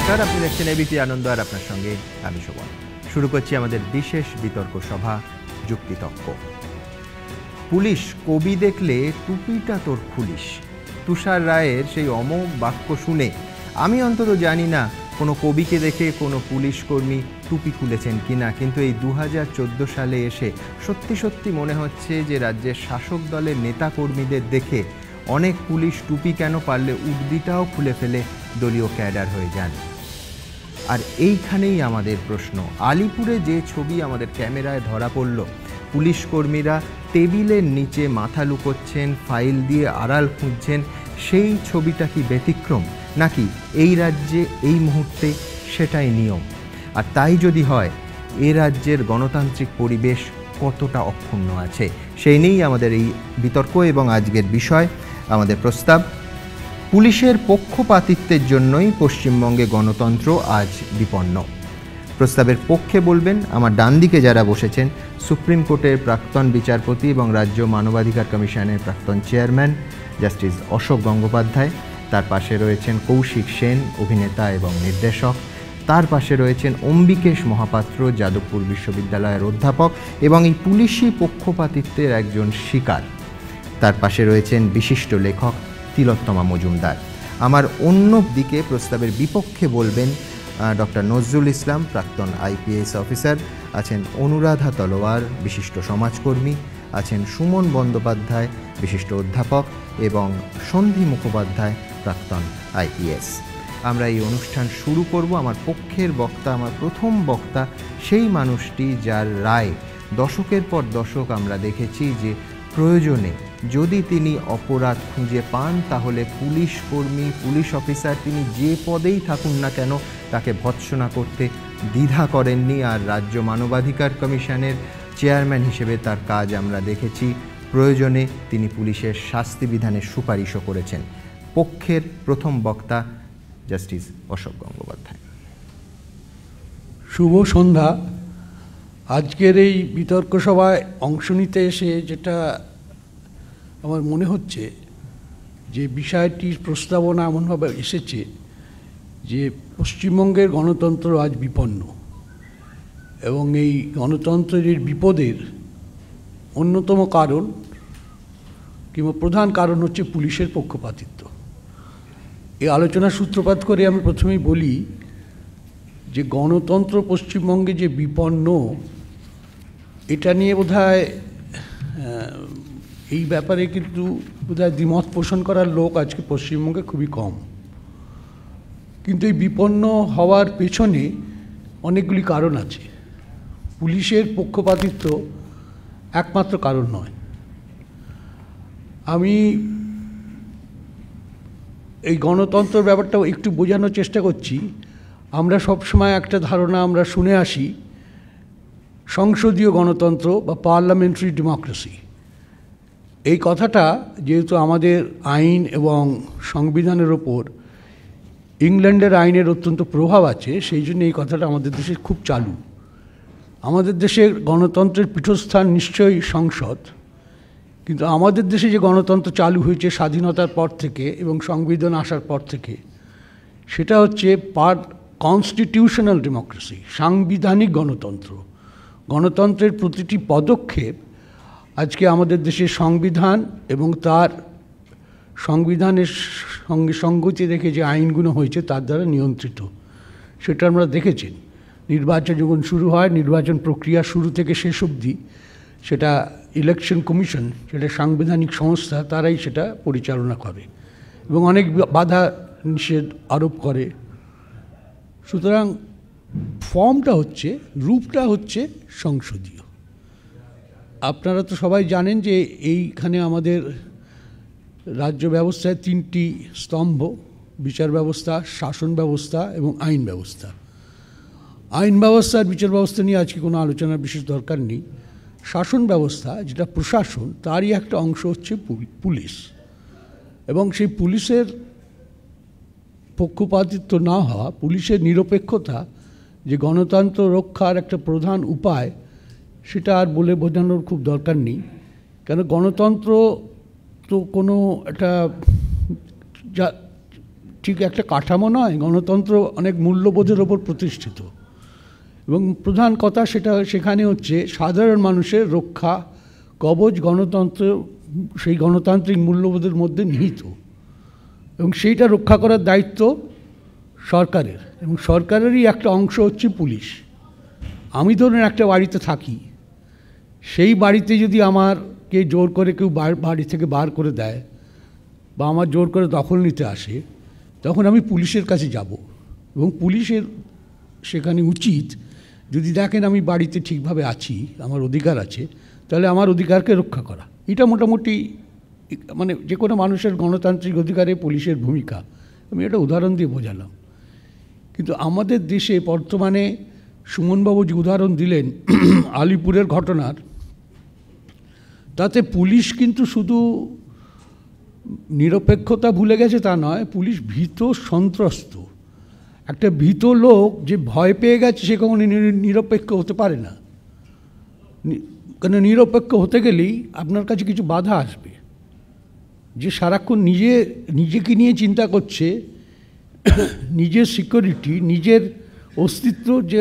নমস্কার, আপনি দেখছেন এবিপি আনন্দ আর আপনার সঙ্গে আমি শোভন। শুরু করছি আমাদের বিশেষ বিতর্ক সভা যুক্তিতক্ক। পুলিশ কবি দেখলে টুপিটা তোর খুলিস, তুষার রায়ের সেই অমোঘ বাক্য শুনে আমি অন্তত জানি না কোনো কবিকে দেখে কোনো পুলিশ কর্মী টুপি খুলেছেন কিনা, কিন্তু এই 2014 সালে এসে সত্যি সত্যি মনে হচ্ছে যে রাজ্যের শাসক দলের নেতা কর্মীদের দেখে অনেক পুলিশ টুপি কেন, পারলে উর্দিটাও খুলে ফেলে দলীয় ক্যাডার হয়ে যান। আর এইখানেই আমাদের প্রশ্ন, আলিপুরে যে ছবি আমাদের ক্যামেরায় ধরা পড়ল, পুলিশ কর্মীরা টেবিলের নিচে মাথা লুকোচ্ছেন, ফাইল দিয়ে আড়াল খুঁজছেন, সেই ছবিটা কি ব্যতিক্রম, নাকি এই রাজ্যে এই মুহূর্তে সেটাই নিয়ম? আর তাই যদি হয়, এ রাজ্যের গণতান্ত্রিক পরিবেশ কতটা অক্ষুণ্ণ আছে, সেই নিয়েই আমাদের এই বিতর্ক এবং আজকের বিষয়। আমাদের প্রস্তাব, পুলিশের পক্ষপাতিত্বের জন্যই পশ্চিমবঙ্গে গণতন্ত্র আজ বিপন্ন। প্রস্তাবের পক্ষে বলবেন আমার ডান দিকে যারা বসেছেন, সুপ্রিম কোর্টের প্রাক্তন বিচারপতি এবং রাজ্য মানবাধিকার কমিশনের প্রাক্তন চেয়ারম্যান জাস্টিস অশোক গঙ্গোপাধ্যায়, তার পাশে রয়েছেন কৌশিক সেন, অভিনেতা এবং নির্দেশক, তার পাশে রয়েছেন অম্বিকেশ মহাপাত্র, যাদবপুর বিশ্ববিদ্যালয়ের অধ্যাপক এবং এই পুলিশি পক্ষপাতিত্বের একজন শিকার, তার পাশে রয়েছেন বিশিষ্ট লেখক তিলোত্তমা মজুমদার। আমার অন্য দিকে প্রস্তাবের বিপক্ষে বলবেন ডক্টর নজরুল ইসলাম, প্রাক্তন আইপিএস অফিসার, আছেন অনুরাধা তলোয়ার, বিশিষ্ট সমাজকর্মী, আছেন সুমন বন্দ্যোপাধ্যায়, বিশিষ্ট অধ্যাপক, এবং সন্ধি মুখোপাধ্যায়, প্রাক্তন আইপিএস। আমরা এই অনুষ্ঠান শুরু করব। আমার পক্ষের বক্তা, আমার প্রথম বক্তা, সেই মানুষটি যার রায় দশকের পর দশক আমরা দেখেছি যে প্রয়োজনে যদি তিনি অপরাধ খুঁজে পান, তাহলে পুলিশ কর্মী, পুলিশ অফিসার, তিনি যে পদেই থাকুন না কেন, তাকে ভৎসনা করতে দ্বিধা করেননি। আর রাজ্য মানবাধিকার কমিশনের চেয়ারম্যান হিসেবে তার কাজ আমরা দেখেছি। প্রয়োজনে তিনি পুলিশের শাস্তি বিধানের সুপারিশও করেছেন। পক্ষের প্রথম বক্তা জাস্টিস অশোক গঙ্গোপাধ্যায়। শুভ সন্ধ্যা। আজকের এই বিতর্ক সভায় অংশ নিতে এসে যেটা আমার মনে হচ্ছে, যে বিষয়টির প্রস্তাবনা এমনভাবে এসেছে যে পশ্চিমবঙ্গের গণতন্ত্র আজ বিপন্ন, এবং এই গণতন্ত্রের বিপদের অন্যতম কারণ কিংবা প্রধান কারণ হচ্ছে পুলিশের পক্ষপাতিত্ব। এই আলোচনার সূত্রপাত করে আমি প্রথমেই বলি যে গণতন্ত্র পশ্চিমবঙ্গে যে বিপন্ন, এটা নিয়ে বোধহয় এই ব্যাপারে কিন্তু বোধহয় দ্বিমত পোষণ করার লোক আজকে পশ্চিমবঙ্গে খুবই কম। কিন্তু এই বিপন্ন হওয়ার পেছনে অনেকগুলি কারণ আছে। পুলিশের পক্ষপাতিত্ব একমাত্র কারণ নয়। আমি এই গণতন্ত্রের ব্যাপারটা একটু বোঝানোর চেষ্টা করছি। আমরা সবসময় একটা ধারণা আমরা শুনে আসি, সংসদীয় গণতন্ত্র বা পার্লামেন্টারি ডেমোক্রেসি। এই কথাটা যেহেতু আমাদের আইন এবং সংবিধানের ওপর ইংল্যান্ডের আইনের অত্যন্ত প্রভাব আছে, সেই জন্য এই কথাটা আমাদের দেশে খুব চালু। আমাদের দেশের গণতন্ত্রের পীঠস্থান নিশ্চয়ই সংসদ, কিন্তু আমাদের দেশে যে গণতন্ত্র চালু হয়েছে স্বাধীনতার পর থেকে এবং সংবিধান আসার পর থেকে, সেটা হচ্ছে কনস্টিটিউশনাল ডেমোক্রেসি, সাংবিধানিক গণতন্ত্র। গণতন্ত্রের প্রতিটি পদক্ষেপ আজকে আমাদের দেশের সংবিধান এবং তার সংবিধানের সঙ্গে সঙ্গতি রেখে যে আইনগুলো হয়েছে তার দ্বারা নিয়ন্ত্রিত। সেটা আমরা দেখেছি। নির্বাচন যখন শুরু হয়, নির্বাচন প্রক্রিয়া শুরু থেকে শেষ অবধি সেটা ইলেকশন কমিশন, সেটা সাংবিধানিক সংস্থা, তারাই সেটা পরিচালনা করে এবং অনেক বাধা নিষেধ আরোপ করে। সুতরাং ফর্মটা হচ্ছে, রূপটা হচ্ছে সংসদীয়। আপনারা তো সবাই জানেন যে এইখানে আমাদের রাজ্য ব্যবস্থায় তিনটি স্তম্ভ: বিচার ব্যবস্থা, শাসন ব্যবস্থা এবং আইন ব্যবস্থা। আইন ব্যবস্থা আর বিচার ব্যবস্থা নিয়ে আজকে কোনো আলোচনার বিশেষ দরকার নেই। শাসন ব্যবস্থা, যেটা প্রশাসন, তারই একটা অংশ হচ্ছে পুলিশ, এবং সেই পুলিশের পক্ষপাতিত্ব না হওয়া, পুলিশের নিরপেক্ষতা যে গণতন্ত্র রক্ষার একটা প্রধান উপায়, সেটা আর বলে বোঝানোর খুব দরকার নেই। কেন গণতন্ত্র তো কোনো একটা ঠিক একটা কাঠামো নয়। গণতন্ত্র অনেক মূল্যবোধের ওপর প্রতিষ্ঠিত, এবং প্রধান কথা সেখানে হচ্ছে সাধারণ মানুষের রক্ষা কবচ গণতন্ত্র সেই গণতান্ত্রিক মূল্যবোধের মধ্যে নিহিত, এবং সেইটা রক্ষা করার দায়িত্ব সরকারের, এবং সরকারেরই একটা অংশ হচ্ছে পুলিশ। আমি ধরুন একটা বাড়িতে থাকি, সেই বাড়িতে যদি আমাকে জোর করে কেউ বাড়ি থেকে বার করে দেয় বা আমার জোর করে দখল নিতে আসে, তখন আমি পুলিশের কাছে যাব, এবং পুলিশের সেখানে উচিত যদি দেখেন আমি বাড়িতে ঠিকভাবে আছি, আমার অধিকার আছে, তাহলে আমার অধিকারকে রক্ষা করা। এটা মোটামুটি মানে যে কোনো মানুষের গণতান্ত্রিক অধিকারে পুলিশের ভূমিকা। আমি এটা উদাহরণ দিয়ে বোঝালাম। কিন্তু আমাদের দেশে বর্তমানে সুমনবাবু যে উদাহরণ দিলেন আলিপুরের ঘটনার, তাতে পুলিশ কিন্তু শুধু নিরপেক্ষতা ভুলে গেছে তা নয়, পুলিশ ভীত সন্ত্রস্ত। একটা ভীত লোক যে ভয় পেয়ে গেছে সে কখনো নিরপেক্ষ হতে পারে না, কারণ নিরপেক্ষ হতে গেলেই আপনার কাছে কিছু বাধা আসবে। যে সারাক্ষণ নিজেকে নিয়ে চিন্তা করছে, নিজের সিকিউরিটি, নিজের অস্তিত্ব যে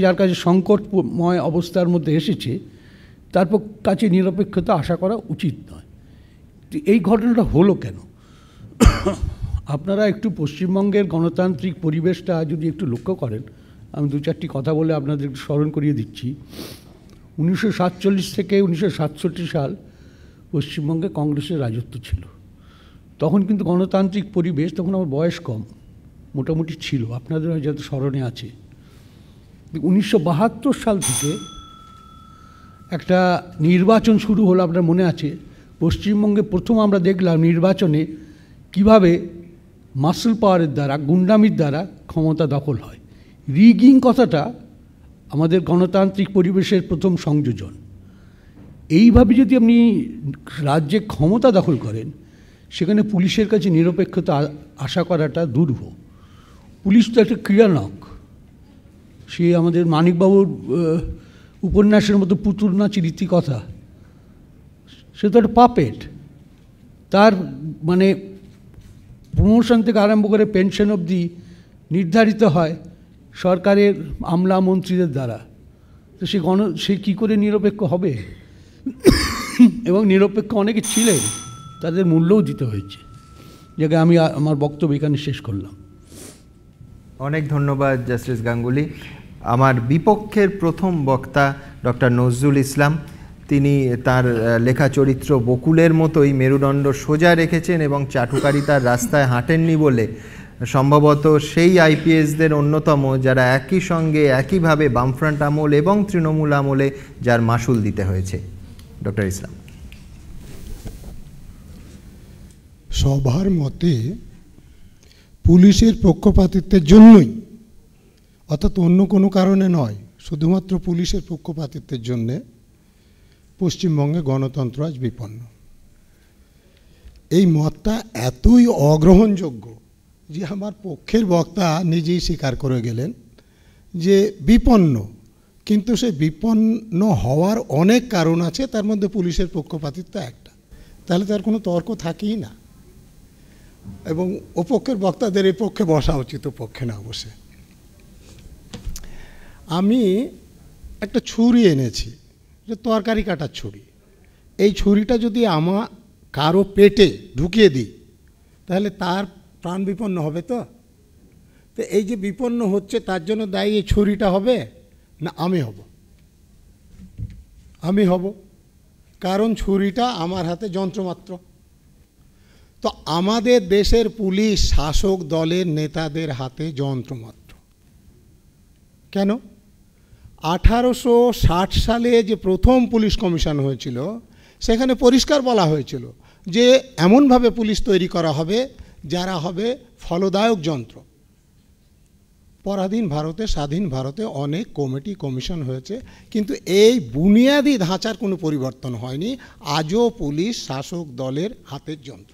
যার কাছে সংকটময় অবস্থার মধ্যে এসেছে, তার কাছে নিরপেক্ষতা আশা করা উচিত নয়। এই ঘটনাটা হলো কেন? আপনারা একটু পশ্চিমবঙ্গের গণতান্ত্রিক পরিবেশটা যদি একটু লক্ষ্য করেন, আমি দু চারটি কথা বলে আপনাদের একটু স্মরণ করিয়ে দিচ্ছি। 1947 থেকে 1967 সাল পশ্চিমবঙ্গে কংগ্রেসের রাজত্ব ছিল। তখন কিন্তু গণতান্ত্রিক পরিবেশ, তখন আমার বয়স কম, মোটামুটি ছিল, আপনাদের হয়তো স্মরণে আছে। 1972 সাল থেকে একটা নির্বাচন শুরু হলো, আপনার মনে আছে? পশ্চিমবঙ্গে প্রথম আমরা দেখলাম নির্বাচনে কিভাবে মাসল পাওয়ারের দ্বারা, গুন্ডামির দ্বারা ক্ষমতা দখল হয়। রিগিং কথাটা আমাদের গণতান্ত্রিক পরিবেশের প্রথম সংযোজন। এইভাবে যদি আপনি রাজ্যে ক্ষমতা দখল করেন, সেখানে পুলিশের কাছে নিরপেক্ষতা আশা করাটা দুরূহ। পুলিশ তো একটা ক্রিয়ানক, সে আমাদের মানিকবাবুর উপন্যাসের মতো পুতুল নাচের রীতিকথা, সে তো একটা পাপেট। তার মানে প্রমোশন থেকে আরম্ভ করে পেনশন অবধি নির্ধারিত হয় সরকারের আমলা মন্ত্রীদের দ্বারা। তো সে কী করে নিরপেক্ষ হবে? এবং নিরপেক্ষ অনেকে ছিলেন, তাদের মূল্যও দিতে হয়েছে। জায়গায় আমি আমার বক্তব্য এখানে শেষ করলাম। অনেক ধন্যবাদ জাস্টিস গাঙ্গুলি। আমার বিপক্ষের প্রথম বক্তা ডক্টর নজরুল ইসলাম, তিনি তার লেখা চরিত্র বকুলের মতোই মেরুদণ্ড সোজা রেখেছেন এবং চাটুকারিতার রাস্তায় হাঁটেননি বলে সম্ভবত সেই আইপিএসদের অন্যতম যারা একই সঙ্গে একইভাবে বামফ্রন্ট আমল এবং তৃণমূল আমলে যার মাসুল দিতে হয়েছে। ডক্টর ইসলাম। সবার মতে পুলিশের পক্ষপাতিত্বের জন্যই, অর্থাৎ অন্য কোনো কারণে নয়, শুধুমাত্র পুলিশের পক্ষপাতিত্বের জন্যে পশ্চিমবঙ্গে গণতন্ত্র আজ বিপন্ন। এই মতটা এতই অগ্রহণযোগ্য যে আমার পক্ষের বক্তা নিজেই স্বীকার করে গেলেন যে বিপন্ন, কিন্তু সে বিপন্ন হওয়ার অনেক কারণ আছে, তার মধ্যে পুলিশের পক্ষপাতিত্ব একটা। তাহলে তার কোনো তর্ক থাকেই না, এবং ওপক্ষের বক্তাদের এই পক্ষে বসা উচিত, পক্ষে না বসে। আমি একটা ছুরি এনেছি, তরকারি কাটার ছুরি। এই ছুরিটা যদি কারো পেটে ঢুকিয়ে দিই, তাহলে তার প্রাণ বিপন্ন হবে। তো এই যে বিপন্ন হচ্ছে, তার জন্য দায়ী এই ছুরিটা হবে না আমি হব? আমি হব, কারণ ছুরিটা আমার হাতে যন্ত্রমাত্র। তো আমাদের দেশের পুলিশ শাসক দলের নেতাদের হাতে যন্ত্রমাত্র। কেন? 1860 সালে যে প্রথম পুলিশ কমিশন হয়েছিল, সেখানে পরিষ্কার বলা হয়েছিল যে এমনভাবে পুলিশ তৈরি করা হবে যারা হবে ফলদায়ক যন্ত্র। পরাধীন ভারতে, স্বাধীন ভারতে অনেক কমিটি কমিশন হয়েছে, কিন্তু এই বুনিয়াদি ধাঁচার কোনো পরিবর্তন হয়নি। আজও পুলিশ শাসক দলের হাতের যন্ত্র।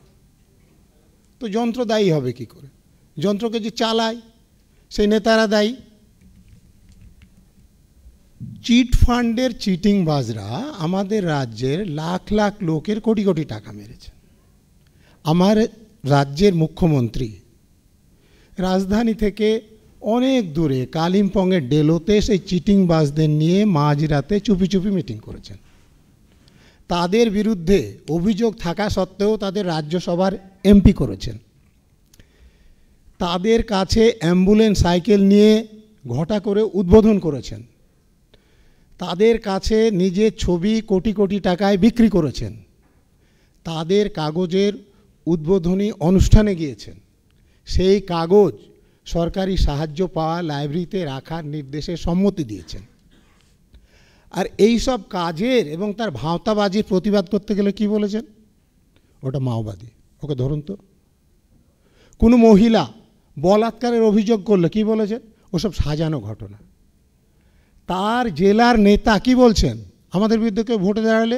তো যন্ত্র দায়ী হবে কি করে? যন্ত্রকে যে চালায় সেই নেতারা দায়ী। চিট ফান্ডের চিটিংবাজরা আমাদের রাজ্যের লাখ লাখ লোকের কোটি কোটি টাকা মেরেছে। আমার রাজ্যের মুখ্যমন্ত্রী রাজধানী থেকে অনেক দূরে কালিম্পংয়ের ডেলোতে সেই চিটিংবাজদের নিয়ে মাঝরাতে চুপি চুপি মিটিং করেছেন। তাদের বিরুদ্ধে অভিযোগ থাকা সত্ত্বেও তাদের রাজ্যসভার এমপি করেছেন। তাদের কাছে অ্যাম্বুলেন্স সাইকেল নিয়ে ঘটা করে উদ্বোধন করেছেন। তাদের কাছে নিজের ছবি কোটি কোটি টাকায় বিক্রি করেছেন। তাদের কাগজের উদ্বোধনী অনুষ্ঠানে গিয়েছেন। সেই কাগজ সরকারি সাহায্য পাওয়া লাইব্রেরিতে রাখার নির্দেশে সম্মতি দিয়েছেন। আর এই সব কাজের এবং তার ভাঁওতাবাজির প্রতিবাদ করতে গেলে কি বলেছেন? ওটা মাওবাদী, ওকে ধরুন তো। কোনো মহিলা বলাৎকারের অভিযোগ করলে কি বলেছেন? ওসব সাজানো ঘটনা। তার জেলার নেতা কি বলছেন? আমাদের বিরুদ্ধে কেউ ভোটে দাঁড়ালে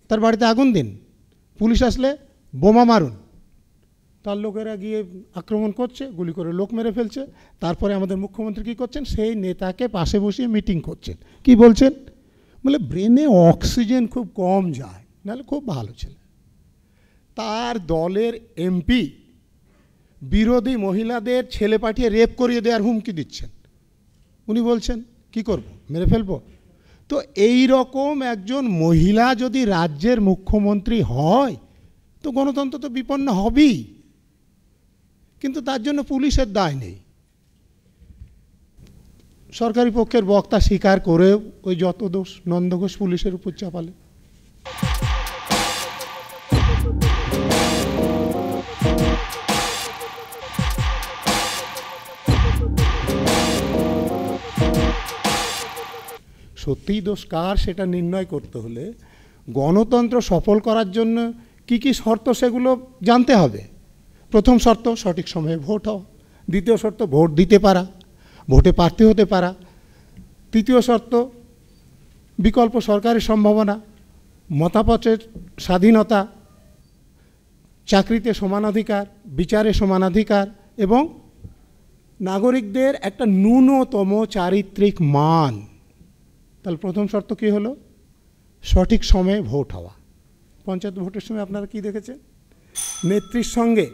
তার বাড়িতে আগুন দিন, পুলিশ আসলে বোমা মারুন। তার লোকেরা গিয়ে আক্রমণ করছে, গুলি করে লোক মেরে ফেলছে। তারপরে আমাদের মুখ্যমন্ত্রী কী করছেন? সেই নেতাকে পাশে বসিয়ে মিটিং করছেন। কি বলছেন? বলে ব্রেনে অক্সিজেন খুব কম যায়, নাহলে খুব ভালো ছেলে। তার দলের এমপি বিরোধী মহিলাদের ছেলে পাঠিয়ে রেপ করিয়ে দেওয়ার হুমকি দিচ্ছেন। উনি বলছেন কি করব, মেরে ফেলবো? তো এই রকম একজন মহিলা যদি রাজ্যের মুখ্যমন্ত্রী হয় তো গণতন্ত্র তো বিপন্ন হবেই, কিন্তু তার জন্য পুলিশের দায় নেই। সরকারি পক্ষের বক্তা স্বীকার করেও ওই যত দোষ নন্দঘোষ পুলিশের উপর চাপালে। সত্যিই দোষ কার সেটা নির্ণয় করতে হলে গণতন্ত্র সফল করার জন্য কি কি শর্ত সেগুলো জানতে হবে। প্রথম শর্ত সঠিক সময়ে ভোট হওয়া। দ্বিতীয় শর্ত ভোট দিতে পারা, ভোটে প্রার্থী হতে পারা। তৃতীয় শর্ত বিকল্প সরকারের সম্ভাবনা, মতামতের স্বাধীনতা, চাকরিতে সমানাধিকার, বিচারে সমানাধিকার এবং নাগরিকদের একটা ন্যূনতম চারিত্রিক মান। তাহলে প্রথম শর্ত কী হলো? সঠিক সময়ে ভোট হওয়া। পঞ্চায়েত ভোটের সময় আপনারা কি দেখেছেন? নেত্রীর সঙ্গে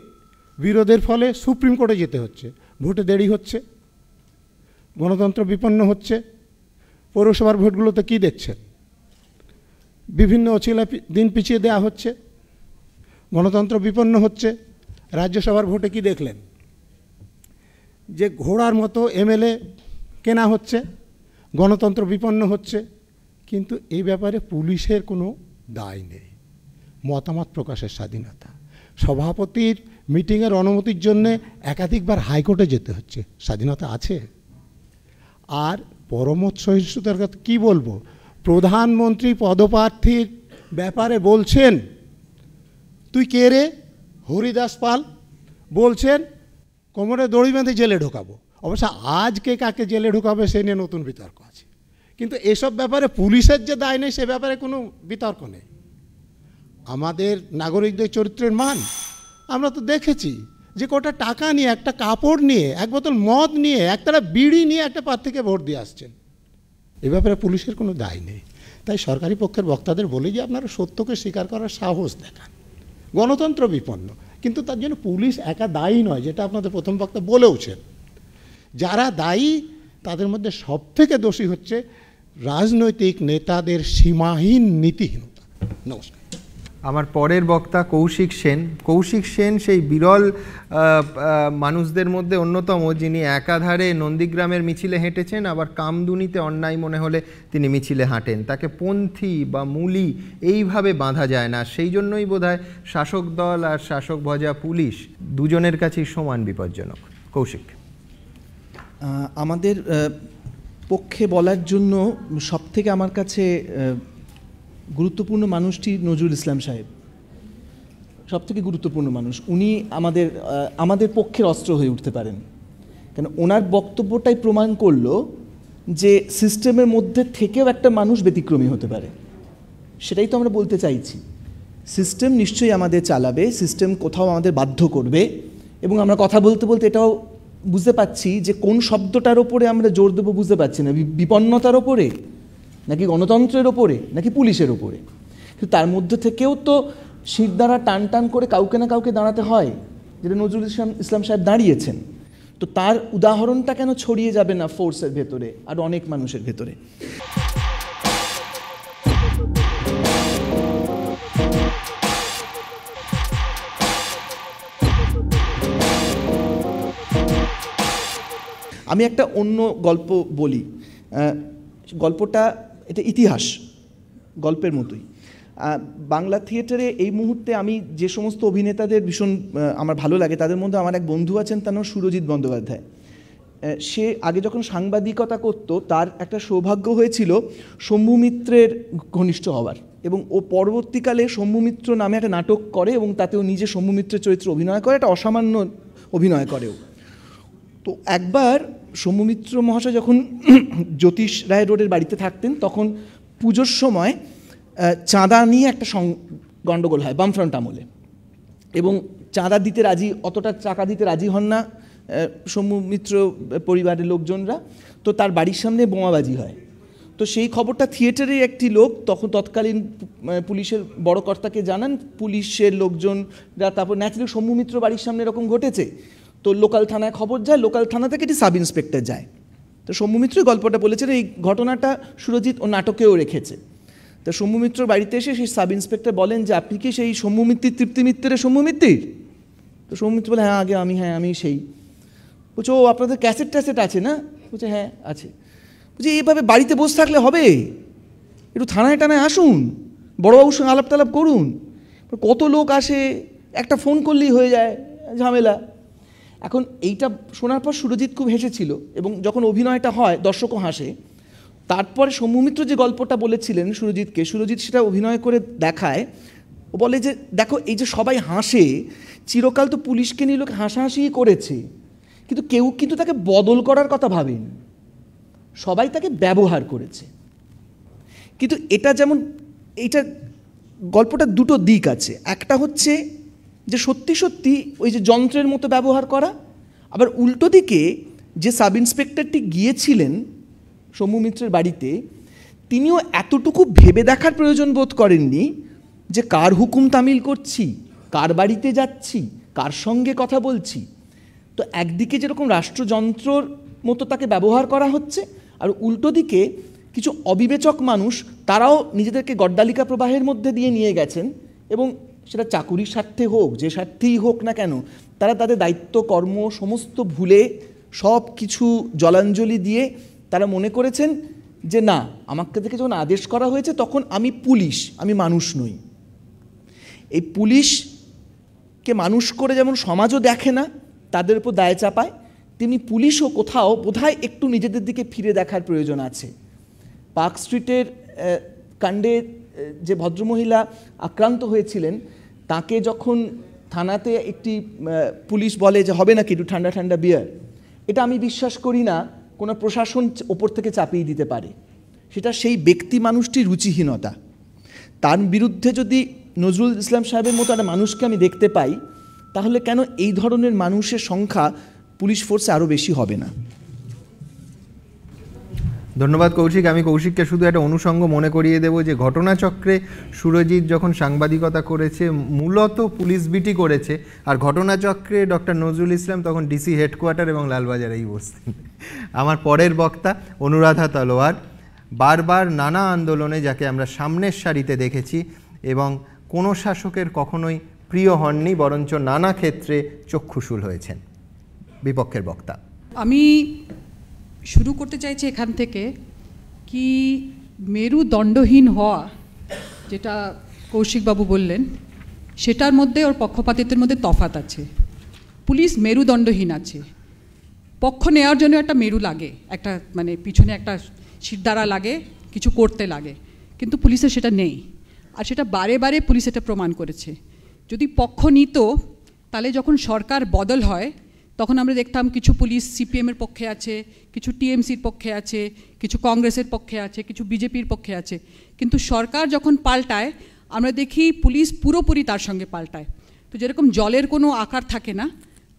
বিরোধের ফলে সুপ্রিম কোর্টে যেতে হচ্ছে, ভোটে দেরি হচ্ছে, গণতন্ত্র বিপন্ন হচ্ছে। পৌরসভার ভোটগুলোতে কি দেখছেন? বিভিন্ন অছিলা দিন পিছিয়ে দেওয়া হচ্ছে, গণতন্ত্র বিপন্ন হচ্ছে। রাজ্যসভার ভোটে কি দেখলেন? যে ঘোড়ার মতো এমএলএ কেনা হচ্ছে, গণতন্ত্র বিপন্ন হচ্ছে। কিন্তু এই ব্যাপারে পুলিশের কোনো দায় নেই। মতামত প্রকাশের স্বাধীনতা, সভাপতির মিটিংয়ের অনুমতির জন্য একাধিকবার হাইকোর্টে যেতে হচ্ছে, স্বাধীনতা আছে। আর পরমত সহিষ্ণুতার কথা কী বলবো? প্রধানমন্ত্রী পদপ্রার্থীর ব্যাপারে বলছেন তুই কে রে? হরিদাস পাল বলছেন কোমরে দড়ি বেঁধে জেলে ঢোকাবো। অবশ্য আজকে কাকে জেলে ঢোকাবে সে নিয়ে নতুন বিতর্ক আছে, কিন্তু এসব ব্যাপারে পুলিশের যে দায় নেই সে ব্যাপারে কোনো বিতর্ক নেই। আমাদের নাগরিকদের চরিত্রের মান আমরা তো দেখেছি যে কোটা টাকা নিয়ে, একটা কাপড় নিয়ে, এক বোতল মদ নিয়ে, একটা বিড়ি নিয়ে একটা প্রার্থীকে ভোট দিয়ে আসছেন। এ ব্যাপারে পুলিশের কোনো দায় নেই। তাই সরকারি পক্ষের বক্তাদের বলি যে আপনারা সত্যকে স্বীকার করার সাহস দেখান। গণতন্ত্র বিপন্ন, কিন্তু তার জন্য পুলিশ একা দায়ী নয়, যেটা আপনাদের প্রথম বক্তা বলেওছেন। যারা দায়ী তাদের মধ্যে সবথেকে দোষী হচ্ছে রাজনৈতিক নেতাদের সীমাহীন নীতিহীনতা। নমস্কার। আমার পরের বক্তা কৌশিক সেন সেই বিরল মানুষদের মধ্যে অন্যতম যিনি একাধারে নন্দীগ্রামের মিছিলে হেঁটেছেন, আবার কামদুনিতে অন্যায় মনে হলে তিনি মিছিলে হাঁটেন। তাকে পন্থী বা মূলী এইভাবে বাঁধা যায় না। সেই জন্যই বোধহয় শাসক দল আর শাসক ভজা পুলিশ দুজনের কাছেই সমান বিপজ্জনক। কৌশিক, আমাদের পক্ষে বলার জন্য সবথেকে আমার কাছে গুরুত্বপূর্ণ মানুষটি নজরুল ইসলাম সাহেব, সবথেকে গুরুত্বপূর্ণ মানুষ। উনি আমাদের পক্ষের অস্ত্র হয়ে উঠতে পারেন, কেন ওনার বক্তব্যটাই প্রমাণ করলো যে সিস্টেমের মধ্যে থেকেও একটা মানুষ ব্যতিক্রমী হতে পারে। সেটাই তো আমরা বলতে চাইছি। সিস্টেম নিশ্চয়ই আমাদের চালাবে, সিস্টেম কোথাও আমাদের বাধ্য করবে, এবং আমরা কথা বলতে বলতে এটাও বুঝতে পারছি যে কোন শব্দটার ওপরে আমরা জোর দেবো বুঝতে পারছি না। বিপন্নতার ওপরে, নাকি গণতন্ত্রের ওপরে, নাকি পুলিশের ওপরে? কিন্তু তার মধ্যে থেকেও তো শিরদাঁড়া টান টান করে কাউকে না কাউকে দাঁড়াতে হয়, যেটা নজরুল ইসলাম সাহেব দাঁড়িয়েছেন। তো তার উদাহরণটা কেন ছড়িয়ে যাবে না ফোর্সের ভেতরে আর অনেক মানুষের ভেতরে? আমি একটা অন্য গল্প বলি। গল্পটা এটা ইতিহাস গল্পের মতোই। বাংলা থিয়েটারে এই মুহূর্তে আমি যে সমস্ত অভিনেতাদের ভীষণ আমার ভালো লাগে, তাদের মধ্যে আমার এক বন্ধু আছেন, তার নাম সুরজিৎ বন্দ্যোপাধ্যায়। সে আগে যখন সাংবাদিকতা করত, তার একটা সৌভাগ্য হয়েছিল শম্ভু মিত্রের ঘনিষ্ঠ হওয়ার, এবং ও পরবর্তীকালে শম্ভু মিত্র নামে একটা নাটক করে এবং তাতেও নিজে শম্ভু মিত্রের চরিত্রে অভিনয় করে, একটা অসামান্য অভিনয় করেও। তো একবার শম্ভু মিত্র মহাশয় যখন জ্যোতিষ রায় রোডের বাড়িতে থাকতেন, তখন পুজোর সময় চাঁদা নিয়ে একটা গণ্ডগোল হয় বামফ্রন্ট আমলে, এবং চাঁদা দিতে অতটা টাকা দিতে রাজি হন না শম্ভু মিত্র পরিবারের লোকজনরা। তো তার বাড়ির সামনে বোমাবাজি হয়। তো সেই খবরটা থিয়েটারে একটি লোক তৎকালীন পুলিশের বড় কর্তাকে জানান। পুলিশের লোকজনরা তারপর ন্যাচারালি শম্ভু মিত্র বাড়ির সামনে এরকম ঘটেছে, তো লোকাল থানায় খবর যায়, লোকাল থানা থেকে একটি সাব ইন্সপেক্টর যায়। তো শম্ভু মিত্র গল্পটা বলেছেন, এই ঘটনাটা সুরজিৎ ও নাটকেও রেখেছে। তো শম্ভু মিত্রর বাড়িতে এসে সেই সাব ইন্সপেক্টর বলেন যে, আপনি কি সেই শম্ভু মিত্তির তৃপ্তি মিত্রের শম্ভু মিত্তির? তো শম্ভু মিত্র বলে, হ্যাঁ আমি সেই। বলছে, ও আপনাদের ক্যাসেট ট্যাসেট আছে না? বলছে, হ্যাঁ আছে। বলছে, এইভাবে বাড়িতে বসে থাকলে হবে? একটু থানায় টানায় আসুন, বড়োবাবুর সঙ্গে আলাপ টালাপ করুন। কত লোক আসে, একটা ফোন করলেই হয়ে যায়, ঝামেলা। এখন এইটা শোনার পর সুরজিৎ খুব হেসেছিল, এবং যখন অভিনয়টা হয় দর্শকও হাসে। তারপরে শম্ভু মিত্র যে গল্পটা বলেছিলেন সুরজিৎকে, সুরজিৎ সেটা অভিনয় করে দেখায়। ও বলে যে, দেখো এই যে সবাই হাসে, চিরকাল তো পুলিশকে নিয়ে লোক হাসাহাসিই করেছে, কিন্তু কেউ কিন্তু তাকে বদল করার কথা ভাবেন, সবাই তাকে ব্যবহার করেছে। কিন্তু এটা যেমন এইটা গল্পটার দুটো দিক আছে। একটা হচ্ছে যে সত্যি সত্যি ওই যে যন্ত্রের মতো ব্যবহার করা, আবার উল্টো দিকে যে সাব ইন্সপেক্টরটি গিয়েছিলেন শম্ভু মিত্রের বাড়িতে, তিনিও এতটুকু ভেবে দেখার প্রয়োজন বোধ করেননি যে কার হুকুম তামিল করছি, কার বাড়িতে যাচ্ছি, কার সঙ্গে কথা বলছি। তো একদিকে যেরকম রাষ্ট্রযন্ত্রর মতো তাকে ব্যবহার করা হচ্ছে, আর উল্টো দিকে কিছু অবিবেচক মানুষ, তারাও নিজেদেরকে গড্ডালিকা প্রবাহের মধ্যে দিয়ে নিয়ে গেছেন, এবং সেটা চাকুরির স্বার্থে হোক, যে স্বার্থেই হোক না কেন, তারা তাদের দায়িত্ব কর্ম সমস্ত ভুলে সব কিছু জলাঞ্জলি দিয়ে তারা মনে করেছেন যে না, আমাকে থেকে যখন আদেশ করা হয়েছে তখন আমি পুলিশ, আমি মানুষ নই। এই পুলিশকে মানুষ করে যেমন সমাজও দেখে না, তাদের উপর দায় চাপায়, তেমনি পুলিশও কোথাও বোধহয় একটু নিজেদের দিকে ফিরে দেখার প্রয়োজন আছে। পার্ক স্ট্রিটের কাণ্ডে যে ভদ্রমহিলা আক্রান্ত হয়েছিলেন, তাকে যখন থানাতে একটি পুলিশ বলে যে হবে নাকি একটু ঠান্ডা ঠান্ডা বিয়ার, এটা আমি বিশ্বাস করি না কোনো প্রশাসন ওপর থেকে চাপিয়ে দিতে পারে। সেটা সেই ব্যক্তি মানুষটির রুচিহীনতা। তার বিরুদ্ধে যদি নজরুল ইসলাম সাহেবের মতো একটা মানুষকে আমি দেখতে পাই, তাহলে কেন এই ধরনের মানুষের সংখ্যা পুলিশ ফোর্সে আরও বেশি হবে না? ধন্যবাদ কৌশিক। আমি কৌশিককে শুধু একটা অনুষঙ্গ মনে করিয়ে দেব যে ঘটনাচক্রে সুরজিৎ যখন সাংবাদিকতা করেছে মূলত পুলিশ বিটি করেছে, আর ঘটনাচক্রে ডক্টর নজরুল ইসলাম তখন ডিসি হেডকোয়ার্টার এবং লালবাজারেই বসতেন। আমার পরের বক্তা অনুরাধা তলোয়ার, বারবার নানা আন্দোলনে যাকে আমরা সামনের সারিতে দেখেছি, এবং কোনো শাসকের কখনোই প্রিয় হননি, বরঞ্চ নানা ক্ষেত্রে চক্ষুশূল হয়েছেন। বিপক্ষের বক্তা। আমি শুরু করতে চাইছি এখান থেকে, কি মেরুদণ্ডহীন হওয়া যেটা কৌশিকবাবু বললেন, সেটার মধ্যে ওর পক্ষপাতিত্বের মধ্যে তফাৎ আছে। পুলিশ মেরুদণ্ডহীন আছে, পক্ষ নেওয়ার জন্য একটা মেরু লাগে, একটা মানে পিছনে একটা শিরদাঁড়া লাগে, কিছু করতে লাগে, কিন্তু পুলিশের সেটা নেই। আর সেটা বারে বারে পুলিশ এটা প্রমাণ করেছে। যদি পক্ষ নিত, তাহলে যখন সরকার বদল হয় তখন আমরা দেখতাম কিছু পুলিশ সিপিএমের পক্ষে আছে, কিছু টিএমসির পক্ষে আছে, কিছু কংগ্রেসের পক্ষে আছে, কিছু বিজেপির পক্ষে আছে। কিন্তু সরকার যখন পাল্টায় আমরা দেখি পুলিশ পুরোপুরি তার সঙ্গে পাল্টায়। তো যেরকম জলের কোনো আকার থাকে না,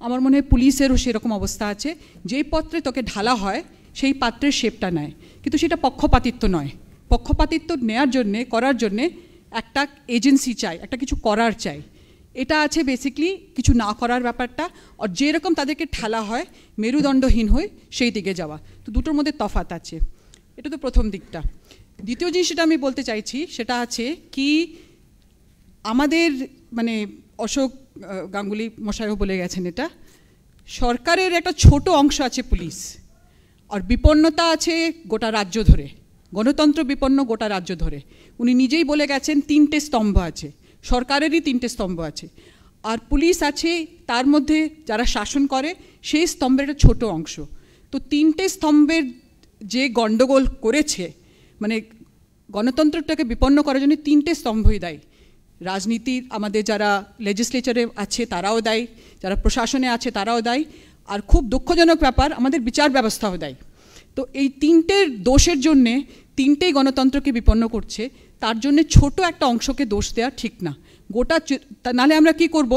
আমার মনে হয় পুলিশেরও সেরকম অবস্থা আছে। যেই পাত্রে তোকে ঢালা হয় সেই পাত্রের শেপটা নেয়, কিন্তু সেটা পক্ষপাতিত্ব নয়। পক্ষপাতিত্ব নেয়ার জন্যে, করার জন্যে একটা এজেন্সি চাই, একটা কিছু করার চাই। এটা আছে বেসিকলি কিছু না করার ব্যাপারটা, আর যেরকম তাদেরকে ঠেলা হয় মেরুদণ্ডহীন হয়ে সেই দিকে যাওয়া। তো দুটোর মধ্যে তফাৎ আছে। এটা তো প্রথম দিকটা। দ্বিতীয় জিনিস যেটা আমি বলতে চাইছি সেটা আছে কি, আমাদের মানে অশোক গাঙ্গুলি মশাইও বলে গেছেন, এটা সরকারের একটা ছোট অংশ আছে পুলিশ, আর বিপন্নতা আছে গোটা রাজ্য ধরে, গণতন্ত্র বিপন্ন গোটা রাজ্য ধরে। উনি নিজেই বলে গেছেন 3টে স্তম্ভ আছে, সরকারেরই 3টে স্তম্ভ আছে, আর পুলিশ আছে তার মধ্যে যারা শাসন করে সেই স্তম্ভের একটা ছোটো অংশ। তো 3টে স্তম্ভের যে গণ্ডগোল করেছে, মানে গণতন্ত্রটাকে বিপন্ন করার জন্য 3টে স্তম্ভই দায়ী। রাজনীতির আমাদের যারা লেজিসলেচারে আছে তারাও দায়ী, যারা প্রশাসনে আছে তারাও দায়ী, আর খুব দুঃখজনক ব্যাপার আমাদের বিচার ব্যবস্থাও দায়ী। তো এই 3টের দোষের জন্যে 3টেই গণতন্ত্রকে বিপন্ন করছে, তার জন্যে ছোট একটা অংশকে দোষ দেওয়া ঠিক না। গোটা নাহলে আমরা কি করব,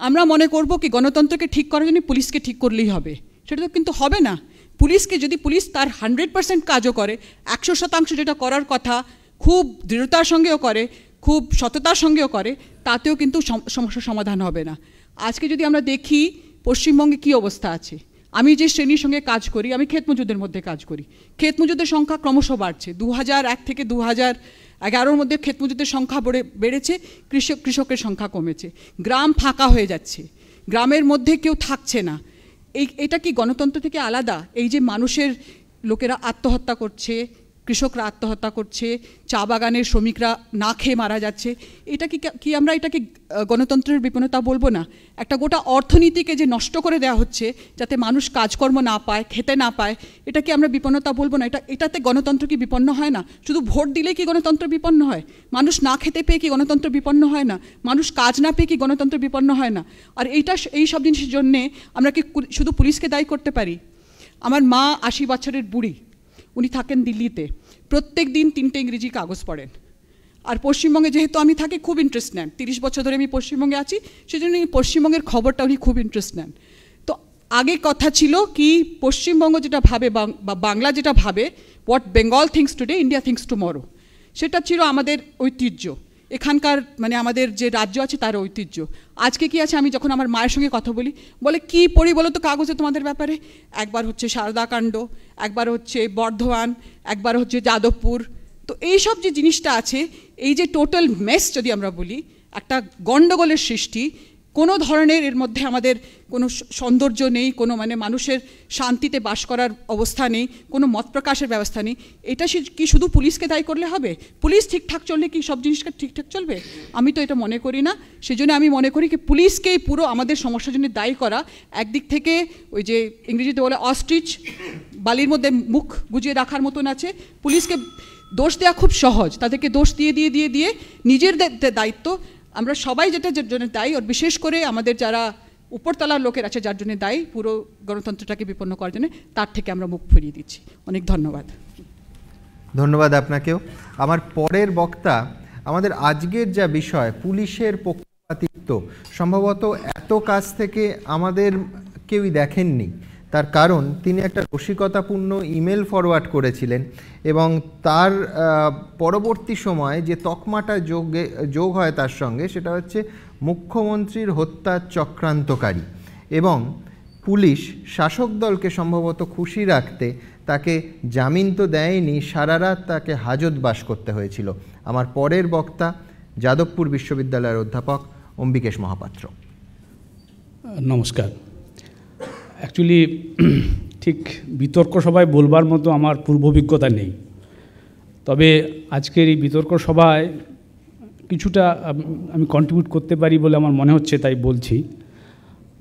আমরা মনে করব কি গণতন্ত্রকে ঠিক করার জন্য পুলিশকে ঠিক করলেই হবে, সেটা তো কিন্তু হবে না। পুলিশকে যদি পুলিশ তার 100% কাজও করে, 100% যেটা করার কথা খুব দৃঢ়তার সঙ্গেও করে, খুব সততার সঙ্গেও করে, তাতেও কিন্তু সমস্যার সমাধান হবে না। আজকে যদি আমরা দেখি পশ্চিমবঙ্গে কী অবস্থা আছে, আমি যে শ্রেণীর সঙ্গে কাজ করি, আমি ক্ষেত মজুরদের মধ্যে কাজ করি, ক্ষেত মজুরদের সংখ্যা ক্রমশ বাড়ছে। 2001 থেকে 2011-র মধ্যে ক্ষেত মজুরদের সংখ্যা বেড়েছে, কৃষকের সংখ্যা কমেছে, গ্রাম ফাঁকা হয়ে যাচ্ছে, গ্রামের মধ্যে কেউ থাকছে না। এটা কি গণতন্ত্র থেকে আলাদা? এই যে মানুষের লোকেরা আত্মহত্যা করছে, কৃষকরা আত্মহত্যা করছে, চা বাগানের শ্রমিকরা না খেয়ে মারা যাচ্ছে, এটা কি আমরা এটাকে গণতন্ত্রের বিপন্নতা বলবো না? একটা গোটা অর্থনীতিকে যে নষ্ট করে দেওয়া হচ্ছে যাতে মানুষ কাজকর্ম না পায়, খেতে না পায়, এটা কি আমরা বিপন্নতা বলবো না? এটাতে গণতন্ত্র কি বিপন্ন হয় না? শুধু ভোট দিলেই কি গণতন্ত্র বিপন্ন হয়? মানুষ না খেতে পেয়ে কি গণতন্ত্র বিপন্ন হয় না? মানুষ কাজ না পেয়ে কি গণতন্ত্র বিপন্ন হয় না? আর এই সব জিনিসের জন্যে আমরা কি শুধু পুলিশকে দায়ী করতে পারি? আমার মা 80 বছরের বুড়ি, উনি থাকেন দিল্লিতে, প্রত্যেক দিন 3টে ইংরেজি কাগজ পড়েন। আর পশ্চিমবঙ্গে যেহেতু আমি থাকি খুব ইন্টারেস্ট নেন, 30 বছর ধরে আমি পশ্চিমবঙ্গে আছি, সেজন্য পশ্চিমবঙ্গের খবরটা উনি খুব ইন্টারেস্ট নেন। তো আগে কথা ছিল কি, পশ্চিমবঙ্গ যেটা ভাবে বা বাংলা যেটা ভাবে, what Bengal things today India things tomorrow, সেটা ছিল আমাদের ঐতিহ্য, এখানকার মানে আমাদের যে রাজ্য আছে তার ঐতিহ্য। আজকে কি আছে, আমি যখন আমার মায়ের সঙ্গে কথা বলি, বলে কি পড়ি বলো তো কাগজে তোমাদের ব্যাপারে? একবার হচ্ছে সারদাকাণ্ড, একবার হচ্ছে বর্ধমান, একবার হচ্ছে যাদবপুর। তো এই সব যে জিনিসটা আছে, এই যে টোটাল মেস যদি আমরা বলি, একটা গণ্ডগোলের সৃষ্টি, কোনো ধরনের এর মধ্যে আমাদের কোনো সৌন্দর্য নেই, কোনো মানে মানুষের শান্তিতে বাস করার অবস্থা নেই, কোনো মত প্রকাশের ব্যবস্থা নেই। এটা কি শুধু পুলিশকে দায়ী করলে হবে? পুলিশ ঠিকঠাক চললে কি সব জিনিসটা ঠিকঠাক চলবে? আমি তো এটা মনে করি না। সেজন্য আমি মনে করি কি পুলিশকেই পুরো আমাদের সমস্যার জন্য দায়ী করা একদিক থেকে ওই যে ইংরেজিতে বলে অস্ট্রিচ, বালির মধ্যে মুখ গুজিয়ে রাখার মতন আছে। পুলিশকে দোষ দেওয়া খুব সহজ, তাদেরকে দোষ দিয়ে দিয়ে দিয়ে দিয়ে নিজের দায়িত্ব আমরা সবাই যেটার জন্য দায়ী, আর বিশেষ করে আমাদের যারা উপরতলার লোকের আছে যার জন্য দায়ী পুরো গণতন্ত্রটাকে বিপন্ন করার জন্য, তার থেকে আমরা মুখ ফিরিয়ে দিচ্ছি। অনেক ধন্যবাদ। ধন্যবাদ আপনাকেও। আমার পরের বক্তা, আমাদের আজকের যা বিষয় পুলিশের পক্ষপাতিত্ব, সম্ভবত এত কাছ থেকে আমাদের কেউই দেখেননি। তার কারণ তিনি একটা রসিকতাপূর্ণ ইমেল ফরওয়ার্ড করেছিলেন এবং তার পরবর্তী সময় যে তকমাটা যোগ হয় তার সঙ্গে, সেটা হচ্ছে মুখ্যমন্ত্রীর হত্যার চক্রান্তকারী। এবং পুলিশ শাসক দলকে সম্ভবত খুশি রাখতে তাকে জামিন তো দেয়নি, সারা রাত তাকে হাজতবাস করতে হয়েছিল। আমার পরের বক্তা যাদবপুর বিশ্ববিদ্যালয়ের অধ্যাপক অম্বিকেশ মহাপাত্র। নমস্কার। অ্যাকচুয়ালি ঠিক বিতর্ক সভায় বলবার মতো আমার পূর্ব অভিজ্ঞতা নেই, তবে আজকের এই বিতর্ক সভায় কিছুটা আমি কন্ট্রিবিউট করতে পারি বলে আমার মনে হচ্ছে, তাই বলছি।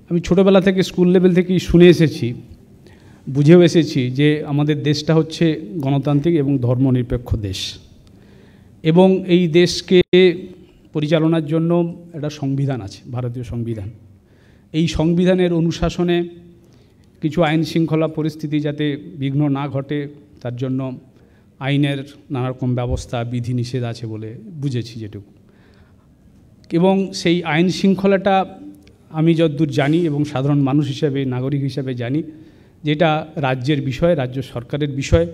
আমি ছোটোবেলা থেকে স্কুল লেভেল থেকেই শুনে এসেছি, বুঝেও এসেছি যে আমাদের দেশটা হচ্ছে গণতান্ত্রিক এবং ধর্মনিরপেক্ষ দেশ, এবং এই দেশকে পরিচালনার জন্য একটা সংবিধান আছে, ভারতীয় সংবিধান। এই সংবিধানের অনুশাসনে কিছু আইন শৃঙ্খলা পরিস্থিতি যাতে বিঘ্ন না ঘটে, তার জন্য আইনের নানারকম ব্যবস্থা বিধিনিষেধ আছে বলে বুঝেছি যেটুকু। এবং সেই আইন শৃঙ্খলাটা আমি যতদূর জানি এবং সাধারণ মানুষ হিসাবে, নাগরিক হিসাবে জানি, যেটা রাজ্যের বিষয়, রাজ্য সরকারের বিষয়,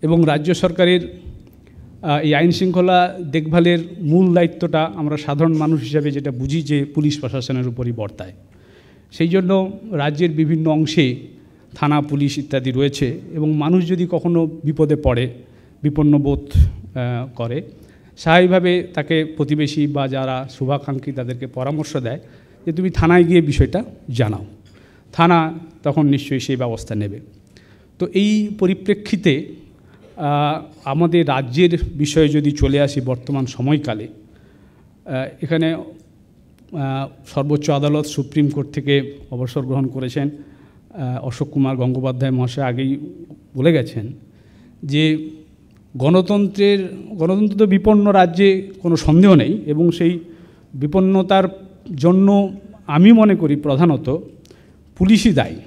এবং রাজ্য সরকারের এই আইন শৃঙ্খলা দেখভালের মূল দায়িত্বটা আমরা সাধারণ মানুষ হিসাবে যেটা বুঝি যে পুলিশ প্রশাসনের উপরই বর্তায়। সেই জন্য রাজ্যের বিভিন্ন অংশে থানা, পুলিশ ইত্যাদি রয়েছে এবং মানুষ যদি কখনো বিপদে পড়ে, বিপন্ন বোধ করে, স্বাভাবিকভাবে তাকে প্রতিবেশী বা যারা শুভাকাঙ্ক্ষী তাদেরকে পরামর্শ দেয় যে তুমি থানায় গিয়ে বিষয়টা জানাও। থানা তখন নিশ্চয়ই সেই ব্যবস্থা নেবে। তো এই পরিপ্রেক্ষিতে আমাদের রাজ্যের বিষয়ে যদি চলে আসি বর্তমান সময়কালে, এখানে সর্বোচ্চ আদালত সুপ্রিম কোর্ট থেকে অবসর গ্রহণ করেছেন অশোক কুমার গঙ্গোপাধ্যায় মহাশয় আগেই বলে গেছেন যে গণতন্ত্র তো বিপন্ন রাজ্যে কোনো সন্দেহ নেই, এবং সেই বিপন্নতার জন্য আমি মনে করি প্রধানত পুলিশই দায়ী।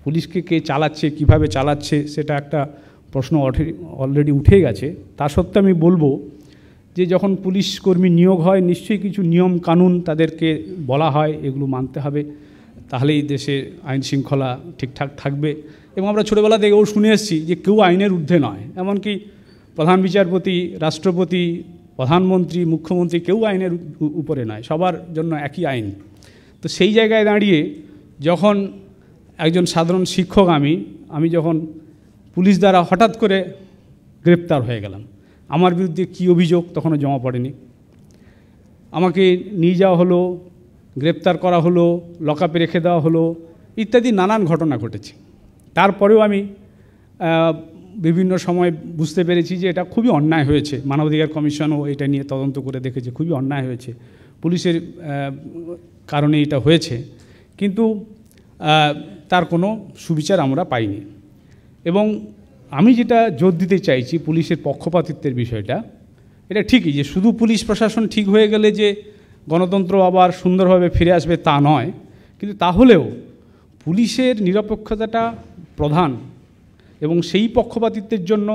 পুলিশকে কে চালাচ্ছে, কিভাবে চালাচ্ছে, সেটা একটা প্রশ্ন অলরেডি উঠে গেছে। তা সত্ত্বেও আমি বলবো যে যখন পুলিশ কর্মী নিয়োগ হয় নিশ্চয়ই কিছু নিয়ম কানুন তাদেরকে বলা হয়, এগুলো মানতে হবে, তাহলেই দেশে আইন শৃঙ্খলা ঠিকঠাক থাকবে। এবং আমরা ছোটোবেলা থেকেও শুনে এসেছি যে কেউ আইনের ঊর্ধ্বে নয়, এমনকি প্রধান বিচারপতি, রাষ্ট্রপতি, প্রধানমন্ত্রী, মুখ্যমন্ত্রী কেউ আইনের উপরে নয়, সবার জন্য একই আইন। তো সেই জায়গায় দাঁড়িয়ে যখন একজন সাধারণ শিক্ষক আমি যখন পুলিশ দ্বারা হঠাৎ করে গ্রেপ্তার হয়ে গেলাম, আমার বিরুদ্ধে কী অভিযোগ তখনও জমা পড়েনি, আমাকে নিয়ে যাওয়া হলো, গ্রেপ্তার করা হলো, লকআপে রেখে দেওয়া হলো, ইত্যাদি নানান ঘটনা ঘটেছে। তারপরেও আমি বিভিন্ন সময় বুঝতে পেরেছি যে এটা খুবই অন্যায় হয়েছে। মানবাধিকার কমিশনও এটা নিয়ে তদন্ত করে দেখেছে, খুবই অন্যায় হয়েছে, পুলিশের কারণে এটা হয়েছে, কিন্তু তার কোনো সুবিচার আমরা পাইনি। এবং আমি যেটা জোর দিতে চাইছি পুলিশের পক্ষপাতিত্বের বিষয়টা, এটা ঠিকই যে শুধু পুলিশ প্রশাসন ঠিক হয়ে গেলে যে গণতন্ত্র আবার সুন্দরভাবে ফিরে আসবে তা নয়, কিন্তু তাহলেও পুলিশের নিরপেক্ষতাটা প্রধান। এবং সেই পক্ষপাতিত্বের জন্য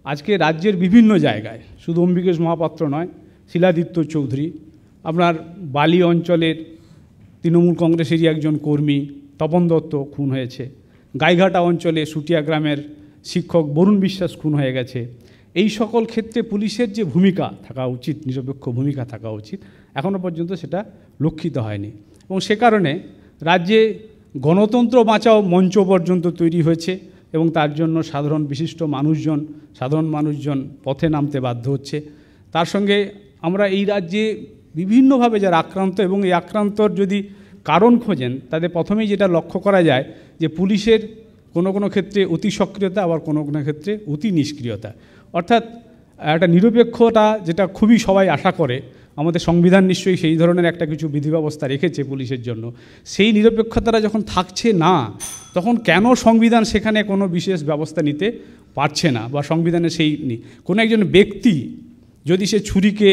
আজকে রাজ্যের বিভিন্ন জায়গায়, শুধু অম্বিকেশ মহাপাত্র নয়, শিলাদিত্য চৌধুরী, আপনার বালি অঞ্চলের তৃণমূল কংগ্রেসেরই একজন কর্মী তপন দত্ত খুন হয়েছে, গাইঘাটা অঞ্চলে সুটিয়া গ্রামের শিক্ষক বরুণ বিশ্বাস খুন হয়ে গেছে। এই সকল ক্ষেত্রে পুলিশের যে ভূমিকা থাকা উচিত, নিরপেক্ষ ভূমিকা থাকা উচিত, এখনও পর্যন্ত সেটা লক্ষিত হয়নি। এবং সে কারণে রাজ্যে গণতন্ত্র বাঁচাও মঞ্চ পর্যন্ত তৈরি হয়েছে এবং তার জন্য সাধারণ মানুষজন পথে নামতে বাধ্য হচ্ছে। তার সঙ্গে আমরা এই রাজ্যে বিভিন্নভাবে যারা আক্রান্ত, এবং এই আক্রান্তর যদি কারণ খোঁজেন তাদের প্রথমেই যেটা লক্ষ্য করা যায় যে পুলিশের কোনো কোনো ক্ষেত্রে অতি সক্রিয়তা, আবার কোনো কোনো ক্ষেত্রে অতি নিষ্ক্রিয়তা। অর্থাৎ একটা নিরপেক্ষতা যেটা খুবই সবাই আশা করে, আমাদের সংবিধান নিশ্চয়ই সেই ধরনের একটা কিছু বিধি ব্যবস্থা রেখেছে পুলিশের জন্য, সেই নিরপেক্ষতাটা যখন থাকছে না, তখন কেন সংবিধান সেখানে কোনো বিশেষ ব্যবস্থা নিতে পারছে না, বা সংবিধানে সেই কোনো একজন ব্যক্তি যদি সে ছুরিকে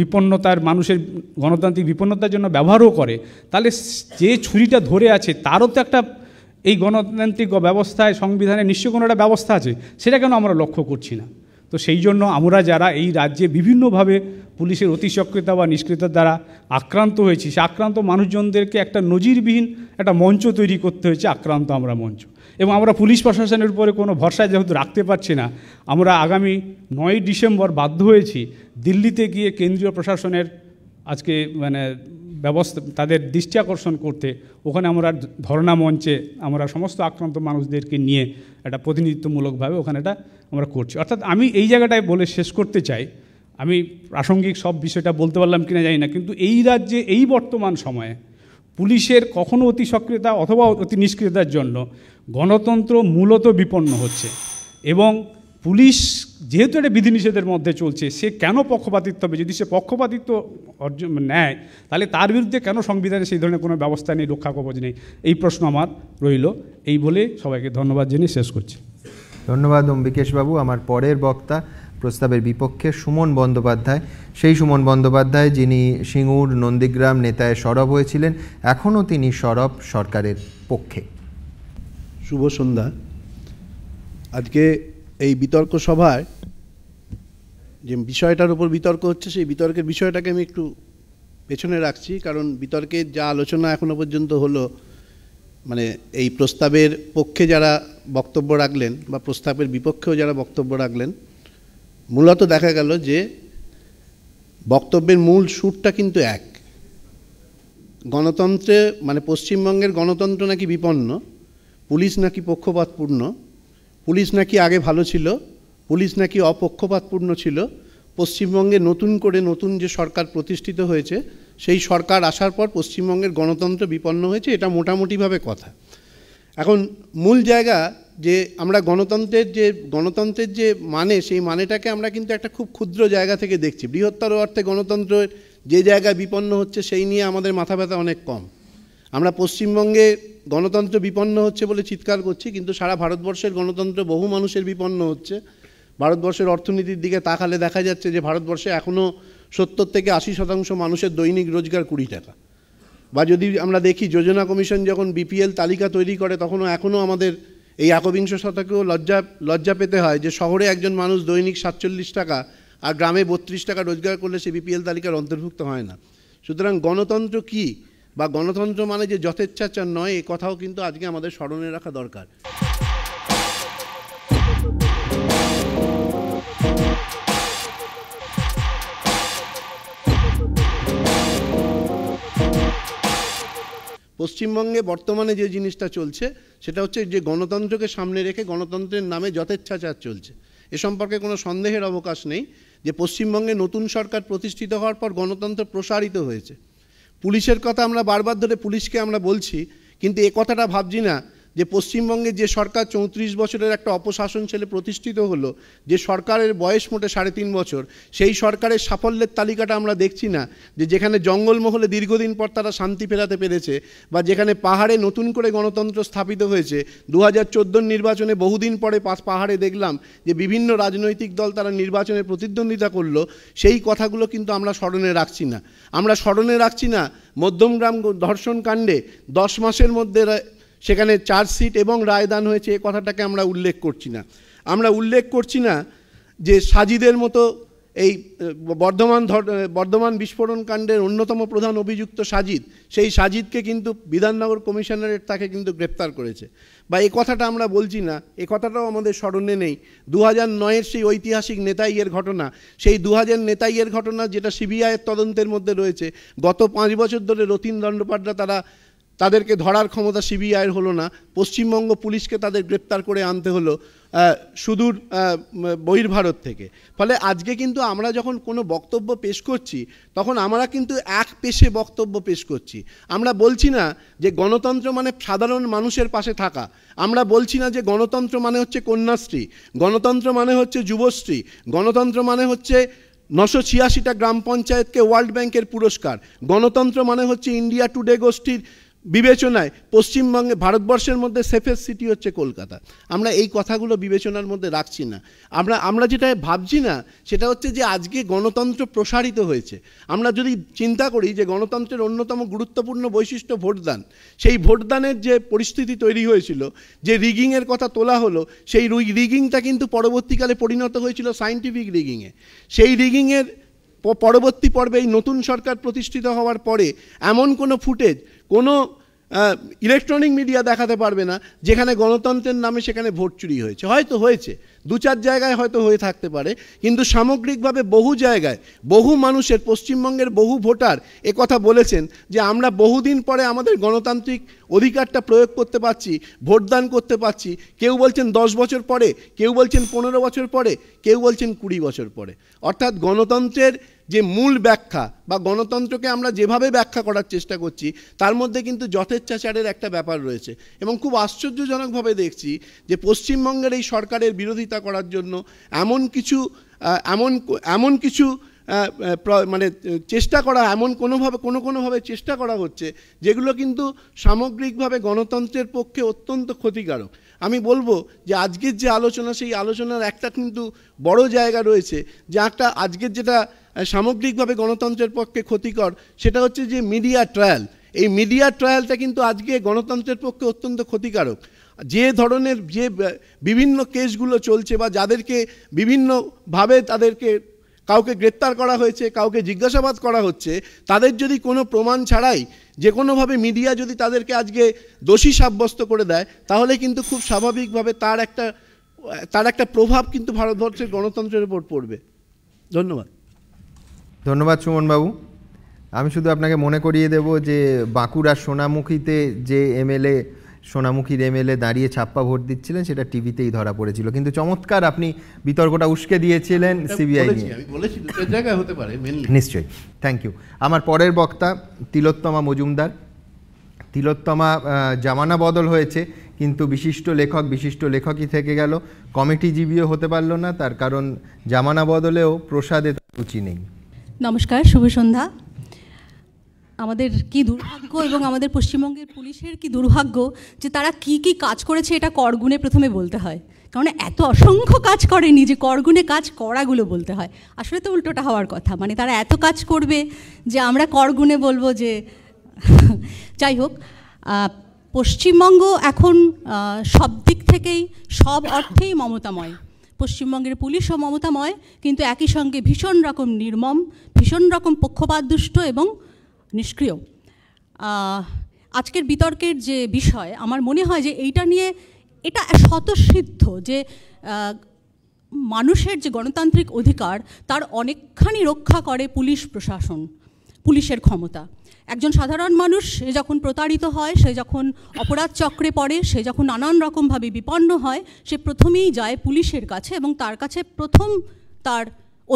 বিপন্নতার, মানুষের গণতান্ত্রিক বিপন্নতার জন্য ব্যবহারও করে, তাহলে যে ছুরিটা ধরে আছে তারও তো একটা এই গণতান্ত্রিক ব্যবস্থায়, সংবিধানে নিশ্চয়ই কোনো একটা ব্যবস্থা আছে, সেটা কেন আমরা লক্ষ্য করছি না? তো সেই জন্য আমরা যারা এই রাজ্যে বিভিন্নভাবে পুলিশের অতি সক্রিয়তা বা নিষ্ক্রিয়তার দ্বারা আক্রান্ত হয়েছি, সে আক্রান্ত মানুষজনদেরকে একটা নজিরবিহীন একটা মঞ্চ তৈরি করতে হয়েছে, আক্রান্ত আমরা মঞ্চ। এবং আমরা পুলিশ প্রশাসনের উপরে কোনো ভরসা যেহেতু রাখতে পারছি না, আমরা আগামী 9ই ডিসেম্বর বাধ্য হয়েছি দিল্লিতে গিয়ে কেন্দ্রীয় প্রশাসনের আজকে ব্যবস্থা, তাদের দৃষ্টি আকর্ষণ করতে। ওখানে আমরা ধর্ণা মঞ্চে আমরা সমস্ত আক্রান্ত মানুষদেরকে নিয়ে একটা প্রতিনিধিত্বমূলকভাবে ওখানে এটা আমরা করছি। অর্থাৎ আমি এই জায়গাটায় বলে শেষ করতে চাই, আমি প্রাসঙ্গিক সব বিষয়টা বলতে পারলাম কিনা জানি না, কিন্তু এই রাজ্যে এই বর্তমান সময়ে পুলিশের কখনো অতি সক্রিয়তা অথবা অতি নিষ্ক্রিয়তার জন্য গণতন্ত্র মূলত বিপন্ন হচ্ছে। এবং পুলিশ যেহেতু এটা বিধিনিষেধের মধ্যে চলছে, সে কেন পক্ষপাতিত্ব হবে? যদি সে পক্ষপাতিত্ব নেয়, তাহলে তার বিরুদ্ধে কেন সংবিধানে সেই ধরনের কোনো ব্যবস্থা নেই, রক্ষা কবচ নেই? এই প্রশ্ন আমার রইল। এই বলে সবাইকে ধন্যবাদ জানিয়ে শেষ করছি। ধন্যবাদ অম্বিকেশবাবু। আমার পরের বক্তা প্রস্তাবের বিপক্ষে সুমন বন্দ্যোপাধ্যায়, সেই সুমন বন্দ্যোপাধ্যায় যিনি সিঙ্গুর নন্দীগ্রাম নেতায় সরব হয়েছিলেন, এখনও তিনি সরব সরকারের পক্ষে। শুভ সন্ধ্যা। আজকে এই বিতর্ক সভায় যে বিষয়টার উপর বিতর্ক হচ্ছে, সেই বিতর্কের বিষয়টাকে আমি একটু পেছনে রাখছি, কারণ বিতর্কের যা আলোচনা এখনো পর্যন্ত হলো, মানে এই প্রস্তাবের পক্ষে যারা বক্তব্য রাখলেন বা প্রস্তাবের বিপক্ষেও যারা বক্তব্য রাখলেন, মূলত দেখা গেল যে বক্তব্যের মূল সুরটা কিন্তু এক। গণতন্ত্রে মানে পশ্চিমবঙ্গের গণতন্ত্র নাকি বিপন্ন, পুলিশ নাকি পক্ষপাতপূর্ণ, পুলিশ নাকি আগে ভালো ছিল, পুলিশ নাকি অপক্ষপাতপূর্ণ ছিল, পশ্চিমবঙ্গে নতুন যে সরকার প্রতিষ্ঠিত হয়েছে সেই সরকার আসার পর পশ্চিমবঙ্গের গণতন্ত্র বিপন্ন হয়েছে, এটা মোটামুটিভাবে কথা। এখন মূল জায়গা যে আমরা গণতন্ত্রের যে মানে, সেই মানেটাকে আমরা কিন্তু একটা খুব ক্ষুদ্র জায়গা থেকে দেখছি। বৃহত্তর অর্থে গণতন্ত্রের যে জায়গায় বিপন্ন হচ্ছে সেই নিয়ে আমাদের মাথা ব্যথা অনেক কম। আমরা পশ্চিমবঙ্গে গণতন্ত্র বিপন্ন হচ্ছে বলে চিৎকার করছি, কিন্তু সারা ভারতবর্ষের গণতন্ত্র বহু মানুষের বিপন্ন হচ্ছে। ভারতবর্ষের অর্থনীতির দিকে তাকালে দেখা যাচ্ছে যে ভারতবর্ষে এখনও 70 থেকে 80% মানুষের দৈনিক রোজগার 20 টাকা। বা যদি আমরা দেখি যোজনা কমিশন যখন বিপিএল তালিকা তৈরি করে, তখনও এখনও আমাদের এই একবিংশ শতকেও লজ্জা পেতে হয় যে শহরে একজন মানুষ দৈনিক 47 টাকা আর গ্রামে 32 টাকা রোজগার করলে সে বিপিএল তালিকার অন্তর্ভুক্ত হয় না। সুতরাং গণতন্ত্র কি বা গণতন্ত্র মানে যে যথেচ্ছাচার নয়, এ কথাও কিন্তু আজকে আমাদের স্মরণে রাখা দরকার। পশ্চিমবঙ্গে বর্তমানে যে জিনিসটা চলছে সেটা হচ্ছে যে গণতন্ত্রকে সামনে রেখে গণতন্ত্রের নামে যথেচ্ছাচার চলছে। এ সম্পর্কে কোনো সন্দেহের অবকাশ নেই যে পশ্চিমবঙ্গে নতুন সরকার প্রতিষ্ঠিত হওয়ার পর গণতন্ত্র প্রসারিত হয়েছে। পুলিশের কথা আমরা বারবার ধরে পুলিশকে আমরা বলছি, কিন্তু এ কথাটা ভাবছি না যে পশ্চিমবঙ্গে যে সরকার 34 বছরের একটা অপশাসন ছেলে প্রতিষ্ঠিত হলো, যে সরকারের বয়স মোটে 3.5 বছর, সেই সরকারের সাফল্যের তালিকাটা আমরা দেখছি না। যে যেখানে জঙ্গলমহলে দীর্ঘদিন পর তারা শান্তি ফেরাতে পেরেছে, বা যেখানে পাহাড়ে নতুন করে গণতন্ত্র স্থাপিত হয়েছে। 2014 নির্বাচনে বহুদিন পরে পাহাড়ে দেখলাম যে বিভিন্ন রাজনৈতিক দল তারা নির্বাচনে প্রতিদ্বন্দ্বিতা করলো, সেই কথাগুলো কিন্তু আমরা স্মরণে রাখছি না। আমরা স্মরণে রাখছি না মধ্যমগ্রাম ধর্ষণ কাণ্ডে 10 মাসের মধ্যে সেখানে চার্জশিট এবং রায়দান হয়েছে, এই কথাটাকে আমরা উল্লেখ করছি না। আমরা উল্লেখ করছি না যে সাজিদের মতো এই বর্ধমান বিস্ফোরণ কাণ্ডের অন্যতম প্রধান অভিযুক্ত সাজিদ, সেই সাজিদকে কিন্তু বিধাননগর কমিশনারেট তাকে কিন্তু গ্রেপ্তার করেছে। বা এই কথাটা আমরা বলছি না, এ কথাটাও আমাদের স্মরণে নেই। 2009-এর সেই ঐতিহাসিক নেতাইয়ের ঘটনা, সেই 2000 নেতাইয়ের ঘটনা যেটা সিবিআইয়ের তদন্তের মধ্যে রয়েছে। গত 5 বছর ধরে রতিন দণ্ডপাটরা তাদেরকে ধরার ক্ষমতা সিবিআইয়ের হলো না, পশ্চিমবঙ্গ পুলিশকে তাদের গ্রেপ্তার করে আনতে হলো সুদূর বহির্ভারত থেকে। ফলে আজকে কিন্তু আমরা যখন কোনো বক্তব্য পেশ করছি, তখন আমরা কিন্তু এক পেশে বক্তব্য পেশ করছি। আমরা বলছি না যে গণতন্ত্র মানে সাধারণ মানুষের পাশে থাকা, আমরা বলছি না যে গণতন্ত্র মানে হচ্ছে কন্যাশ্রী, গণতন্ত্র মানে হচ্ছে যুবশ্রী, গণতন্ত্র মানে হচ্ছে 986টা গ্রাম পঞ্চায়েতকে ওয়ার্ল্ড ব্যাংকের পুরস্কার, গণতন্ত্র মানে হচ্ছে ইন্ডিয়া টুডে গোষ্ঠীর বিবেচনায় পশ্চিমবঙ্গে ভারতবর্ষের মধ্যে সেফেস্ট সিটি হচ্ছে কলকাতা। আমরা এই কথাগুলো বিবেচনার মধ্যে রাখছি না। আমরা যেটা ভাবছি না সেটা হচ্ছে যে আজকে গণতন্ত্র প্রসারিত হয়েছে। আমরা যদি চিন্তা করি যে গণতন্ত্রের অন্যতম গুরুত্বপূর্ণ বৈশিষ্ট্য ভোটদান, সেই ভোটদানের যে পরিস্থিতি তৈরি হয়েছিল, যে রিগিংয়ের কথা তোলা হলো, সেই রিগিংটা কিন্তু পরবর্তীকালে পরিণত হয়েছিল সায়েন্টিফিক রিগিংয়ে। সেই রিগিংয়ের পরবর্তী পর্বে এই নতুন সরকার প্রতিষ্ঠিত হওয়ার পরে এমন কোনো ফুটেজ কোনো ইলেকট্রনিক মিডিয়া দেখাতে পারবে না যেখানে গণতন্ত্রের নামে সেখানে ভোট চুরি হয়েছে। হয়তো হয়েছে, 2-4 জায়গায় হয়তো হয়ে থাকতে পারে, কিন্তু সামগ্রিকভাবে বহু জায়গায় বহু মানুষের, পশ্চিমবঙ্গের বহু ভোটার কথা বলেছেন যে আমরা বহুদিন পরে আমাদের গণতান্ত্রিক অধিকারটা প্রয়োগ করতে পারছি, ভোটদান করতে পারছি। কেউ বলছেন 10 বছর পরে, কেউ বলছেন 15 বছর পরে, কেউ বলছেন 20 বছর পরে। অর্থাৎ গণতন্ত্রের যে মূল ব্যাখ্যা বা গণতন্ত্রকে আমরা যেভাবে ব্যাখ্যা করার চেষ্টা করছি, তার মধ্যে কিন্তু যথেচ্ছাচারের একটা ব্যাপার রয়েছে। এবং খুব আশ্চর্যজনকভাবে দেখছি যে পশ্চিমবঙ্গের এই সরকারের বিরোধিতা করার জন্য এমন কিছু মানে চেষ্টা করা, কোনোভাবে চেষ্টা করা হচ্ছে যেগুলো কিন্তু সামগ্রিকভাবে গণতন্ত্রের পক্ষে অত্যন্ত ক্ষতিকারক। আমি বলবো যে আজকের যে আলোচনা, সেই আলোচনার একটা কিন্তু বড় জায়গা রয়েছে, যে একটা আজকের যেটা সামগ্রিকভাবে গণতন্ত্রের পক্ষে ক্ষতিকর, সেটা হচ্ছে যে মিডিয়া ট্রায়াল। এই মিডিয়া ট্রায়ালটা কিন্তু আজকে গণতন্ত্রের পক্ষে অত্যন্ত ক্ষতিকারক। যে ধরনের বিভিন্ন কেসগুলো চলছে বা যাদেরকে বিভিন্নভাবে তাদেরকে কাউকে গ্রেপ্তার করা হয়েছে, কাউকে জিজ্ঞাসাবাদ করা হচ্ছে, তাদের যদি কোনো প্রমাণ ছাড়াই যে কোনোভাবে মিডিয়া যদি তাদেরকে আজকে দোষী সাব্যস্ত করে দেয়, তাহলে কিন্তু খুব স্বাভাবিকভাবে তার একটা প্রভাব কিন্তু ভারতবর্ষের গণতন্ত্রের উপর পড়বে। ধন্যবাদ। ধন্যবাদ সুমনবাবু। আমি শুধু আপনাকে মনে করিয়ে দেব যে বাঁকুড়ার সোনামুখীতে যে এমএলএ, সোনামুখীর এমএলএ দাঁড়িয়ে ছাপ্পা ভোট দিচ্ছিলেন, সেটা টিভিতেই ধরা পড়েছিল। কিন্তু চমৎকার আপনি বিতর্কটা উস্কে দিয়েছিলেন সিবিআই নিয়ে। জায়গায় হতে পারে নিশ্চয়ই, থ্যাংক ইউ। আমার পরের বক্তা তিলোত্তমা মজুমদার। তিলোত্তমা, জামানা বদল হয়েছে কিন্তু বিশিষ্ট লেখকই থেকে গেল, কমিটিজীবীও হতে পারল না, তার কারণ জামানা বদলেও প্রসাদে রুচি নেই। নমস্কার, শুভ সন্ধ্যা। আমাদের কি দুর্ভাগ্য এবং আমাদের পশ্চিমবঙ্গের পুলিশের কি দুর্ভাগ্য যে তারা কি কি কাজ করেছে এটা করগুণে প্রথমে বলতে হয়, কারণ এত অসংখ্য কাজ করেনি যে করগুণে কাজ করাগুলো বলতে হয়। আসলে তো উল্টোটা হওয়ার কথা, মানে তারা এত কাজ করবে যে আমরা করগুণে বলবো যে যাই হোক। পশ্চিমবঙ্গ এখন সব দিক থেকেই, সব অর্থেই মমতাময়। পশ্চিমবঙ্গের পুলিশও মমতাময়, কিন্তু একই সঙ্গে ভীষণ রকম নির্মম, ভীষণ রকম পক্ষপাতদুষ্ট এবং নিষ্ক্রিয়। আজকের বিতর্কের যে বিষয়, আমার মনে হয় যে এইটা নিয়ে এটা স্বতঃসিদ্ধ যে মানুষের যে গণতান্ত্রিক অধিকার তার অনেকখানি রক্ষা করে পুলিশ প্রশাসন, পুলিশের ক্ষমতা। একজন সাধারণ মানুষ সে যখন প্রতারিত হয়, সে যখন অপরাধ চক্রে পড়ে, সে যখন নানান রকমভাবে বিপন্ন হয়, সে প্রথমেই যায় পুলিশের কাছে এবং তার কাছে প্রথম তার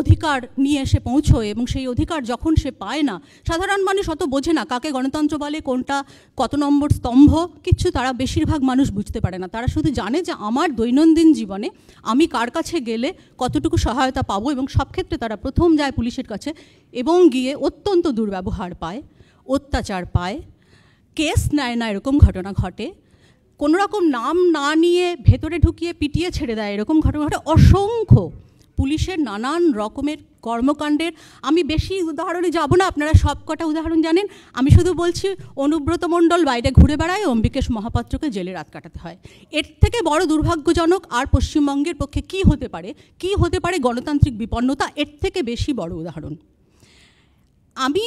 অধিকার নিয়ে এসে পৌঁছয়। এবং সেই অধিকার যখন সে পায় না, সাধারণ মানুষ অত বোঝে না কাকে গণতন্ত্র বলে, কোনটা কত নম্বর স্তম্ভ, কিচ্ছু তারা বেশিরভাগ মানুষ বুঝতে পারে না। তারা শুধু জানে যে আমার দৈনন্দিন জীবনে আমি কার কাছে গেলে কতটুকু সহায়তা পাবো, এবং সব ক্ষেত্রে তারা প্রথম যায় পুলিশের কাছে এবং গিয়ে অত্যন্ত দুর্ব্যবহার পায়, অত্যাচার পায়, কেস নেয় না, এরকম ঘটনা ঘটে। কোনো রকম নাম না নিয়ে ভেতরে ঢুকিয়ে পিটিয়ে ছেড়ে দেয়, এরকম ঘটনা ঘটে। অসংখ্য পুলিশের নানান রকমের কর্মকাণ্ডের আমি বেশি উদাহরণে যাব না, আপনারা সব কটা উদাহরণ জানেন। আমি শুধু বলছি, অনুব্রত মণ্ডল বাইরে ঘুরে বেড়ায়, অম্বিকেশ মহাপাত্রকে জেলে রাত কাটাতে হয়। এর থেকে বড় দুর্ভাগ্যজনক আর পশ্চিমবঙ্গের পক্ষে কি হতে পারে? কি হতে পারে গণতান্ত্রিক বিপন্নতা? এর থেকে বেশি বড় উদাহরণ। আমি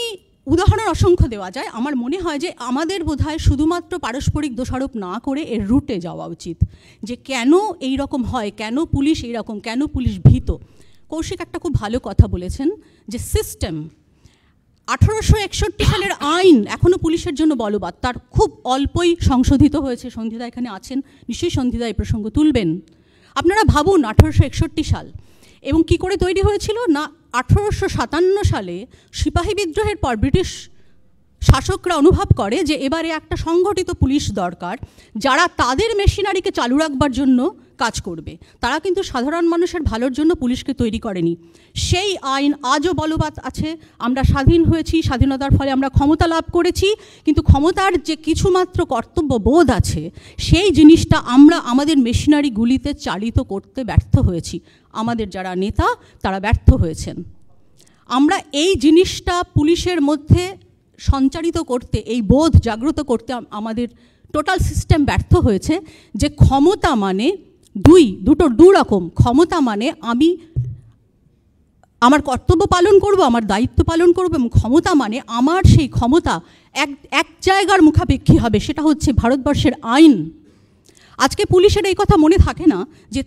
উদাহরণ অসংখ্য দেওয়া যায়। আমার মনে হয় যে আমাদের বোধহয় শুধুমাত্র পারস্পরিক দোষারোপ না করে এর রুটে যাওয়া উচিত, যে কেন এই রকম হয়, কেন পুলিশ এইরকম, কেন পুলিশ ভীত। কৌশিক একটা খুব ভালো কথা বলেছেন যে সিস্টেম, 1861 সালের আইন এখনও পুলিশের জন্য বলবৎ, তার খুব অল্পই সংশোধিত হয়েছে। সন্ধিদা এখানে আছেন, নিশ্চয়ই সন্ধিদা এই প্রসঙ্গ তুলবেন। আপনারা ভাবুন 1861 সাল, এবং কি করে তৈরি হয়েছিল না, 1857 সালে সিপাহী বিদ্রোহের পর ব্রিটিশ শাসকরা অনুভব করে যে এবারে একটা সংগঠিত পুলিশ দরকার, যারা তাদের মেশিনারিকে চালু রাখবার জন্য কাজ করবে। তারা কিন্তু সাধারণ মানুষের ভালোর জন্য পুলিশকে তৈরি করেনি। সেই আইন আজও বলবৎ আছে। আমরা স্বাধীন হয়েছি, স্বাধীনতার ফলে আমরা ক্ষমতা লাভ করেছি, কিন্তু ক্ষমতার যে কিছুমাত্র কর্তব্য বোধ আছে, সেই জিনিসটা আমরা আমাদের মেশিনারিগুলিতে চালিত করতে ব্যর্থ হয়েছি। আমাদের যারা নেতা তারা ব্যর্থ হয়েছেন। আমরা এই জিনিসটা পুলিশের মধ্যে সঞ্চারিত করতে, এই বোধ জাগ্রত করতে আমাদের টোটাল সিস্টেম ব্যর্থ হয়েছে। যে ক্ষমতা মানে দু রকম। ক্ষমতা মানে আমি আমার কর্তব্য পালন করব, আমার দায়িত্ব পালন করব, এবং ক্ষমতা মানে আমার সেই ক্ষমতা এক জায়গার মুখাপেক্ষী হবে, সেটা হচ্ছে ভারতবর্ষের আইন। আজকে পুলিশের এই কথা মনে থাকে না যে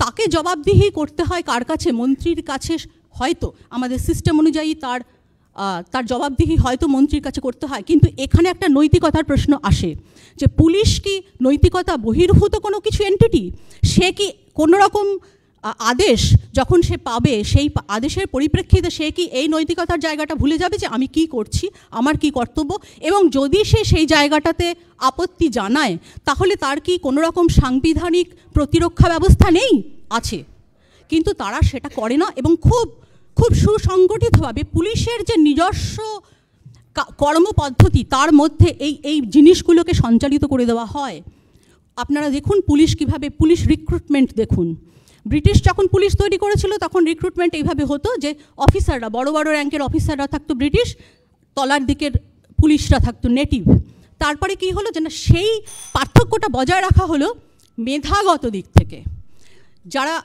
তাকে জবাবদিহি করতে হয় কার কাছে? মন্ত্রীর কাছে। হয়তো আমাদের সিস্টেম অনুযায়ী তার জবাবদিহি হয়তো মন্ত্রীর কাছে করতে হয়, কিন্তু এখানে একটা নৈতিকতার প্রশ্ন আসে যে পুলিশ কি নৈতিকতা বহির্ভূত কোনো কিছু এন্টিটি? সে কি কোনো রকম আদেশ যখন সে পাবে, সেই আদেশের পরিপ্রেক্ষিতে সে কি এই নৈতিকতার জায়গাটা ভুলে যাবে যে আমি কি করছি, আমার কি কর্তব্য? এবং যদি সে সেই জায়গাটাতে আপত্তি জানায়, তাহলে তার কি কোনো রকম সাংবিধানিক প্রতিরক্ষা ব্যবস্থা নেই? আছে, কিন্তু তারা সেটা করে না। এবং খুব খুব সুসংগঠিতভাবে পুলিশের যে নিজস্ব কর্মপদ্ধতি, তার মধ্যে এই জিনিসগুলোকে সঞ্চালিত করে দেওয়া হয়। আপনারা দেখুন পুলিশ কিভাবে, পুলিশ রিক্রুটমেন্ট দেখুন। ব্রিটিশ যখন পুলিশ তৈরি করেছিল তখন রিক্রুটমেন্ট এইভাবে হতো যে অফিসাররা, বড় বড় র্যাঙ্কের অফিসাররা থাকতো ব্রিটিশ, তলার দিকের পুলিশরা থাকতো নেটিভ। তারপরে কি হলো যে না, সেই পার্থক্যটা বজায় রাখা হলো মেধাগত দিক থেকে। যারা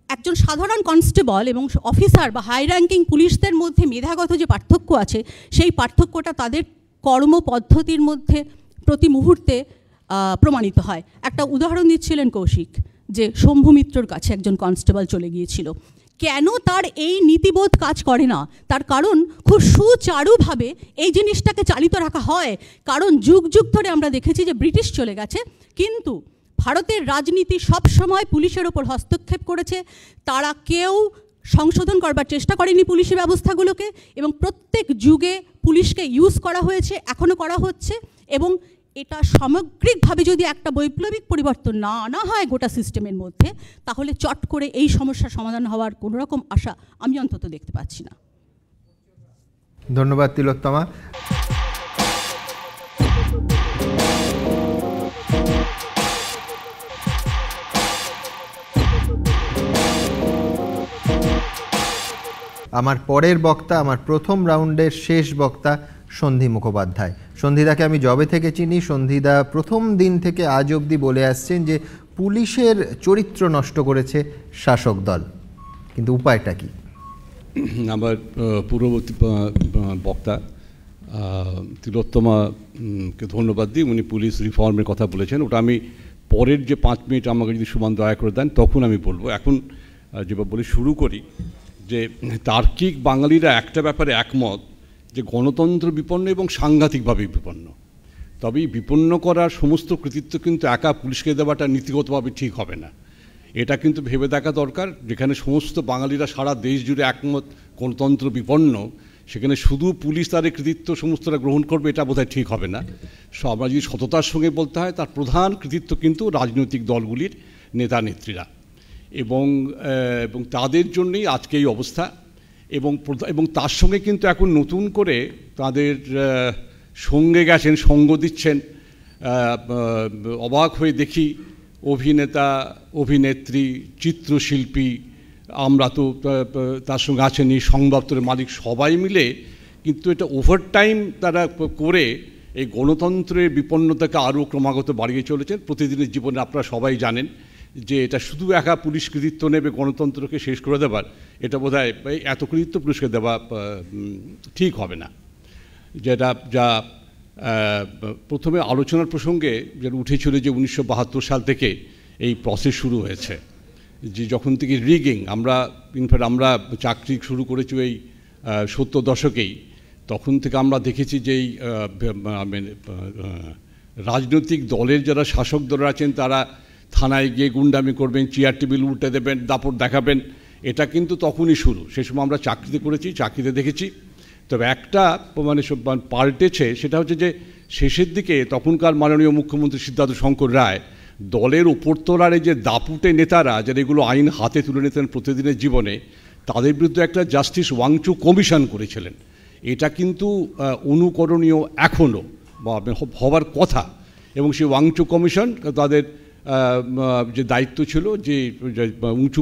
একজন সাধারণ কনস্টেবল এবং অফিসার বা হাই র্যাঙ্কিং পুলিশদের মধ্যে মেধাগত যে পার্থক্য আছে, সেই পার্থক্যটা তাদের কর্মপদ্ধতির মধ্যে প্রতি মুহূর্তে প্রমাণিত হয়। একটা উদাহরণ দিচ্ছিলেন কৌশিক, যে শম্ভু মিত্রর কাছে একজন কনস্টেবল চলে গিয়েছিল। কেন তার এই নীতিবোধ কাজ করে না? তার কারণ খুব সুচারুভাবে এই জিনিসটাকে চালিত রাখা হয়। কারণ যুগ যুগ ধরে আমরা দেখেছি যে ব্রিটিশ চলে গেছে, কিন্তু ভারতের রাজনীতি সবসময় পুলিশের ওপর হস্তক্ষেপ করেছে। তারা কেউ সংশোধন করবার চেষ্টা করেনি পুলিশি ব্যবস্থাগুলোকে, এবং প্রত্যেক যুগে পুলিশকে ইউজ করা হয়েছে, এখনও করা হচ্ছে। এবং এটা সামগ্রিকভাবে যদি একটা বৈপ্লবিক পরিবর্তন না আনা হয় গোটা সিস্টেমের মধ্যে, তাহলে চট করে এই সমস্যার সমাধান হওয়ার কোনো রকম আশা আমি অন্তত দেখতে পাচ্ছি না। ধন্যবাদ তিলোত্তমা। আমার পরের বক্তা, আমার প্রথম রাউন্ডের শেষ বক্তা সন্ধি মুখোপাধ্যায়। সন্ধিদাকে আমি জবে থেকে চিনি। সন্ধিদা প্রথম দিন থেকে আজ অবধি বলে আসছেন যে পুলিশের চরিত্র নষ্ট করেছে শাসক দল, কিন্তু উপায়টা কি? আমার পূর্ববর্তী বক্তা তিলোত্তমাকে ধন্যবাদ দিই, উনি পুলিশ রিফর্মের কথা বলেছেন। ওটা আমি পরের যে 5 মিনিট আমাকে যদি সুমান দয়া করে দেন তখন আমি বলবো। এখন যেভাবে বলে শুরু করি, যে তার্কিক বাঙালিরা একটা ব্যাপারে একমত, যে গণতন্ত্র বিপন্ন এবং সাংঘাতিকভাবে বিপন্ন। তবে বিপন্ন করার সমস্ত কৃতিত্ব কিন্তু একা পুলিশকে দেওয়াটা নীতিগতভাবে ঠিক হবে না। এটা কিন্তু ভেবে দেখা দরকার। যেখানে সমস্ত বাঙালিরা সারা দেশ জুড়ে একমত গণতন্ত্র বিপন্ন, সেখানে শুধু পুলিশ তার কৃতিত্ব সমস্তটা গ্রহণ করবে, এটা বোধহয় ঠিক হবে না। আমরা যদি সততার সঙ্গে বলতে হয়, তার প্রধান কৃতিত্ব কিন্তু রাজনৈতিক দলগুলির নেতা নেত্রীরা, এবং তাদের জন্যই আজকে এই অবস্থা। এবং তার সঙ্গে কিন্তু এখন নতুন করে তাদের সঙ্গে গেছেন, সঙ্গ দিচ্ছেন, অবাক হয়ে দেখি অভিনেতা, অভিনেত্রী, চিত্রশিল্পী, আমরা তো তার সঙ্গে আছেনই সংবাদ দপ্তরের মালিক, সবাই মিলে কিন্তু এটা ওভারটাইম তারা করে এই গণতন্ত্রের বিপন্নতাকে আরও ক্রমাগত বাড়িয়ে চলেছেন। প্রতিদিনের জীবনে আপনারা সবাই জানেন যে এটা শুধু একা পুলিশ কৃতিত্ব নেবে গণতন্ত্রকে শেষ করে দেবার, এটা বোধহয় এত কৃতিত্ব পুলিশকে দেওয়া ঠিক হবে না। যা প্রথমে আলোচনার প্রসঙ্গে যেটা উঠেছিল যে 1972 সাল থেকে এই প্রসেস শুরু হয়েছে, যে যখন থেকে রিগিং, আমরা চাকরি শুরু করেছি এই 70 দশকেই, তখন থেকে আমরা দেখেছি যে এই রাজনৈতিক দলের যারা শাসক দল আছেন তারা থানায় গিয়ে গুন্ডামি করবেন, চেয়ার টেবিল উল্টে দেবেন, দাপট দেখাবেন। এটা কিন্তু তখনই শুরু। সে সময় আমরা চাকরিতে করেছি, চাকরিতে দেখেছি। তবে একটা পাল্টেছে, সেটা হচ্ছে যে শেষের দিকে তখনকার মাননীয় মুখ্যমন্ত্রী সিদ্ধার্থ শঙ্কর রায় দলের উপরতলার যে দাপুটে নেতারা যারা এগুলো আইন হাতে তুলে নিতেন প্রতিদিনের জীবনে, তাদের বিরুদ্ধে একটা জাস্টিস ওয়াংচু কমিশন করেছিলেন। এটা কিন্তু অনুকরণীয় এখনও, বা হবার কথা। এবং সেই ওয়াংচু কমিশন তাদের যে দায়িত্ব ছিল, যে উঁচু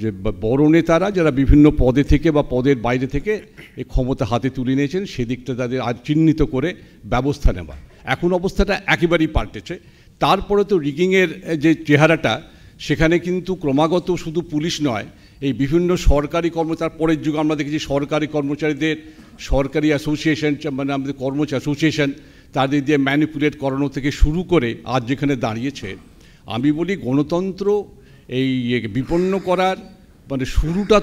যে বড় নেতারা যারা বিভিন্ন পদে থেকে বা পদের বাইরে থেকে এই ক্ষমতা হাতে তুলে নিয়েছেন, সেদিকটা তাদের আর চিহ্নিত করে ব্যবস্থা নেওয়া। এখন অবস্থাটা একেবারেই পাল্টেছে। তারপরে তো রিগিংয়ের যে চেহারাটা, সেখানে কিন্তু ক্রমাগত শুধু পুলিশ নয়, এই বিভিন্ন সরকারি কর্মচারী, পরের যুগে আমরা দেখেছি সরকারি কর্মচারীদের সরকারি অ্যাসোসিয়েশন, মানে আমাদের কর্মচারী অ্যাসোসিয়েশন, তাদের দিয়ে ম্যানিপুলেট করানো থেকে শুরু করে আজ যেখানে দাঁড়িয়েছে, আমি বলি গণতন্ত্র এই বিপন্ন করার মানে শুরুটা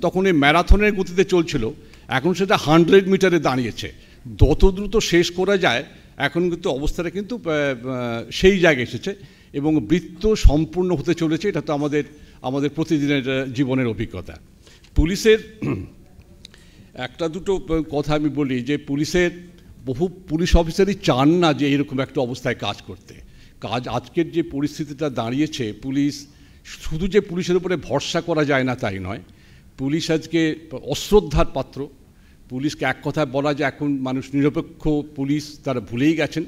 তখন এই ম্যারাথনের গতিতে চলছিল, এখন সেটা 100 মিটারে দাঁড়িয়েছে। যত দ্রুত শেষ করা যায়, এখন কিন্তু অবস্থাটা কিন্তু সেই জায়গায় এসেছে এবং বৃত্ত সম্পূর্ণ হতে চলেছে। এটা তো আমাদের প্রতিদিনের জীবনের অভিজ্ঞতা। পুলিশের একটা দুটো কথা আমি বলি, যে বহু পুলিশ অফিসারই চান না যে এরকম একটা অবস্থায় কাজ করতে। আজকের যে পরিস্থিতিটা দাঁড়িয়েছে, পুলিশ শুধু যে পুলিশের উপরে ভরসা করা যায় না তাই নয়, পুলিশ আজকে অশ্রদ্ধার পাত্র। পুলিশকে এক কথায় বলা যায় এখন মানুষ নিরপেক্ষ পুলিশ তারা ভুলেই গেছেন।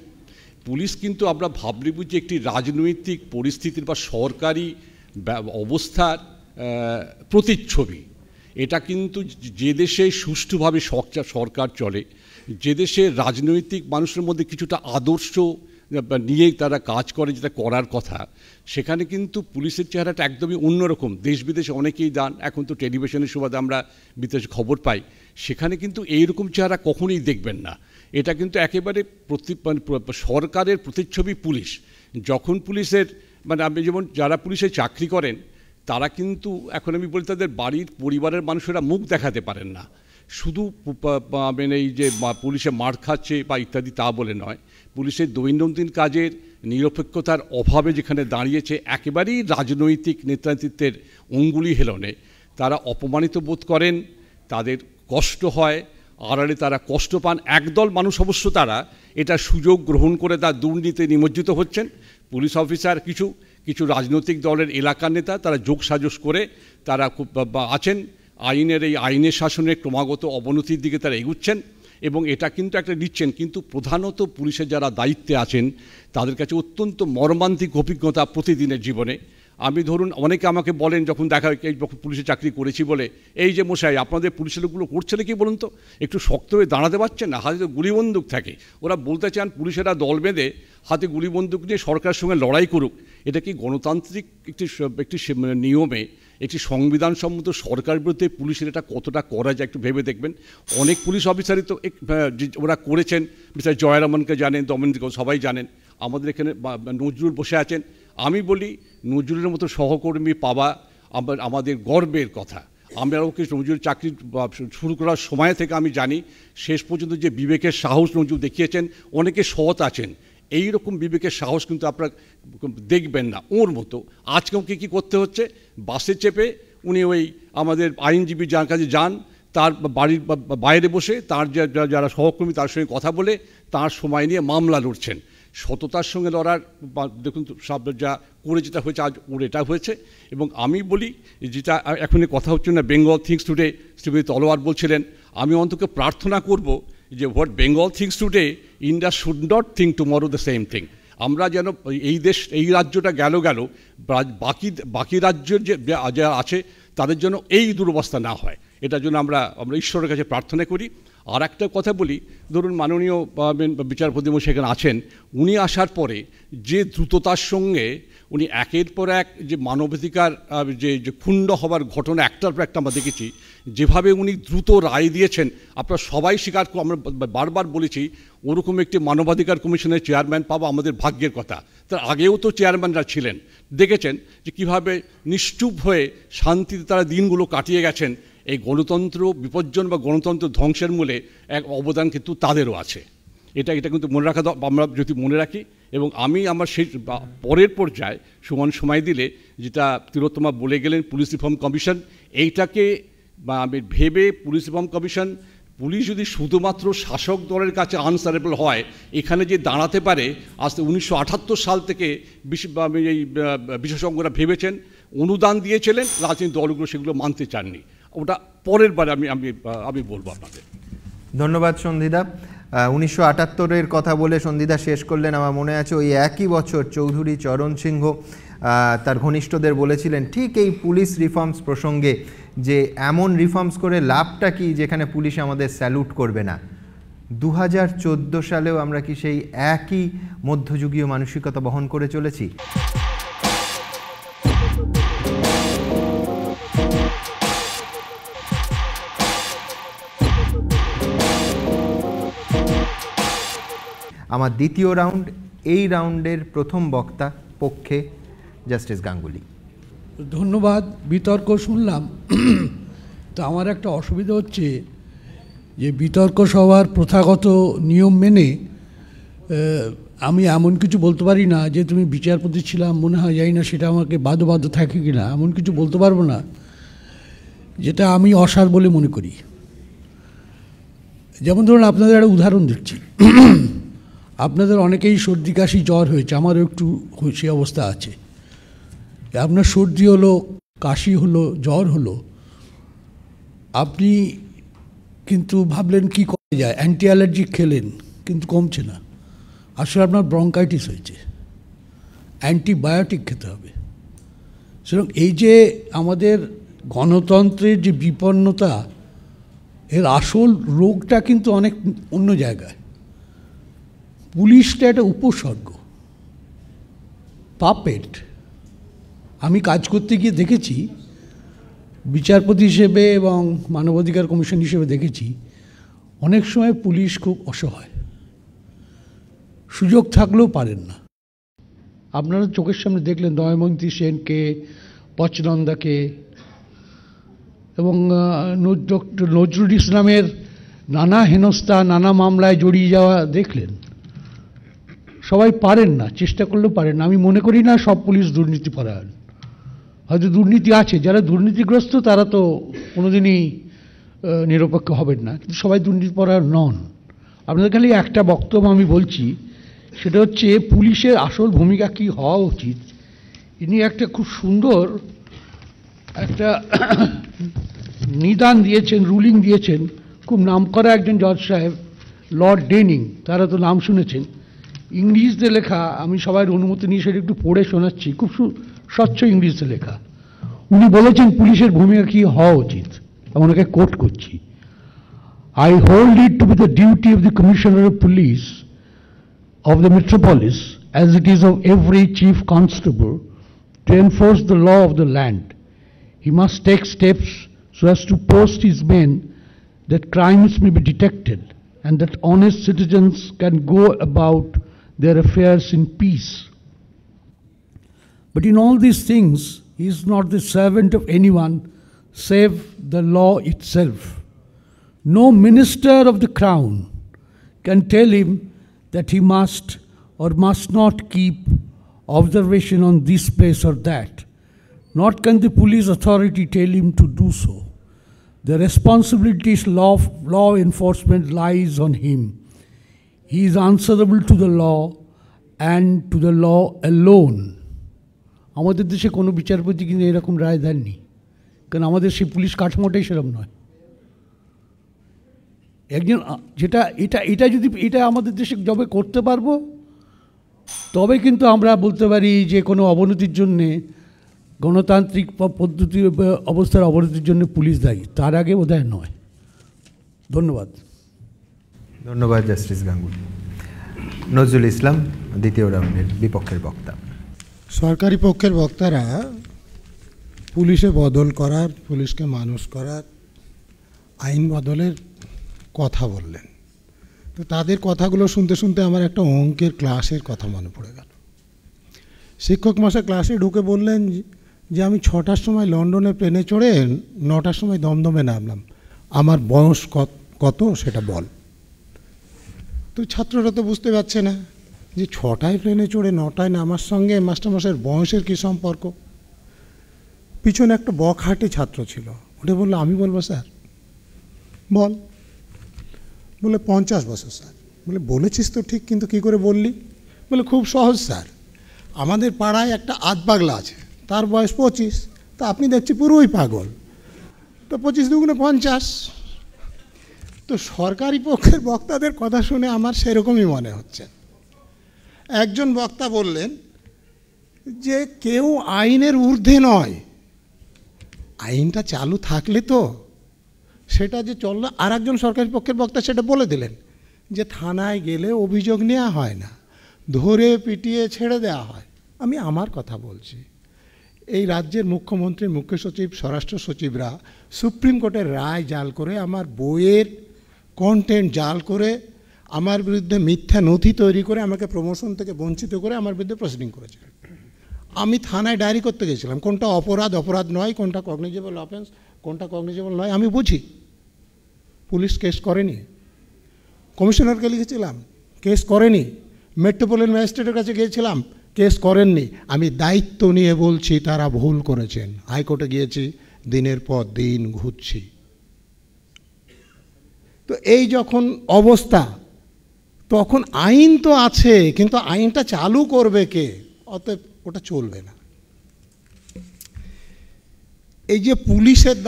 পুলিশ কিন্তু আমরা ভাবলি বুঝি একটি রাজনৈতিক পরিস্থিতির বা সরকারি অবস্থার প্রতিচ্ছবি। এটা কিন্তু যে দেশে সুষ্ঠুভাবে সরকার চলে, যে দেশে রাজনৈতিক মানুষের মধ্যে কিছুটা আদর্শ নিয়েই তারা কাজ করে, যেটা করার কথা, সেখানে কিন্তু পুলিশের চেহারাটা একদমই অন্যরকম। দেশ বিদেশে অনেকেই যান, এখন তো টেলিভিশনের সুবাদে আমরা বিদেশে খবর পাই, সেখানে কিন্তু এইরকম চেহারা কখনোই দেখবেন না। এটা কিন্তু একেবারে সরকারের প্রতিচ্ছবি পুলিশ। যখন পুলিশের আমি যেমন যারা পুলিশে চাকরি করেন তারা কিন্তু এখন আমি বলি তাদের বাড়ির পরিবারের মানুষেরা মুখ দেখাতে পারেন না, শুধু এই যে পুলিশে মার খাচ্ছে বা ইত্যাদি তা বলে নয়, পুলিশের দৈনন্দিন কাজের নিরপেক্ষতার অভাবে যেখানে দাঁড়িয়েছে, একেবারেই রাজনৈতিক নেতৃত্বের অঙ্গুলি হেলনে তারা অপমানিত বোধ করেন, তাদের কষ্ট হয়, আড়ালে তারা কষ্ট পান। একদল মানুষ অবশ্য তারা এটা সুযোগ গ্রহণ করে তার দুর্নীতিতে নিমজ্জিত হচ্ছেন। পুলিশ অফিসার কিছু রাজনৈতিক দলের এলাকার নেতা তারা যোগসাজশ করে তারা আছেন, আইনের শাসনের ক্রমাগত অবনতির দিকে তারা এগুচ্ছেন এবং এটা কিন্তু একটা নিচ্ছেন। কিন্তু প্রধানত পুলিশের যারা দায়িত্বে আছেন তাদের কাছে অত্যন্ত মর্মান্তিক অভিজ্ঞতা প্রতিদিনের জীবনে। আমি ধরুন অনেকে আমাকে বলেন যখন দেখা হয়, যখন পুলিশে চাকরি করেছি বলে, এই যে মশাই আপনাদের পুলিশের লোকগুলো করছে কি বলুন তো, একটু শক্ত হয়ে দাঁড়াতে পারছেন না, হাতে গুলি বন্দুক থাকে। ওরা বলতে চান পুলিশেরা দল বেঁধে হাতে গুলি বন্দুক নিয়ে সরকারের সঙ্গে লড়াই করুক। এটা কি গণতান্ত্রিক একটি নিয়মে একটি সংবিধানসম্মত সরকার বিরুদ্ধে পুলিশের এটা কতটা করা যায় একটু ভেবে দেখবেন। অনেক পুলিশ অফিসারই তো ওরা করেছেন, মিস্টার জয়রামনকে জানেন, দমনকে সবাই জানেন, আমাদের এখানে নজরুল বসে আছেন। আমি বলি নজরুলের মতো সহকর্মী পাওয়া আমাদের গর্বের কথা। আমরা ওকে নজরুল চাকরি শুরু করার সময় থেকে আমি জানি শেষ পর্যন্ত যে বিবেকের সাহস নজরুল দেখিয়েছেন, অনেকে সৎ আছেন, এই রকম বিবেকের সাহস কিন্তু আপনারা দেখবেন না ওর মতো। আজকে ওকে কী করতে হচ্ছে, বাসে চেপে উনি ওই আমাদের আইনজীবী যার কাছে যান, তার বাড়ির বাইরে বসে তার যারা সহকর্মী তার সঙ্গে কথা বলে তার সময় নিয়ে মামলা লড়ছেন। সততার সঙ্গে লড়ার দেখুন সব যা করে যেটা হয়েছে আজ ওর এটা হয়েছে। এবং আমি বলি যেটা এখনই কথা হচ্ছে না, বেঙ্গল থিংস টুডে শ্রীমতী তলোয়ার বলছিলেন, আমি অন্তত প্রার্থনা করব যে what Bengal things today, India should not think tomorrow the same thing. আমরা যেন এই রাজ্যটা গেল বাকি রাজ্যের যে যা আছে তাদের জন্য এই দুরবস্থা না হয়, এটার জন্য আমরা ঈশ্বরের কাছে প্রার্থনা করি। আর একটা কথা বলি, ধরুন মাননীয় বিচারপতি মশাই সেখানে আছেন, উনি আসার পরে যে দ্রুততার সঙ্গে উনি একের পর এক যে মানবাধিকার যে ক্ষুণ্ণ হবার ঘটনা একটার পর একটা আমরা দেখেছি, যেভাবে উনি দ্রুত রায় দিয়েছেন, আপনারা সবাই স্বীকার করে, আমরা বারবার বলেছি ওরকম একটি মানবাধিকার কমিশনের চেয়ারম্যান পাওয়া আমাদের ভাগ্যের কথা। তার আগেও তো চেয়ারম্যানরা ছিলেন, দেখেছেন যে কীভাবে নিশ্চুপ হয়ে শান্তিতে তারা দিনগুলো কাটিয়ে গেছেন। এই গণতন্ত্র বিপর্যয় বা গণতন্ত্র ধ্বংসের মূলে এক অবদান কিন্তু তাদেরও আছে। এটা কিন্তু মনে রাখা, আমরা যদি মনে রাখি। এবং আমি আমার সেই পরের পর্যায়ে সময় দিলে যেটা তিলোত্তমা বলে গেলেন পুলিশ রিফর্ম কমিশন, এইটাকে আমি ভেবে পুলিশ রিফর্ম কমিশন, পুলিশ যদি শুধুমাত্র শাসক দলের কাছে আনসারেবল হয়, এখানে যে দাঁড়াতে পারে, আজ 1978 সাল থেকে এই বিশেষজ্ঞরা ভেবেছেন, অনুদান দিয়েছিলেন, রাজনৈতিক দলগুলো সেগুলো মানতে চাননি। ওটা পরের বারে আমি বলবো আপনাদের। ধন্যবাদ সন্ধিদা। 1978-এর কথা বলে সন্ধিদা শেষ করলেন। আমার মনে আছে ওই একই বছর চৌধুরী চরণ সিংহ তার ঘনিষ্ঠদের বলেছিলেন ঠিক এই পুলিশ রিফর্মস প্রসঙ্গে যে এমন রিফর্মস করে লাভটা কি যেখানে পুলিশ আমাদের স্যালুট করবে না। 2014 সালেও আমরা কি সেই একই মধ্যযুগীয় মানসিকতা বহন করে চলেছি? আমার দ্বিতীয় রাউন্ড, এই রাউন্ডের প্রথম বক্তা পক্ষে জাস্টিস গাঙ্গুলি। ধন্যবাদ। বিতর্ক শুনলাম, তো আমার একটা অসুবিধা হচ্ছে যে বিতর্ক সভার প্রথাগত নিয়ম মেনে আমি এমন কিছু বলতে পারি না যে তুমি বিচারপতি ছিলাম মনে হয়, জানি না সেটা আমাকে বাধ্য থাকে কি না, এমন কিছু বলতে পারবো না যেটা আমি অসার বলে মনে করি। যেমন ধরুন আপনাদের একটা উদাহরণ দিচ্ছি, আপনাদের অনেকেই সর্দি কাশি জ্বর হয়েছে, আমারও একটু সেই অবস্থা আছে। আপনার সর্দি হলো, কাশি হলো, জ্বর হলো, আপনি কিন্তু ভাবলেন কি করা যায়, অ্যান্টি অ্যালার্জিক খেলেন কিন্তু কমছে না, আসলে আপনার ব্রঙ্কাইটিস হয়েছে, অ্যান্টিবায়োটিক খেতে হবে। সুতরাং এই যে আমাদের গণতন্ত্রের যে বিপন্নতা, এর আসল রোগটা কিন্তু অনেক অন্য জায়গায়। পুলিশটা একটা উপসর্গ। পাপেট। আমি কাজ করতে গিয়ে দেখেছি, বিচারপতি হিসেবে এবং মানবাধিকার কমিশন হিসেবে দেখেছি, অনেক সময় পুলিশ খুব অসহায়, সুযোগ থাকলেও পারেন না। আপনারা চোখের সামনে দেখলেন দময়ন্তী সেনকে, পচনন্দাকে এবং ডক্টর নজরুল ইসলামের নানা হেনস্থা, নানা মামলায় জড়িয়ে যাওয়া দেখলেন। সবাই পারেন না, চেষ্টা করলেও পারেন না। আমি মনে করি না সব পুলিশ দুর্নীতিপরায়ণ, হয়তো দুর্নীতি আছে। যারা দুর্নীতিগ্রস্ত তারা তো কোনোদিনই নিরপেক্ষ হবেন না, কিন্তু সবাই দুর্নীতিপরায়ণ নন। আপনাদের খালি একটা বক্তব্য আমি বলছি, সেটা হচ্ছে পুলিশের আসল ভূমিকা কী হওয়া উচিত। ইনি একটা খুব সুন্দর একটা নিদান দিয়েছেন, রুলিং দিয়েছেন, খুব নামকরা একজন জজ সাহেব, লর্ড ডেনিং, তারা তো নাম শুনেছেন, ইংলিশে লেখা। আমি সবার অনুমতি নিয়ে সেটা একটু পড়ে শোনাচ্ছি, খুব স্বচ্ছ ইংলিশে লেখা। উনি বলেছেন পুলিশের ভূমিকা কী হওয়া উচিত, আমি ওনাকে কোট করছি। I hold it to be the duty of the Commissioner of Police of the Metropolis, as it is of every Chief Constable, to enforce the law of the land. He must take steps so as to post his men that crimes may be detected and that honest citizens can go about their affairs in peace. But in all these things, he is not the servant of anyone save the law itself. No minister of the crown can tell him that he must or must not keep observation on this place or that. Nor can the police authority tell him to do so. The responsibility of law enforcement lies on him. He is answerable to the law and to the law alone. আমাদের দেশে কোনো বিচারপতি কিন্তু এরকম রায় দেননি, কারণ আমাদের সেই পুলিশ কাঠামোটাই সেরকম নয়। একজন এটা আমাদের দেশে যবে করতে পারবো, তবে কিন্তু আমরা বলতে পারি যে কোনো অবনতির জন্যে, গণতান্ত্রিক পদ্ধতি অবস্থার অবনতির জন্য পুলিশ দায়ী, তার আগে বোধহয় নয়। ধন্যবাদ। ধন্যবাদ জাস্টিস গাঙ্গুলি। নজরুল ইসলাম, দ্বিতীয় রাউন্ডের বিপক্ষের বক্তা। সরকারি পক্ষের বক্তারা পুলিশে বদল করার, পুলিশকে মানুষ করার, আইন বদলের কথা বললেন। তো তাদের কথাগুলো শুনতে শুনতে আমার একটা অঙ্কের ক্লাসের কথা মনে পড়ে গেল। শিক্ষক মশাই ক্লাসে ঢুকে বললেন যে আমি 6টার সময় লন্ডনে প্লেনে চড়ে 9টার সময় দমদমে নামলাম, আমার বয়স কত সেটা বল। তো ছাত্ররা তো বুঝতে পারছে না যে 6টায় প্লেনে চড়ে 9টায় নামার সঙ্গে মাস্টারমশাইয়ের বয়সের কী সম্পর্ক। পিছনে একটা বকহাটি ছাত্র ছিল, ওটা বললো আমি বলবো স্যার। বল। বলে 50 বছর স্যার। বলে বলেছিস তো ঠিক, কিন্তু কী করে বললি? বলে খুব সহজ স্যার, আমাদের পাড়ায় একটা আধপাগলা আছে, তার বয়স 25, তা আপনি দেখছি পুরোই পাগল, তো 25 দুগুণে 50। তো সরকারি পক্ষের বক্তাদের কথা শুনে আমার সেরকমই মনে হচ্ছে। একজন বক্তা বললেন যে কেউ আইনের ঊর্ধ্বে নয়, আইনটা চালু থাকলে তো সেটা যে চললো। আর একজন সরকারি পক্ষের বক্তা সেটা বলে দিলেন যে থানায় গেলে অভিযোগ নেওয়া হয় না, ধরে পিটিয়ে ছেড়ে দেওয়া হয়। আমি আমার কথা বলছি, এই রাজ্যের মুখ্যমন্ত্রী, মুখ্য সচিব, স্বরাষ্ট্র সচিবরা সুপ্রিম কোর্টের রায় জাল করে, আমার বইয়ের কন্টেন্ট জাল করে, আমার বিরুদ্ধে মিথ্যা নথি তৈরি করে, আমাকে প্রমোশন থেকে বঞ্চিত করে আমার বিরুদ্ধে প্রসিডিং করেছে। আমি থানায় ডায়েরি করতে গেছিলাম, কোনটা অপরাধ নয়, কোনটা কগনিজেবল অফেন্স, কোনটা কগনিজেবল নয় আমি বুঝি। পুলিশ কেস করেনি। কমিশনারকে লিখেছিলাম, কেস করেনি। মেট্রোপলিটন ম্যাজিস্ট্রেটের কাছে গিয়েছিলাম, কেস করেননি। আমি দায়িত্ব নিয়ে বলছি তারা ভুল করেছেন। হাইকোর্টে গিয়েছি, দিনের পর দিন ঘুরছি। তো এই যখন অবস্থা, তখন আইন তো আছে, কিন্তু আইনটা চালু করবে কে? অতএব ওটা চলবে না। এই যে পুলিশের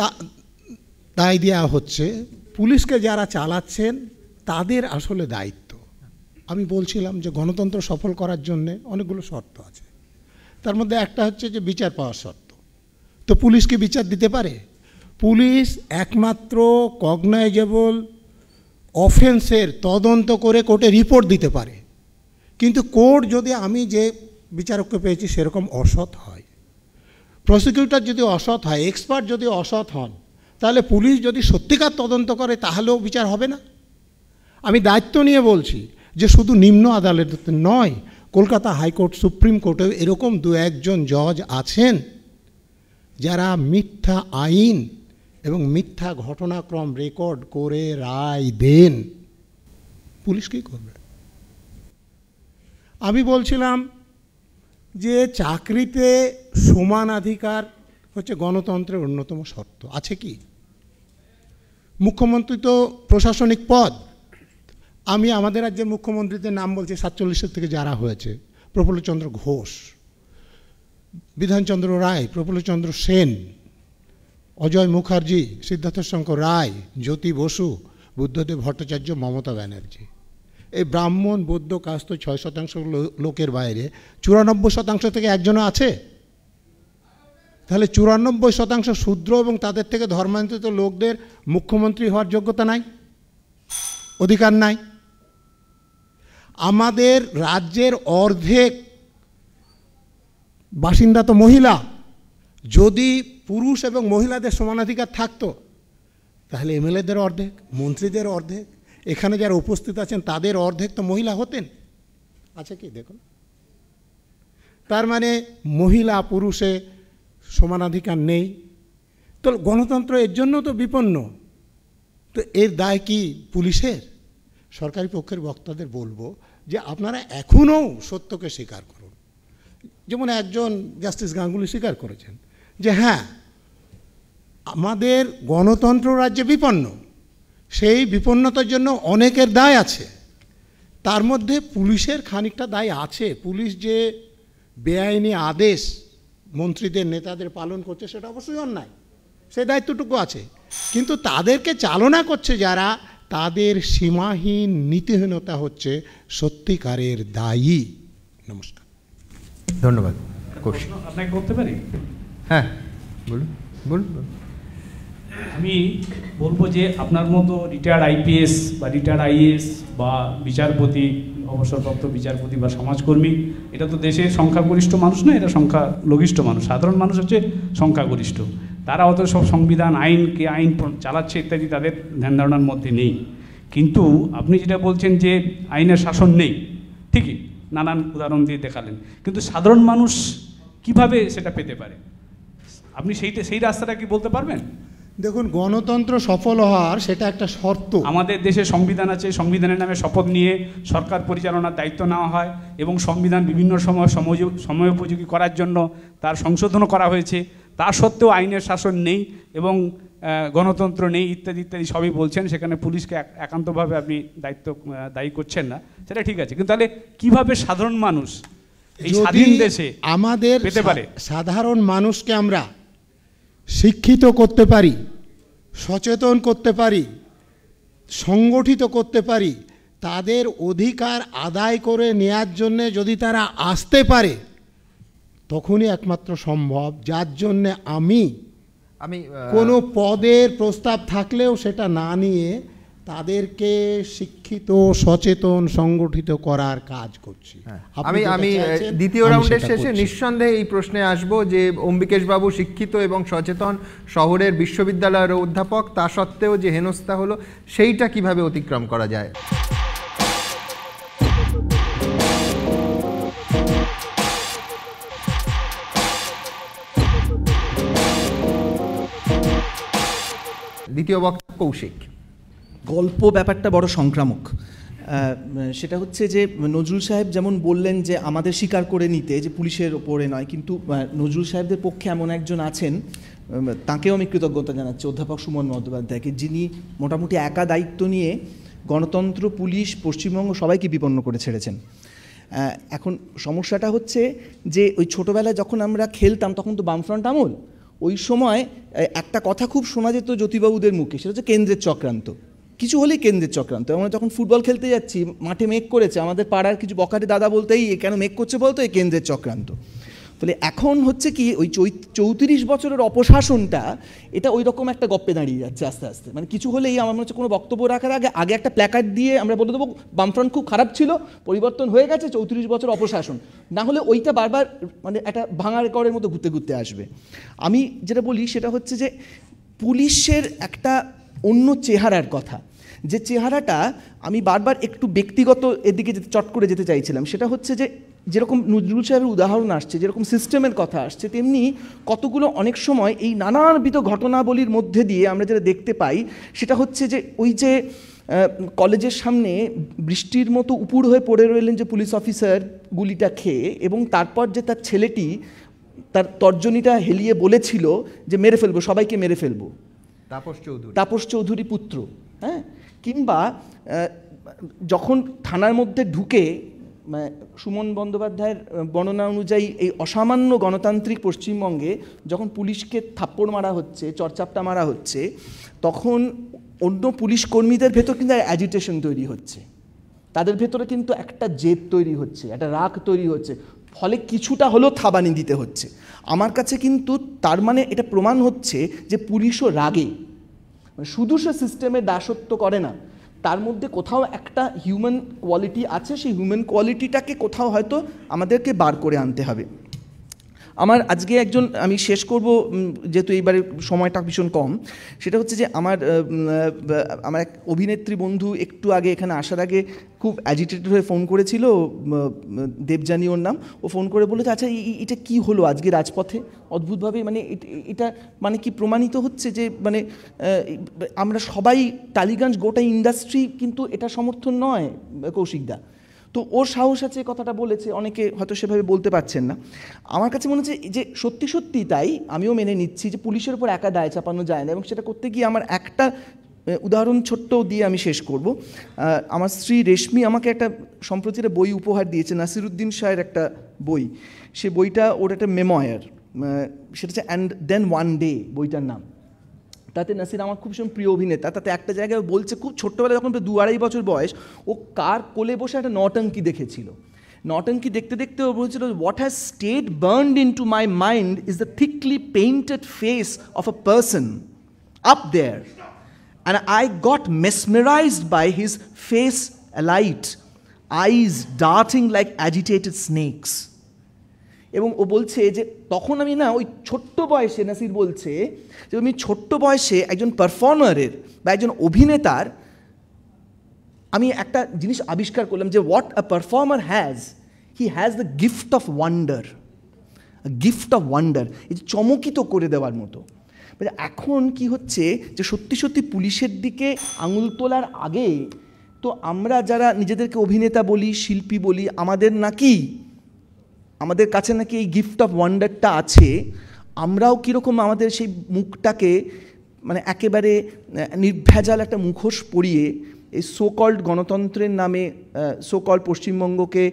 দায় দেওয়া হচ্ছে, পুলিশকে যারা চালাচ্ছেন তাদের আসলে দায়িত্ব। আমি বলছিলাম যে গণতন্ত্র সফল করার জন্যে অনেকগুলো শর্ত আছে, তার মধ্যে একটা হচ্ছে যে বিচার পাওয়ার শর্ত। তো পুলিশ কি বিচার দিতে পারে? পুলিশ একমাত্র কগনাইজেবল অফেন্সের তদন্ত করে কোর্টে রিপোর্ট দিতে পারে, কিন্তু কোর্ট যদি আমি যে বিচারককে পেয়েছি সেরকম অসৎ হয়, প্রসিকিউটর যদি অসৎ হয়, এক্সপার্ট যদি অসৎ হন, তাহলে পুলিশ যদি সত্যিকার তদন্ত করে তাহলেও বিচার হবে না। আমি দায়িত্ব নিয়ে বলছি যে শুধু নিম্ন আদালতে নয়, কলকাতা হাইকোর্ট, সুপ্রিম কোর্টেও এরকম 2-1 জজ আছেন যারা মিথ্যা আইন এবং মিথ্যা ঘটনাক্রম রেকর্ড করে রায় দেন। পুলিশ কী করবে? আমি বলছিলাম যে চাকরিতে সমানাধিকার হচ্ছে গণতন্ত্রের অন্যতম শর্ত। আছে কি? মুখ্যমন্ত্রী তো প্রশাসনিক পদ। আমি আমাদের রাজ্যের মুখ্যমন্ত্রীদের নাম বলছি 47 থেকে যারা হয়েছে: প্রফুল্লচন্দ্র ঘোষ, বিধানচন্দ্র রায়, প্রফুল্লচন্দ্র সেন, অজয় মুখার্জি, সিদ্ধার্থ শঙ্কর রায়, জ্যোতি বসু, বুদ্ধদেব ভট্টাচার্য, মমতা ব্যানার্জি। এই ব্রাহ্মণ বৌদ্ধ কাস্ত 6% লোকের বাইরে 94% থেকে একজনও আছে। তাহলে 94% শূদ্র এবং তাদের থেকে ধর্মান্তরিত লোকদের মুখ্যমন্ত্রী হওয়ার যোগ্যতা নাই, অধিকার নাই। আমাদের রাজ্যের অর্ধেক বাসিন্দা তো মহিলা। যদি পুরুষ এবং মহিলাদের সমানাধিকার থাকতো তাহলে এমএলএদের অর্ধেক, মন্ত্রীদের অর্ধেক, এখানে যারা উপস্থিত আছেন তাদের অর্ধেক তো মহিলা হতেন। আছে কি? দেখুন, তার মানে মহিলা পুরুষে সমানাধিকার নেই। তো গণতন্ত্র এর জন্য তো বিপন্ন। তো এর দায় কি পুলিশের? সরকারি পক্ষের বক্তাদের বলবো যে আপনারা এখনও সত্যকে স্বীকার করুন। যেমন একজন জাস্টিস গাঙ্গুলি স্বীকার করেছেন যে হ্যাঁ, আমাদের গণতন্ত্র রাজ্যে বিপন্ন, সেই বিপন্নতার জন্য অনেকের দায় আছে, তার মধ্যে পুলিশের খানিকটা দায় আছে। পুলিশ যে বেআইনি আদেশ মন্ত্রীদের নেতাদের পালন করছে সেটা অবশ্যই অন্যায়, সেই দায়িত্বটুকু আছে। কিন্তু তাদেরকে চালনা করছে যারা, তাদের সীমাহীন নীতিহীনতা হচ্ছে সত্যিকারের দায়ী। নমস্কার, ধন্যবাদ। কৌশিক, আপনাকে করতে পারি? হ্যাঁ বলুন বলুন। আমি বলবো যে আপনার মতো রিটায়ার্ড আইপিএস বা রিটায়ার্ড আইএএস বা বিচারপতি, অবসরপ্রাপ্ত বিচারপতি বা সমাজকর্মী, এটা তো দেশের সংখ্যাগরিষ্ঠ মানুষ না, এটা সংখ্যালঘিষ্ঠ মানুষ। সাধারণ মানুষ হচ্ছে সংখ্যাগরিষ্ঠ। তারা অত সব সংবিধান, আইনকে আইন চালাচ্ছে ইত্যাদি তাদের ধ্যান ধারণার মধ্যে নেই। কিন্তু আপনি যেটা বলছেন যে আইনের শাসন নেই, ঠিকই নানান উদাহরণ দিয়ে দেখালেন, কিন্তু সাধারণ মানুষ কিভাবে সেটা পেতে পারে? আপনি সেই রাস্তাটা কি বলতে পারবেন? দেখুন, গণতন্ত্র সফল হওয়ার সেটা একটা শর্ত। আমাদের দেশে সংবিধান আছে, সংবিধানের নামে শপথ নিয়ে সরকার পরিচালনার দায়িত্ব নেওয়া হয় এবং সংবিধান বিভিন্ন সময়োপযোগী করার জন্য তার সংশোধনও করা হয়েছে। তা সত্ত্বেও আইনের শাসন নেই এবং গণতন্ত্র নেই ইত্যাদি ইত্যাদি সবই বলছেন। সেখানে পুলিশকে একান্তভাবে আপনি দায়ী করছেন না, সেটা ঠিক আছে, কিন্তু তাহলে কিভাবে সাধারণ মানুষ এই স্বাধীন দেশে আমাদের পেতে পারে? সাধারণ মানুষকে আমরা শিক্ষিত করতে পারি, সচেতন করতে পারি, সংগঠিত করতে পারি, তাদের অধিকার আদায় করে নেয়ার জন্যে যদি তারা আসতে পারে তখনই একমাত্র সম্ভব। যার জন্যে আমি কোনো পদের প্রস্তাব থাকলেও সেটা না নিয়ে তাদেরকে শিক্ষিত, সচেতন, সংগঠিত করার কাজ করছি। আমি দ্বিতীয় রাউন্ডের শেষে নিঃসন্দেহে এই প্রশ্নে আসব যে অম্বিকেশ বাবু শিক্ষিত এবং সচেতন, শহরের বিশ্ববিদ্যালয়ের অধ্যাপক, তা সত্ত্বেও যে হেনস্থা হলো সেইটা কিভাবে অতিক্রম করা যায়? দ্বিতীয় বক্তা কৌশিক। গল্প ব্যাপারটা বড় সংক্রামক। সেটা হচ্ছে যে নজরুল সাহেব যেমন বললেন যে আমাদের স্বীকার করে নিতে যে পুলিশের ওপরে নয়, কিন্তু নজরুল সাহেবদের পক্ষে এমন একজন আছেন, তাঁকেও আমি কৃতজ্ঞতা জানাচ্ছি, অধ্যাপক সুমন বন্দ্যোপাধ্যায়কে, যিনি মোটামুটি একা দায়িত্ব নিয়ে গণতন্ত্র, পুলিশ, পশ্চিমবঙ্গ সবাইকে বিপন্ন করে ছেড়েছেন। এখন সমস্যাটা হচ্ছে যে ওই ছোটোবেলায় যখন আমরা খেলতাম তখন তো বামফ্রন্ট আমল, ওই সময় একটা কথা খুব শোনা যেত জ্যোতিবাবুদের মুখে, সেটা হচ্ছে কেন্দ্রের চক্রান্ত। কিছু হলেই কেন্দ্রের চক্রান্ত। আমরা যখন ফুটবল খেলতে যাচ্ছি, মাঠে মেঘ করেছে, আমাদের পাড়ার কিছু বকাটে দাদা বলতেই কেন মেঘ করছে বলতো, এই কেন্দ্রের চক্রান্ত। ফলে এখন হচ্ছে কি ওই 34 বছরের অপশাসনটা এটা ওই রকম একটা গপ্পে দাঁড়িয়ে যাচ্ছে আস্তে আস্তে। মানে কিছু হলেই আমার মনে হচ্ছে কোনো বক্তব্য রাখার আগে একটা প্ল্যাকার্ড দিয়ে আমরা বলে দেবো বামফ্রন্ট খুব খারাপ ছিল, পরিবর্তন হয়ে গেছে, 34 বছর অপশাসন। না হলে ওইটা বারবার মানে একটা ভাঙা রেকর্ডের মতো ঘুরতে ঘুরতে আসবে। আমি যেটা বলি সেটা হচ্ছে যে পুলিশের একটা অন্য চেহারার কথা, যে চেহারাটা আমি বারবার একটু ব্যক্তিগত এদিকে চট করে যেতে চাইছিলাম। সেটা হচ্ছে যে যেরকম নজরুল সাহেবের উদাহরণ আসছে, যেরকম সিস্টেমের কথা আসছে, তেমনি কতগুলো অনেক সময় এই নানাবিধ ঘটনাবলীর মধ্যে দিয়ে আমরা যেটা দেখতে পাই সেটা হচ্ছে যে ওই যে কলেজের সামনে বৃষ্টির মতো উপুর হয়ে পড়ে রইলেন যে পুলিশ অফিসার গুলিটা খেয়ে, এবং তারপর যে তার ছেলেটি তার তর্জনীটা হেলিয়ে বলেছিল যে মেরে ফেলবো, সবাইকে মেরে ফেলবো, তাপস চৌধুরী পুত্র। হ্যাঁ, কিংবা যখন থানার মধ্যে ঢুকে সুমন বন্দ্যোপাধ্যায়ের বর্ণনা অনুযায়ী এই অসামান্য গণতান্ত্রিক পশ্চিমবঙ্গে যখন পুলিশকে থাপ্পড় মারা হচ্ছে, চরচাপটা মারা হচ্ছে, তখন অন্য পুলিশ কর্মীদের ভেতর কিন্তু অ্যাজিটেশন তৈরি হচ্ছে, তাদের ভেতরে কিন্তু একটা জেদ তৈরি হচ্ছে, একটা রাগ তৈরি হচ্ছে, ফলে কিছুটা হলেও থাবানি দিতে হচ্ছে। আমার কাছে কিন্তু তার মানে এটা প্রমাণ হচ্ছে যে পুলিশও রাগে, শুধু সে সিস্টেমের দাসত্ব করে না, তার মধ্যে কোথাও একটা হিউম্যান কোয়ালিটি আছে, সেই হিউম্যান কোয়ালিটিটাকে কোথাও হয়তো আমাদেরকে বার করে আনতে হবে। আমার আজকে আমি শেষ করব যেহেতু এইবারে সময়টা ভীষণ কম, সেটা হচ্ছে যে আমার এক অভিনেত্রী বন্ধু একটু আগে এখানে আসার আগে খুব অ্যাজিটেটেড হয়ে ফোন করেছিল, দেবযানী ওর নাম। ও ফোন করে বলেছে আচ্ছা এটা কি হলো আজকে রাজপথে, অদ্ভুতভাবে মানে এটা মানে কি প্রমাণিত হচ্ছে যে মানে আমরা সবাই টালিগঞ্জ গোটা ইন্ডাস্ট্রি কিন্তু এটা সমর্থন নয় কৌশিকদা। তো ওর সাহস আছে কথাটা বলেছে, অনেকে হয়তো সেভাবে বলতে পারছেন না। আমার কাছে মনে হচ্ছে যে সত্যি সত্যি তাই, আমিও মেনে নিচ্ছি যে পুলিশের উপর একা দায় চাপানো যায় না, এবং সেটা করতে গিয়ে আমার একটা উদাহরণ ছোট্ট দিয়ে আমি শেষ করব। আমার স্ত্রী রেশমি আমাকে একটা সম্প্রতি একটা বই উপহার দিয়েছে, নাসিরুদ্দিন শাহের একটা বই। সে বইটা ওর একটা মেময়ার, সেটা হচ্ছে অ্যান্ড দেন ওয়ান ডে বইটার নাম। তাতে নাসির আমার খুব ভীষণ প্রিয় অভিনেতা, তাতে একটা জায়গায় বলছে খুব ছোট্টবেলায় যখন 2-2.5 বছর বয়স, ও কার কোলে বসে একটা নটঙ্কি দেখেছিল। নটঙ্কি দেখতে দেখতে ও বলছিল what has stayed burned into my mind is the thickly painted face of a person up there and I got mesmerised by his face alight, eyes darting like agitated snakes. এবং ও বলছে যে তখন আমি না ওই ছোট্ট বয়সে, নাসির বলছে যে আমি ছোট্ট বয়সে একজন পারফর্মারের বা একজন অভিনেতার আমি একটা জিনিস আবিষ্কার করলাম যে what a performer has, he has the gift of wonder, gift of wonder, এই যে চমকিত করে দেওয়ার মতো। এখন কি হচ্ছে যে সত্যি সত্যি পুলিশের দিকে আঙুল তোলার আগে তো আমরা যারা নিজেদেরকে অভিনেতা বলি, শিল্পী বলি, আমাদের কাছে নাকি এই গিফট অফ ওয়ান্ডারটা আছে। আমরাও কীরকম আমাদের সেই মুখটাকে মানে একেবারে নির্ভেজাল একটা মুখোশ পরিয়ে এই সোকল্ড গণতন্ত্রের নামে সোকল্ড পশ্চিমবঙ্গকে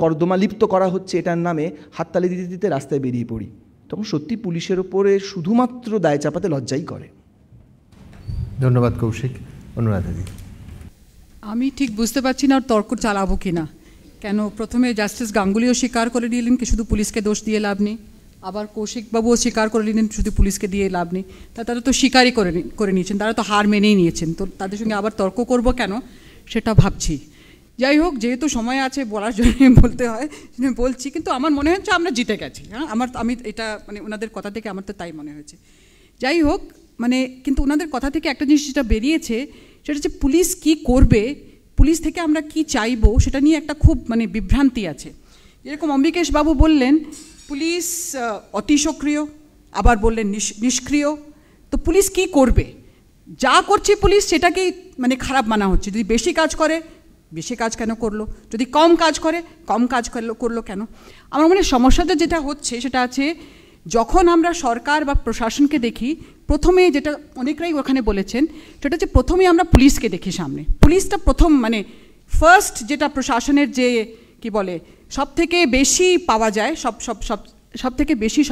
কর্দমা লিপ্ত করা হচ্ছে এটার নামে হাততালি দিতে দিতে রাস্তায় বেরিয়ে পড়ি, তখন সত্যি পুলিশের ওপরে শুধুমাত্র দায় চাপাতে লজ্জাই করে। ধন্যবাদ কৌশিক। অনুরাধাদি, আমি ঠিক বুঝতে পারছি না তর্ক চালাবো কিনা। কেন প্রথমে জাস্টিস গাঙ্গুলিও স্বীকার করে নিলেন কি শুধু পুলিশকে দোষ দিয়ে লাভ নেই, আবার কৌশিকবাবুও স্বীকার করে নিলেন শুধু পুলিশকে দিয়ে লাভ নেই। তারা তো স্বীকারই করে নিয়েছেন, তারা তো হার মেনেই নিয়েছেন, তো তাদের সঙ্গে আবার তর্ক করব কেন সেটা ভাবছি। যাই হোক, যেহেতু সময় আছে বলার জন্য বলতে হয় বলছি, কিন্তু আমার মনে হচ্ছে আমরা জিতে গেছি। হ্যাঁ, আমি এটা মানে ওনাদের কথা থেকে আমার তো তাই মনে হয়েছে। যাই হোক, মানে কিন্তু ওনাদের কথা থেকে একটা জিনিস যেটা বেরিয়েছে সেটা হচ্ছে পুলিশ কি করবে, পুলিশ থেকে আমরা কি চাইবো সেটা নিয়ে একটা খুব মানে বিভ্রান্তি আছে। যেরকম অম্বিকেশ বাবু বললেন পুলিশ অতি সক্রিয়, আবার বললেন নিষ্ক্রিয়। তো পুলিশ কি করবে? যা করছে পুলিশ সেটাকেই মানে খারাপ মানা হচ্ছে। যদি বেশি কাজ করে বেশি কাজ কেন করলো, যদি কম কাজ করে কম কাজ করলো কেন? আমার মনে হয় সমস্যাটা যেটা হচ্ছে সেটা আছে যখন আমরা সরকার বা প্রশাসনকে দেখি, প্রথমে যেটা অনেকরাই ওখানে বলেছেন সেটা হচ্ছে প্রথমে আমরা পুলিশকে দেখি সামনে। পুলিশটা প্রথম মানে ফার্স্ট যেটা প্রশাসনের যে কি বলে সব থেকে বেশি পাওয়া যায়, সব থেকে বেশি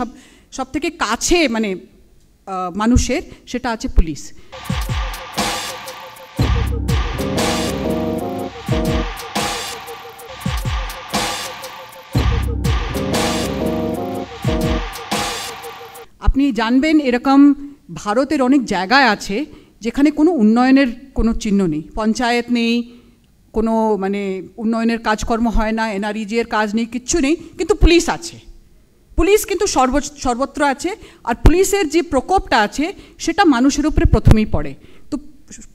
সব থেকে কাছে মানে মানুষের, সেটা আছে পুলিশ। আপনি জানবেন এরকম ভারতের অনেক জায়গায় আছে যেখানে কোনো উন্নয়নের কোনো চিহ্ন নেই, পঞ্চায়েত নেই, কোনো মানে উন্নয়নের কাজকর্ম হয় না, এনআরইজির কাজ নেই, কিচ্ছু নেই, কিন্তু পুলিশ আছে। পুলিশ কিন্তু সর্বত্র আছে, আর পুলিশের যে প্রকোপটা আছে সেটা মানুষের উপরে প্রথমেই পড়ে। তো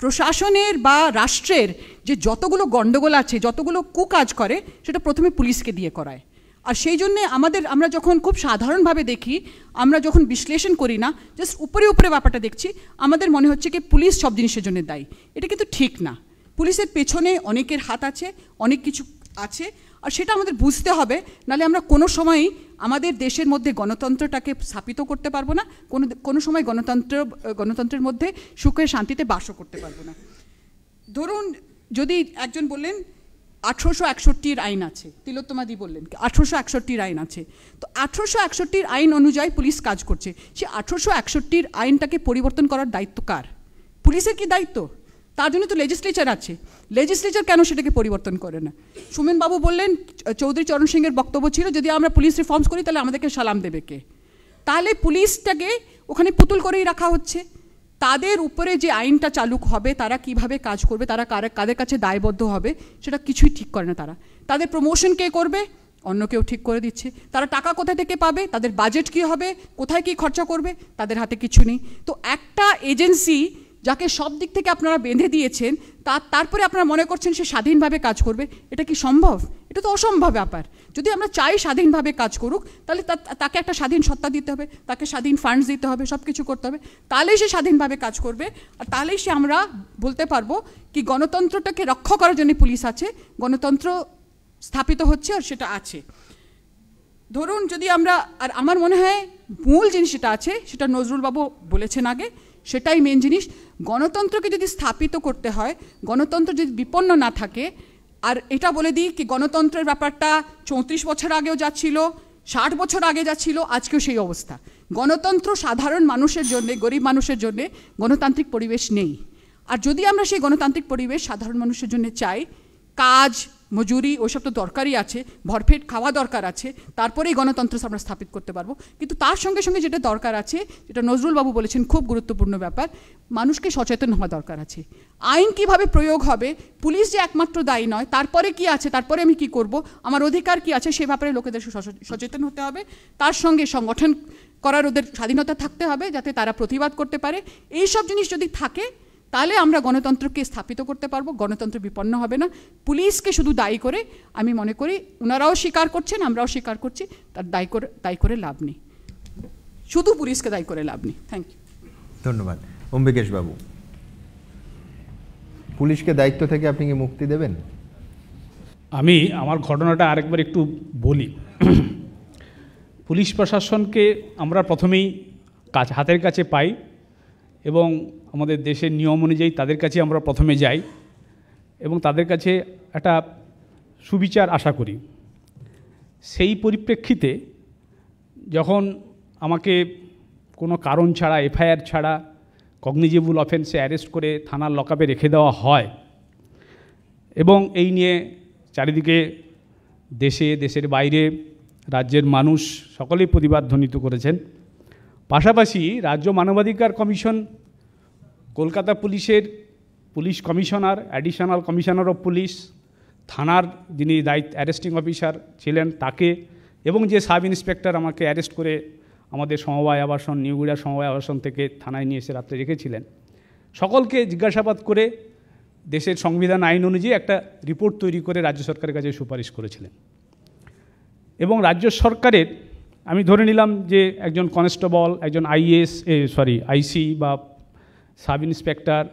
প্রশাসনের বা রাষ্ট্রের যে যতগুলো গণ্ডগোল আছে, যতগুলো কুকাজ করে, সেটা প্রথমে পুলিশকে দিয়ে করায়। আর সেই জন্যে আমরা যখন খুব সাধারণভাবে দেখি, আমরা যখন বিশ্লেষণ করি না, জাস্ট উপরে উপরে ব্যাপারটা দেখছি, আমাদের মনে হচ্ছে কি পুলিশ সব জিনিসের জন্য দায়ী। এটা কিন্তু ঠিক না। পুলিশের পেছনে অনেকের হাত আছে, অনেক কিছু আছে, আর সেটা আমাদের বুঝতে হবে, নাহলে আমরা কোনো সময়ই আমাদের দেশের মধ্যে গণতন্ত্রটাকে স্থাপিত করতে পারবো না, কোনো সময় গণতন্ত্রের মধ্যে সুখে শান্তিতে বাসও করতে পারবো না। ধরুন, যদি একজন বললেন 1861 আইন আছে, তিলোত্তমাদি বললেন 1861 আইন আছে, তো 1861 আইন অনুযায়ী পুলিশ কাজ করছে। সে 1861 আইনটাকে পরিবর্তন করার দায়িত্ব কার? পুলিশের কি দায়িত্ব? তার জন্য তো লেজিসলেচার আছে। লেজিসলেচার কেন সেটাকে পরিবর্তন করে না? সুমেনবাবু বললেন, চৌধুরী চরণ সিংয়ের বক্তব্য ছিল, যদি আমরা পুলিশ রিফর্মস করি তাহলে আমাদেরকে সালাম দেবে কে? তাহলে পুলিশটাকে ওখানে পুতুল করেই রাখা হচ্ছে। তাদের উপরে যে আইনটা চালু হবে, তারা কিভাবে কাজ করবে, তারা কাদের কাছে দায়বদ্ধ হবে, সেটা কিছুই ঠিক করে না তারা। তাদের প্রমোশন কে করবে? অন্য কেউ ঠিক করে দিচ্ছে। তারা টাকা কোথা থেকে পাবে, তাদের বাজেট কী হবে, কোথায় কী খরচা করবে, তাদের হাতে কিছু নেই। তো একটা এজেন্সি যাকে সব দিক থেকে আপনারা বেঁধে দিয়েছেন, তারপরে আপনারা মনে করছেন সে স্বাধীনভাবে কাজ করবে, এটা কি সম্ভব? এটা তো অসম্ভব ব্যাপার। যদি আমরা চাই স্বাধীনভাবে কাজ করুক, তাহলে তাকে একটা স্বাধীন সত্তা দিতে হবে, তাকে স্বাধীন ফান্ডস দিতে হবে, সব কিছু করতে হবে, তাহলেই সে স্বাধীনভাবে কাজ করবে। আর তাহলেই সে আমরা বলতে পারবো কি গণতন্ত্রটাকে রক্ষা করার জন্য পুলিশ আছে, গণতন্ত্র স্থাপিত হচ্ছে, আর সেটা আছে। ধরুন, যদি আমরা, আর আমার মনে হয় মূল জিনিস যেটা আছে সেটা নজরুলবাবু বলেছেন আগে, সেটাই মেন জিনিস। গণতন্ত্রকে যদি স্থাপিত করতে হয়, গণতন্ত্র যদি বিপন্ন না থাকে, আর এটা বলে দিই কি গণতন্ত্রের ব্যাপারটা 34 বছর আগেও যা ছিল, 60 বছর আগে যা ছিল, আজকেও সেই অবস্থা। গণতন্ত্র সাধারণ মানুষের জন্য, গরিব মানুষের জন্য গণতান্ত্রিক পরিবেশ নেই। আর যদি আমরা সেই গণতান্ত্রিক পরিবেশ সাধারণ মানুষের জন্য চাই, কাজ, মজুরি ওসব তো দরকারই আছে, ভরপেট খাওয়া দরকার আছে, তারপরেই গণতন্ত্র আমরা স্থাপিত করতে পারবো। কিন্তু তার সঙ্গে সঙ্গে যেটা দরকার আছে, যেটা নজরুলবাবু বলেছেন খুব গুরুত্বপূর্ণ ব্যাপার, মানুষকে সচেতন হওয়া দরকার আছে। আইন কিভাবে প্রয়োগ হবে, পুলিশ যে একমাত্র দায়ী নয়, তারপরে কি আছে, তারপরে আমি কি করব, আমার অধিকার কি আছে, সে ব্যাপারে লোকেদের সচেতন হতে হবে। তার সঙ্গে সংগঠন করার ওদের স্বাধীনতা থাকতে হবে, যাতে তারা প্রতিবাদ করতে পারে। এই সব জিনিস যদি থাকে, তাহলে আমরা গণতন্ত্রকে স্থাপিত করতে পারবো, গণতন্ত্র বিপন্ন হবে না। পুলিশকে শুধু দায়ী করে, আমি মনে করি ওনারাও স্বীকার করছেন, আমরাও স্বীকার করছি, তার দায়ী করে লাভ নেই, শুধু পুলিশকে দায়ী করে লাভ নেই। Thank you. ধন্যবাদ। অম্বিকেশ বাবু, পুলিশকে দায়িত্ব থেকে আপনি কি মুক্তি দেবেন? আমি আমার ঘটনাটা আরেকবার একটু বলি। পুলিশ প্রশাসনকে আমরা প্রথমেই হাতের কাছে পাই, এবং আমাদের দেশের নিয়ম অনুযায়ী তাদের কাছে আমরা প্রথমে যাই, এবং তাদের কাছে একটা সুবিচার আশা করি। সেই পরিপ্রেক্ষিতে যখন আমাকে কোনো কারণ ছাড়া, এফআইআর ছাড়া কগনিজেবল অফেন্সে অ্যারেস্ট করে থানার লকআপে রেখে দেওয়া হয়, এবং এই নিয়ে চারিদিকে দেশের বাইরে রাজ্যের মানুষ সকলেই প্রতিবাদ ধ্বনিত করেছেন। পাশাপাশি রাজ্য মানবাধিকার কমিশন, কলকাতা পুলিশের police commissioner, additional commissioner of police, থানার যিনি অ্যারেস্টিং অফিসার ছিলেন তাকে, এবং যে সাব ইন্সপেক্টর আমাকে অ্যারেস্ট করে আমাদের সমবায় আবাসন, নিউগুড়া সমবায় আবাসন থেকে থানায় নিয়ে এসে রাত্রে রেখেছিলেন, সকলকে জিজ্ঞাসাবাদ করে দেশের সংবিধান আইন অনুযায়ী একটা রিপোর্ট তৈরি করে রাজ্য সরকারের কাছে সুপারিশ করেছিলেন। এবং রাজ্য সরকারের, আমি ধরে নিলাম যে একজন কনস্টেবল, একজন আইসি বা সাব ইন্সপেক্টর,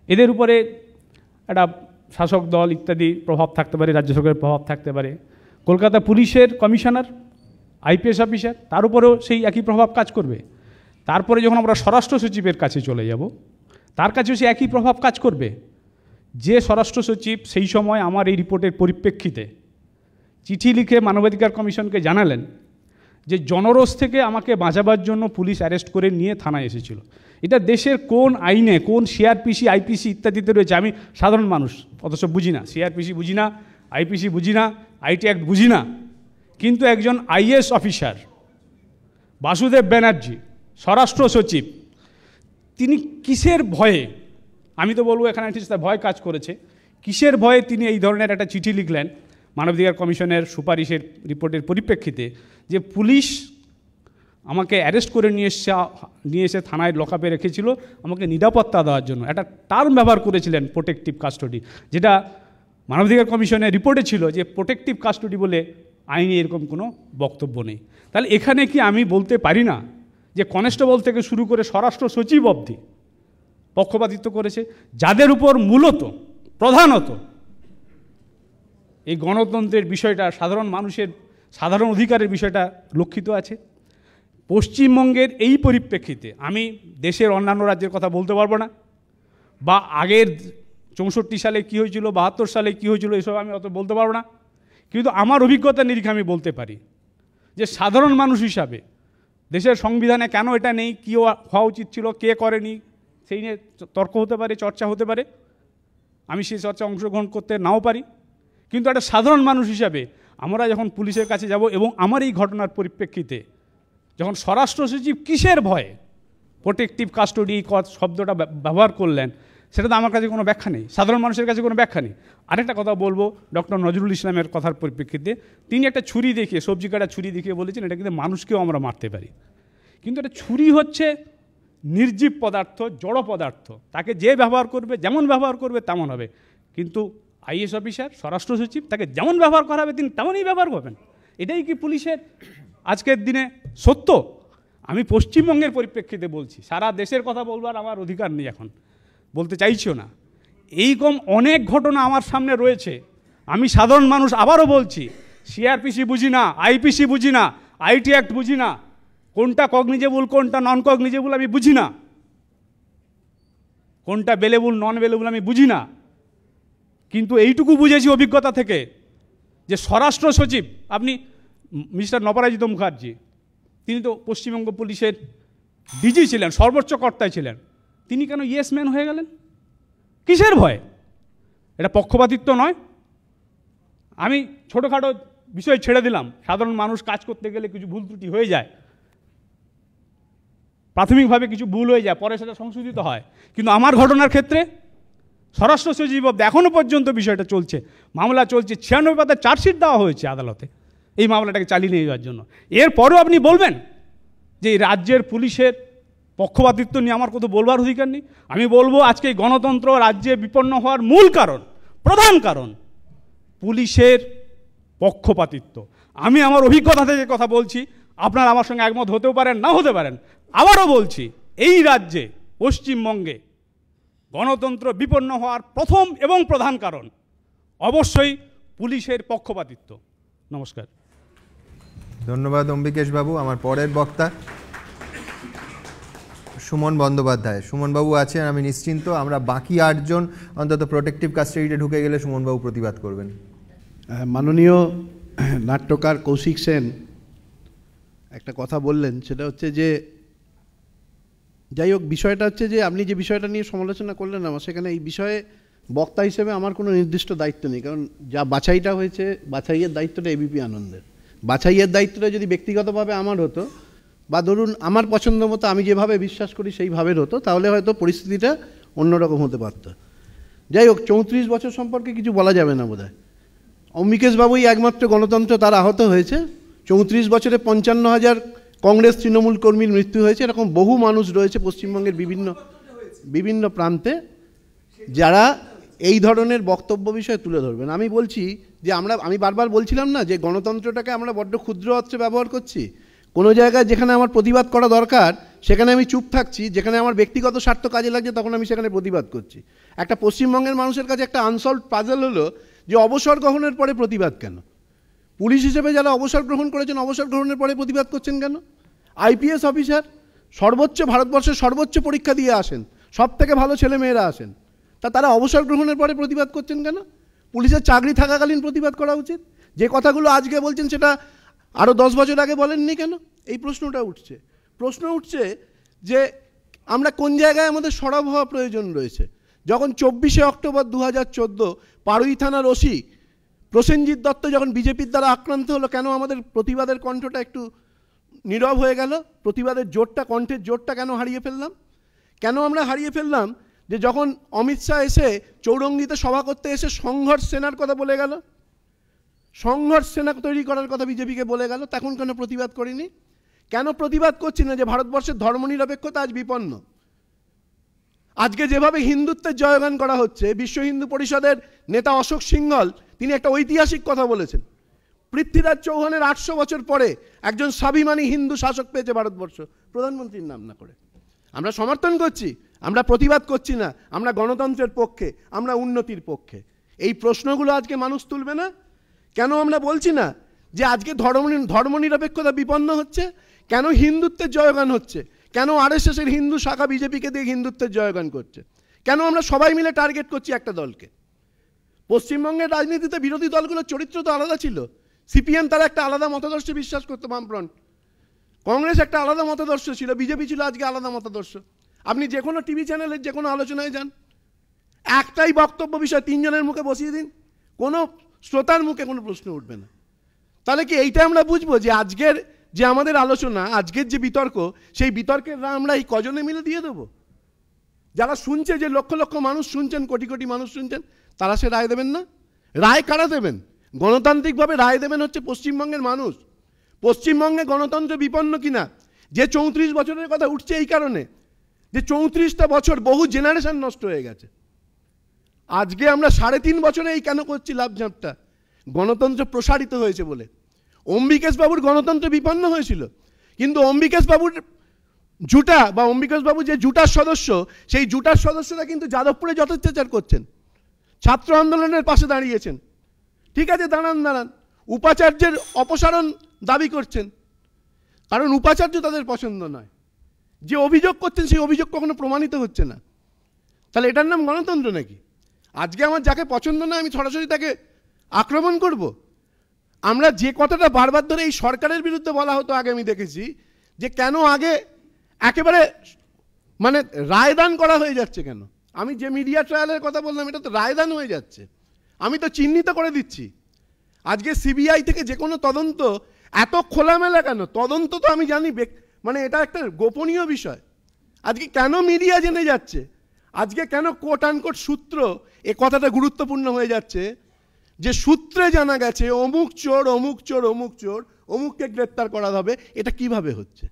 এদের উপরে একটা শাসক দল ইত্যাদি প্রভাব থাকতে পারে, রাজ্য সরকারের প্রভাব থাকতে পারে। কলকাতা পুলিশের কমিশনার, আইপিএস অফিসার, তার উপরেও সেই একই প্রভাব কাজ করবে। তারপরে যখন আমরা স্বরাষ্ট্র সচিবের কাছে চলে যাব, তার কাছেও সে একই প্রভাব কাজ করবে। যে স্বরাষ্ট্র সচিব সেই সময় আমার এই রিপোর্টের পরিপ্রেক্ষিতে চিঠি লিখে মানবাধিকার কমিশনকে জানালেন যে জনরোষ থেকে আমাকে বাঁচাবার জন্য পুলিশ অ্যারেস্ট করে নিয়ে থানায় এসেছিল। এটা দেশের কোন আইনে, কোন সিআরপিসি, আইপিসি ইত্যাদিতে রয়েছে, আমি সাধারণ মানুষ অথচ বুঝি না, সিআরপিসি বুঝি না, আইপিসি বুঝি না, আইটি অ্যাক্ট বুঝি না, কিন্তু একজন আইএস অফিসার বাসুদেব ব্যানার্জি স্বরাষ্ট্র সচিব তিনি কিসের ভয়ে, আমি তো বলবো এখানে ভয় কাজ করেছে, কিসের ভয়ে তিনি এই ধরনের একটা চিঠি লিখলেন মানবাধিকার কমিশনের সুপারিশের রিপোর্টের পরিপ্রেক্ষিতে যে পুলিশ আমাকে অ্যারেস্ট করে নিয়ে এসে থানায় লকআপে রেখেছিল আমাকে নিরাপত্তা দেওয়ার জন্য। একটা টার্ম ব্যবহার করেছিলেন প্রোটেক্টিভ কাস্টডি, যেটা মানবাধিকার কমিশনের রিপোর্টে ছিল যে প্রোটেক্টিভ কাস্টডি বলে আইনে এরকম কোনো বক্তব্য নেই। তাহলে এখানে কি আমি বলতে পারি না যে কনস্টেবল থেকে শুরু করে স্বরাষ্ট্র সচিব অবধি পক্ষপাতিত্ব করেছে, যাদের উপর মূলত প্রধানত এই গণতন্ত্রের বিষয়টা, সাধারণ মানুষের সাধারণ অধিকারের বিষয়টা লক্ষিত আছে। পশ্চিমবঙ্গের এই পরিপ্রেক্ষিতে আমি দেশের অন্যান্য রাজ্যের কথা বলতে পারবো না, বা আগের 64 সালে কী হয়েছিল, 72 সালে কী হয়েছিল, এসব আমি অত বলতে পারবো না। কিন্তু আমার অভিজ্ঞতার নিরিখে আমি বলতে পারি যে সাধারণ মানুষ হিসাবে দেশের সংবিধানে কেন এটা নেই, কী হওয়া উচিত ছিল, কে করেনি, সেই নিয়ে তর্ক হতে পারে, চর্চা হতে পারে, আমি সেই চর্চা অংশগ্রহণ করতে নাও পারি। কিন্তু একটা সাধারণ মানুষ হিসাবে আমরা যখন পুলিশের কাছে যাব, এবং আমার এই ঘটনার পরিপ্রেক্ষিতে যখন স্বরাষ্ট্র সচিব কিসের ভয়ে প্রোটেক্টিভ কাস্টডি শব্দটা ব্যবহার করলেন, সেটা তো আমার কাছে কোনো ব্যাখ্যা নেই, সাধারণ মানুষের কাছে কোনো ব্যাখ্যা নেই। আরেকটা কথা বলবো ডক্টর নজরুল ইসলামের কথার পরিপ্রেক্ষিতে, তিনি একটা ছুরি দেখিয়ে, সবজি কাটা ছুরি দেখিয়ে বলেছেন এটা কিন্তু মানুষকেও আমরা মারতে পারি। কিন্তু এটা ছুরি হচ্ছে নির্জীব পদার্থ, জড় পদার্থ, তাকে যে ব্যবহার করবে, যেমন ব্যবহার করবে তেমন হবে। কিন্তু আইএস অফিসার, স্বরাষ্ট্র সচিব, তাকে যেমন ব্যবহার করা হবে তিনি তেমনই ব্যবহার করবেন। এটাই কি পুলিশের আজকের দিনে সত্য? আমি পশ্চিমবঙ্গের পরিপ্রেক্ষিতে বলছি, সারা দেশের কথা বলবার আমার অধিকার নেই, এখন বলতে চাইছিও না। এইরকম অনেক ঘটনা আমার সামনে রয়েছে। আমি সাধারণ মানুষ, আবারও বলছি, সিআরপিসি বুঝি না, আইপিসি বুঝি না, আইটি অ্যাক্ট বুঝি না, কোনটা কগনিজেবল কোনটা নন কগনিজেবল আমি বুঝি না, কোনটা বেলেবল নন বেলেবল আমি বুঝি না। কিন্তু এইটুকু বুঝেছি অভিজ্ঞতা থেকে যে স্বরাষ্ট্র সচিব, আপনি মিস্টার নপরাজিত মুখার্জি, তিনি তো পশ্চিমবঙ্গ পুলিশের ডিজি ছিলেন, সর্বোচ্চ কর্তায় ছিলেন, তিনি কেন ইয়েস ম্যান হয়ে গেলেন? কিসের ভয়? এটা পক্ষপাতিত্ব নয়? আমি ছোটোখাটো বিষয় ছেড়ে দিলাম, সাধারণ মানুষ কাজ করতে গেলে কিছু ভুল ত্রুটি হয়ে যায়, প্রাথমিকভাবে কিছু ভুল হয়ে যায়, পরে সেটা সংশোধিত হয়। কিন্তু আমার ঘটনার ক্ষেত্রে স্বরাষ্ট্র সচিব এখনও পর্যন্ত বিষয়টা চলছে, মামলা চলছে, 96 পাতার চার্জশিট দেওয়া হয়েছে আদালতে এই মামলাটাকে চালিয়ে নিয়ে যাওয়ার জন্য। এরপরেও আপনি বলবেন যে এই রাজ্যের পুলিশের পক্ষপাতিত্ব নিয়ে আমার কোথাও বলবার অধিকার নেই? আমি বলবো আজকে গণতন্ত্র রাজ্যে বিপন্ন হওয়ার মূল কারণ, প্রধান কারণ পুলিশের পক্ষপাতিত্ব। আমি আমার অভিজ্ঞতা থেকে কথা বলছি, আপনারা আমার সঙ্গে একমত হতেও পারেন, না হতে পারেন। আবারও বলছি, এই রাজ্যে পশ্চিমবঙ্গে গণতন্ত্র বিপন্ন হওয়ার প্রথম এবং প্রধান কারণ অবশ্যই পুলিশের পক্ষপাতিত্ব। নমস্কার। ধন্যবাদ অম্বিকেশ বাবু। আমার পরের বক্তা সুমন বন্দ্যোপাধ্যায়। সুমনবাবু আছেন, আমি নিশ্চিন্ত। আমরা বাকি 8 জন অন্তত প্রোটেক্টিভ কাস্টাডিতে ঢুকে গেলে সুমনবাবু প্রতিবাদ করবেন। মাননীয় নাট্যকার কৌশিক সেন একটা কথা বললেন, সেটা হচ্ছে যে, যাই হোক, বিষয়টা হচ্ছে যে আপনি যে বিষয়টা নিয়ে সমালোচনা করলেন আমার, সেখানে এই বিষয়ে বক্তা হিসেবে আমার কোনো নির্দিষ্ট দায়িত্ব নেই, কারণ যা বাছাইটা হয়েছে, বাছাইয়ের দায়িত্বটা এবিপি আনন্দের। বাছাইয়ের দায়িত্বটা যদি ব্যক্তিগতভাবে আমার হতো, বা ধরুন আমার পছন্দ মতো আমি যেভাবে বিশ্বাস করি সেইভাবে হতো, তাহলে হয়তো পরিস্থিতিটা অন্যরকম হতে পারত। যাই হোক, 34 বছর সম্পর্কে কিছু বলা যাবে না বোধহয়। অম্বিকেশবাবুই একমাত্র গণতন্ত্র তার আহত হয়েছে। 34 বছরে 55,000 কংগ্রেস তৃণমূল কর্মীর মৃত্যু হয়েছে। এরকম বহু মানুষ রয়েছে পশ্চিমবঙ্গের বিভিন্ন প্রান্তে যারা এই ধরনের বক্তব্য বিষয়ে তুলে ধরবেন। আমি বলছি যে আমি বারবার বলছিলাম না যে গণতন্ত্রটাকে আমরা বড্ড ক্ষুদ্র অর্থে ব্যবহার করছি। কোনো জায়গায় যেখানে আমার প্রতিবাদ করা দরকার সেখানে আমি চুপ থাকছি, যেখানে আমার ব্যক্তিগত স্বার্থ কাজে লাগছে তখন আমি সেখানে প্রতিবাদ করছি। একটা পশ্চিমবঙ্গের মানুষের কাছে একটা আনসলভড পাজল হলো যে অবসর গ্রহণের পরে প্রতিবাদ কেন? পুলিশ হিসেবে যারা অবসর গ্রহণ করেছেন, অবসর গ্রহণের পরে প্রতিবাদ করছেন কেন? আইপিএস অফিসার সর্বোচ্চ, ভারতবর্ষের সর্বোচ্চ পরীক্ষা দিয়ে আসেন, সব থেকে ভালো ছেলে মেয়েরা আসেন, তারা অবসর গ্রহণের পরে প্রতিবাদ করছেন কেন? পুলিশের চাকরি থাকাকালীন প্রতিবাদ করা উচিত। যে কথাগুলো আজকে বলছেন সেটা আরও 10 বছর আগে বলেননি কেন? এই প্রশ্নটা উঠছে। প্রশ্ন উঠছে যে আমরা কোন জায়গায় আমাদের সরব হওয়া প্রয়োজন রয়েছে। যখন 24শে অক্টোবর 2014 পাড়ুই থানার ওসি প্রসেনজিৎ দত্ত যখন বিজেপির দ্বারা আক্রান্ত হলো, কেন আমাদের প্রতিবাদের কণ্ঠটা একটু নীরব হয়ে গেল? প্রতিবাদের জোরটা, কণ্ঠের জোরটা কেন হারিয়ে ফেললাম? কেন আমরা হারিয়ে ফেললাম যে যখন অমিত শাহ এসে চৌরঙ্গিতে সভা করতে এসে সংঘর্ষ সেনার কথা বলে গেল, সংঘর্ষ সেনা তৈরি করার কথা বিজেপিকে বলে গেল, তখন কেন প্রতিবাদ করিনি? কেন প্রতিবাদ করছি না যে ভারতবর্ষের ধর্মনিরপেক্ষতা আজ বিপন্ন? আজকে যেভাবে হিন্দুত্বের জয়গান করা হচ্ছে, বিশ্ব হিন্দু পরিষদের নেতা অশোক সিংহল তিনি একটা ঐতিহাসিক কথা বলেছেন, পৃথ্বীরাজ চৌহানের 800 বছর পরে একজন স্বাভিমানী হিন্দু শাসক পেয়েছে ভারতবর্ষ, প্রধানমন্ত্রীর নাম না করে। আমরা সমর্থন করছি, আমরা প্রতিবাদ করছি না, আমরা গণতন্ত্রের পক্ষে, আমরা উন্নতির পক্ষে। এই প্রশ্নগুলো আজকে মানুষ তুলবে না? কেন আমরা বলছি না যে আজকে ধর্মনিরপেক্ষতা বিপন্ন হচ্ছে? কেন হিন্দুত্বের জয়গান হচ্ছে? কেন আরএসএসের হিন্দু শাখা বিজেপিকে দিয়ে হিন্দুত্বের জয়গান করছে? কেন আমরা সবাই মিলে টার্গেট করছি একটা দলকে? পশ্চিমবঙ্গের রাজনীতিতে বিরোধী দলগুলোর চরিত্র তো আলাদা ছিল। সিপিএম তারা একটা আলাদা মতাদর্শে বিশ্বাস করতো, বামফ্রন্ট, কংগ্রেস একটা আলাদা মতাদর্শ ছিল, বিজেপি ছিল আজকে আলাদা মতাদর্শ। আপনি যে কোনো টিভি চ্যানেলের যে কোনো আলোচনায় যান, একটাই বক্তব্য বিষয় 3 জনের মুখে বসিয়ে দিন, কোনো শ্রোতার মুখে কোনো প্রশ্ন উঠবে না। তাহলে কি এইটা আমরা বুঝবো যে আজকের যে আমাদের আলোচনা, আজকের যে বিতর্ক, সেই বিতর্কের আমরা এই কজনে মিলে দিয়ে দেবো? যারা শুনছে, যে লক্ষ লক্ষ মানুষ শুনছেন, কোটি কোটি মানুষ শুনছেন, তারা সে রায় দেবেন না? রায় কারা দেবেন? গণতান্ত্রিকভাবে রায় দেবেন হচ্ছে পশ্চিমবঙ্গের মানুষ। পশ্চিমবঙ্গে গণতন্ত্র বিপন্ন কিনা, যে 34 বছরের কথা উঠছে এই কারণে যে 34টা বছর বহু জেনারেশন নষ্ট হয়ে গেছে। আজকে আমরা 3.5 বছরে এই কেন করছি লাভঝাঁপটা? গণতন্ত্র প্রসারিত হয়েছে বলে। অম্বিকেশ বাবুর গণতন্ত্র বিপন্ন হয়েছিল, কিন্তু অম্বিকেশ বাবুর জুটা বা অম্বিকেশ বাবু যে জুটার সদস্য, সেই জুটার সদস্যরা কিন্তু যাদবপুরে যথেচ্ছাচার করছেন, ছাত্র আন্দোলনের পাশে দাঁড়িয়েছেন। ঠিক আছে, দাঁড়ান, উপাচার্যের অপসারণ দাবি করছেন, কারণ উপাচার্য তাদের পছন্দ নয়। যে অভিযোগ করছেন সেই অভিযোগ কখনো প্রমাণিত হচ্ছে না। তাহলে এটার নাম গণতন্ত্র নাকি? আজকে আমার যাকে পছন্দ নয় আমি সরাসরি তাকে আক্রমণ করব? আমরা যে কথাটা বারবার ধরে এই সরকারের বিরুদ্ধে বলা হতো আগে, আমি দেখেছি যে কেন আগে একেবারে মানে রায়দান করা হয়ে যাচ্ছে কেন? আমি যে মিডিয়া ট্রায়ালের কথা বললাম, এটা তো রায়দান হয়ে যাচ্ছে। আমি তো চিহ্নিত করে দিচ্ছি। আজকে সিবিআই থেকে যে কোনো তদন্ত এত খোলামেলা কেন? তদন্ত তো আমি জানি, মানে এটা একটা গোপনীয় বিষয়। আজকে কেন মিডিয়া জেনে যাচ্ছে? আজকে কেন কোট আনকোট সূত্র, এ কথাটা গুরুত্বপূর্ণ হয়ে যাচ্ছে যে সূত্রে জানা গেছে অমুক চোর, অমুক চোর, অমুক চোর, অমুককে গ্রেপ্তার করা হবে। এটা কিভাবে হচ্ছে?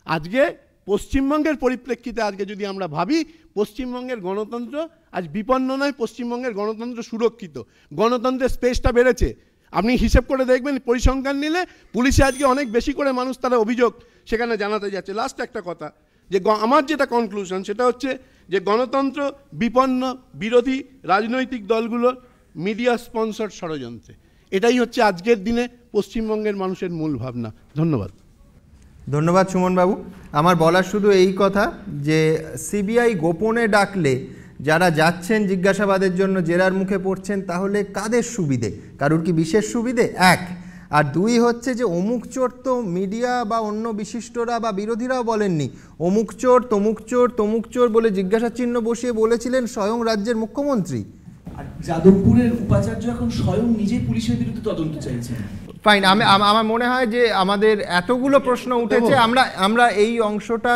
আজকে পশ্চিমবঙ্গের পরিপ্রেক্ষিতে আজকে যদি আমরা ভাবি, পশ্চিমবঙ্গের গণতন্ত্র আজ বিপন্ন নয়, পশ্চিমবঙ্গের গণতন্ত্র সুরক্ষিত, গণতন্ত্রের স্পেসটা বেড়েছে। আপনি হিসেব করে দেখবেন, পরিসংখ্যান নিলে পুলিশে আজকে অনেক বেশি করে মানুষ তারা অভিযোগ সেখানে জানাতে যাচ্ছে। লাস্ট একটা কথা, যে আমার যেটা কনক্লুশন সেটা হচ্ছে যে গণতন্ত্র বিপন্ন বিরোধী রাজনৈতিক দলগুলোর মিডিয়া স্পন্সর ষড়যন্ত্রে। এটাই হচ্ছে আজকের দিনে পশ্চিমবঙ্গের মানুষের মূল ভাবনা। ধন্যবাদ। ধন্যবাদ সুমনবাবু। আমার বলার শুধু এই কথা যে সিবিআই গোপনে ডাকলে যারা যাচ্ছেন জিজ্ঞাসাবাদের জন্য জেরার মুখে পড়ছেন, তাহলে কাদের সুবিধে? কারুর কি বিশেষ সুবিধে? 1 আর 2 হচ্ছে যে অমুক চোর তো মিডিয়া বা অন্য বিশিষ্টরা বা বিরোধীরাও বলেননি, অমুক চোর, তমুক চোর, তমুক চোর বলে জিজ্ঞাসা চিহ্ন বসিয়ে বলেছিলেন স্বয়ং রাজ্যের মুখ্যমন্ত্রী। আর যাদবপুরের উপাচার্য এখন স্বয়ং নিজে পুলিশের বিরুদ্ধে তদন্ত চাইছেন। ফাইন, আমার মনে হয় যে আমাদের এতগুলো প্রশ্ন উঠেছে, আমরা এই অংশটা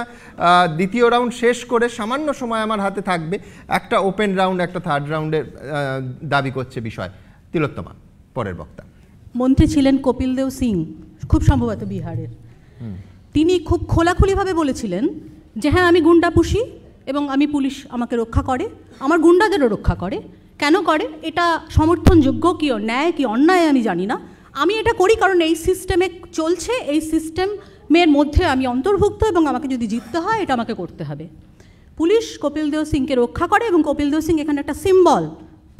দ্বিতীয় রাউন্ড শেষ করে সামান্য সময় আমার হাতে থাকবে, একটা ওপেন রাউন্ড, একটা থার্ড রাউন্ডের দাবি করছে বিষয়। তিলোত্তমা, পরের বক্তা। মন্ত্রী ছিলেন কপিল দেব সিং, খুব সম্ভবত বিহারের। তিনি খুব খোলাখুলিভাবে বলেছিলেন যে হ্যাঁ, আমি গুন্ডা পুষি এবং আমি পুলিশ আমাকে রক্ষা করে, আমার গুন্ডাদেরও রক্ষা করে। কেন করে এটা সমর্থনযোগ্য কি ন্যায় কি অন্যায় আমি জানি না, আমি এটা করি কারণ এই সিস্টেমে চলছে, এই সিস্টেমের মধ্যে আমি অন্তর্ভুক্ত এবং আমাকে যদি জিততে হয় এটা আমাকে করতে হবে। পুলিশ কপিল দেব সিংকে রক্ষা করে এবং কপিল দেব সিং এখানে একটা সিম্বল।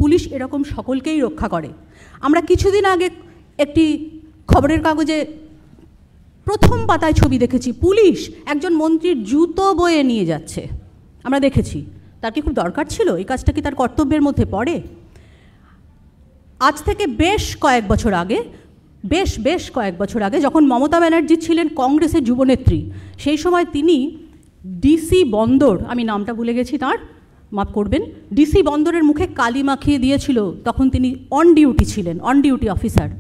পুলিশ এরকম সকলকেই রক্ষা করে। আমরা কিছুদিন আগে একটি খবরের কাগজে প্রথম পাতায় ছবি দেখেছি, পুলিশ একজন মন্ত্রীর জুতো বয়ে নিয়ে যাচ্ছে, আমরা দেখেছি। তার কি খুব দরকার ছিল? এই কাজটা কি তার কর্তব্যের মধ্যে পড়ে? আজ থেকে বেশ কয়েক বছর আগে যখন মমতা ব্যানার্জি ছিলেন কংগ্রেসের যুবনেত্রী, সেই সময় তিনি ডিসি বন্দর, আমি নামটা ভুলে গেছি তার, মাফ করবেন, ডিসি বন্দরের মুখে কালি মাখিয়ে দিয়েছিল। তখন তিনি অন ডিউটি ছিলেন, অন ডিউটি অফিসার।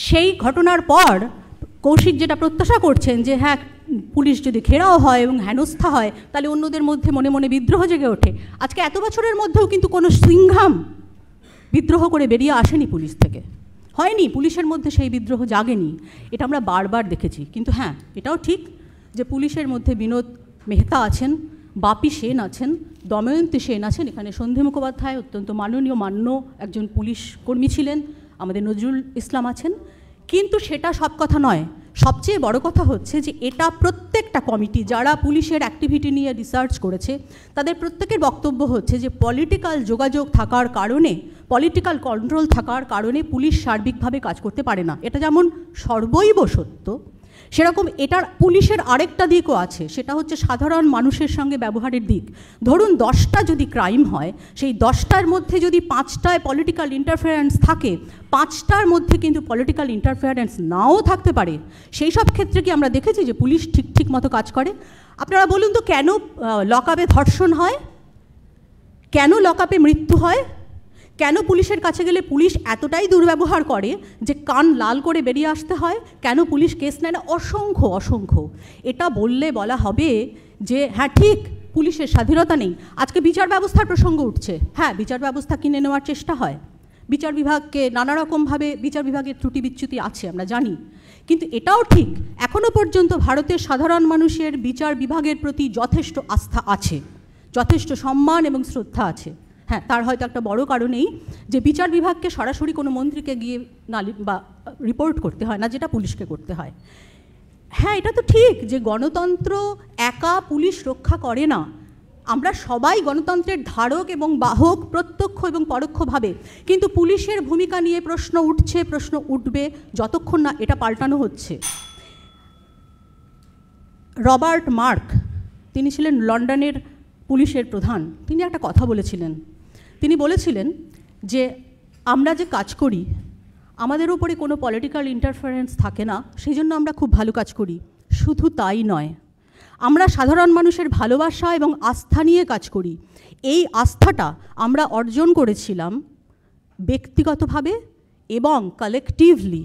সেই ঘটনার পর কৌশিক যেটা প্রত্যাশা করছেন যে হ্যাঁ পুলিশ যদি ঘেরাও হয় এবং হেনস্থা হয় তাহলে অন্যদের মধ্যে মনে মনে বিদ্রোহ জেগে ওঠে। আজকে এত বছরের মধ্যেও কিন্তু কোনো সিংঘাম বিদ্রোহ করে বেরিয়ে আসেনি পুলিশ থেকে, হয়নি, পুলিশের মধ্যে সেই বিদ্রোহ জাগেনি। এটা আমরা বারবার দেখেছি। কিন্তু হ্যাঁ, এটাও ঠিক যে পুলিশের মধ্যে বিনোদ মেহতা আছেন, বাপি সেন আছেন, দময়ন্তী সেন আছেন, এখানে সন্ধি মুখোপাধ্যায় অত্যন্ত মাননীয় মান্য একজন পুলিশ কর্মী ছিলেন, আমাদের নজরুল ইসলাম আছেন। কিন্তু সেটা সব কথা নয়, সবচেয়ে বড় কথা হচ্ছে যে এটা প্রত্যেকটা কমিটি যারা পুলিশের অ্যাক্টিভিটি নিয়ে রিসার্চ করেছে তাদের প্রত্যেকের বক্তব্য হচ্ছে যে পলিটিক্যাল যোগাযোগ থাকার কারণে, পলিটিক্যাল কন্ট্রোল থাকার কারণে পুলিশ সার্বিকভাবে কাজ করতে পারে না। এটা যেমন সর্বৈব সত্য, সেরকম এটার পুলিশের আরেকটা দিকও আছে, সেটা হচ্ছে সাধারণ মানুষের সঙ্গে ব্যবহারের দিক। ধরুন 10টা যদি ক্রাইম হয়, সেই 10টার মধ্যে যদি 5টায় পলিটিক্যাল ইন্টারফারেন্স থাকে, 5টার মধ্যে কিন্তু পলিটিক্যাল ইন্টারফারেন্স নাও থাকতে পারে। সেই সব ক্ষেত্রে কি আমরা দেখেছি যে পুলিশ ঠিক মতো কাজ করে? আপনারা বলুন তো, কেন লকআপে ধর্ষণ হয়, কেন লকআপে মৃত্যু হয়, কেন পুলিশের কাছে গেলে পুলিশ এতটাই দুর্ব্যবহার করে যে কান লাল করে বেরিয়ে আসতে হয়, কেন পুলিশ কেস নেয় না? অসংখ্য। এটা বললে বলা হবে যে হ্যাঁ ঠিক, পুলিশের স্বাধীনতা নেই। আজকে বিচার ব্যবস্থার প্রসঙ্গ উঠছে, হ্যাঁ বিচার ব্যবস্থা কিনে নেওয়ার চেষ্টা হয়, বিচার বিভাগকে নানা রকমভাবে বিচার বিভাগের ত্রুটি বিচ্যুতি আছে আমরা জানি। কিন্তু এটাও ঠিক, এখনও পর্যন্ত ভারতের সাধারণ মানুষের বিচার বিভাগের প্রতি যথেষ্ট আস্থা আছে, যথেষ্ট সম্মান এবং শ্রদ্ধা আছে। হ্যাঁ, তার হয়তো একটা বড় কারণ এই যে বিচার বিভাগকে সরাসরি কোনো মন্ত্রীকে গিয়ে বা রিপোর্ট করতে হয় না, যেটা পুলিশকে করতে হয়। হ্যাঁ, এটা তো ঠিক যে গণতন্ত্র একা পুলিশ রক্ষা করে না, আমরা সবাই গণতন্ত্রের ধারক এবং বাহক প্রত্যক্ষ এবং পরোক্ষভাবে। কিন্তু পুলিশের ভূমিকা নিয়ে প্রশ্ন উঠছে, প্রশ্ন উঠবে যতক্ষণ না এটা পাল্টানো হচ্ছে। রবার্ট মার্ক, তিনি ছিলেন লন্ডনের পুলিশের প্রধান, তিনি একটা কথা বলেছিলেন। তিনি বলেছিলেন যে আমরা যে কাজ করি আমাদের উপরে কোনো পলিটিক্যাল ইন্টারফারেন্স থাকে না, সেই জন্য আমরা খুব ভালো কাজ করি। শুধু তাই নয়, আমরা সাধারণ মানুষের ভালোবাসা এবং আস্থা নিয়ে কাজ করি। এই আস্থাটা আমরা অর্জন করেছিলাম ব্যক্তিগতভাবে এবং কালেকটিভলি।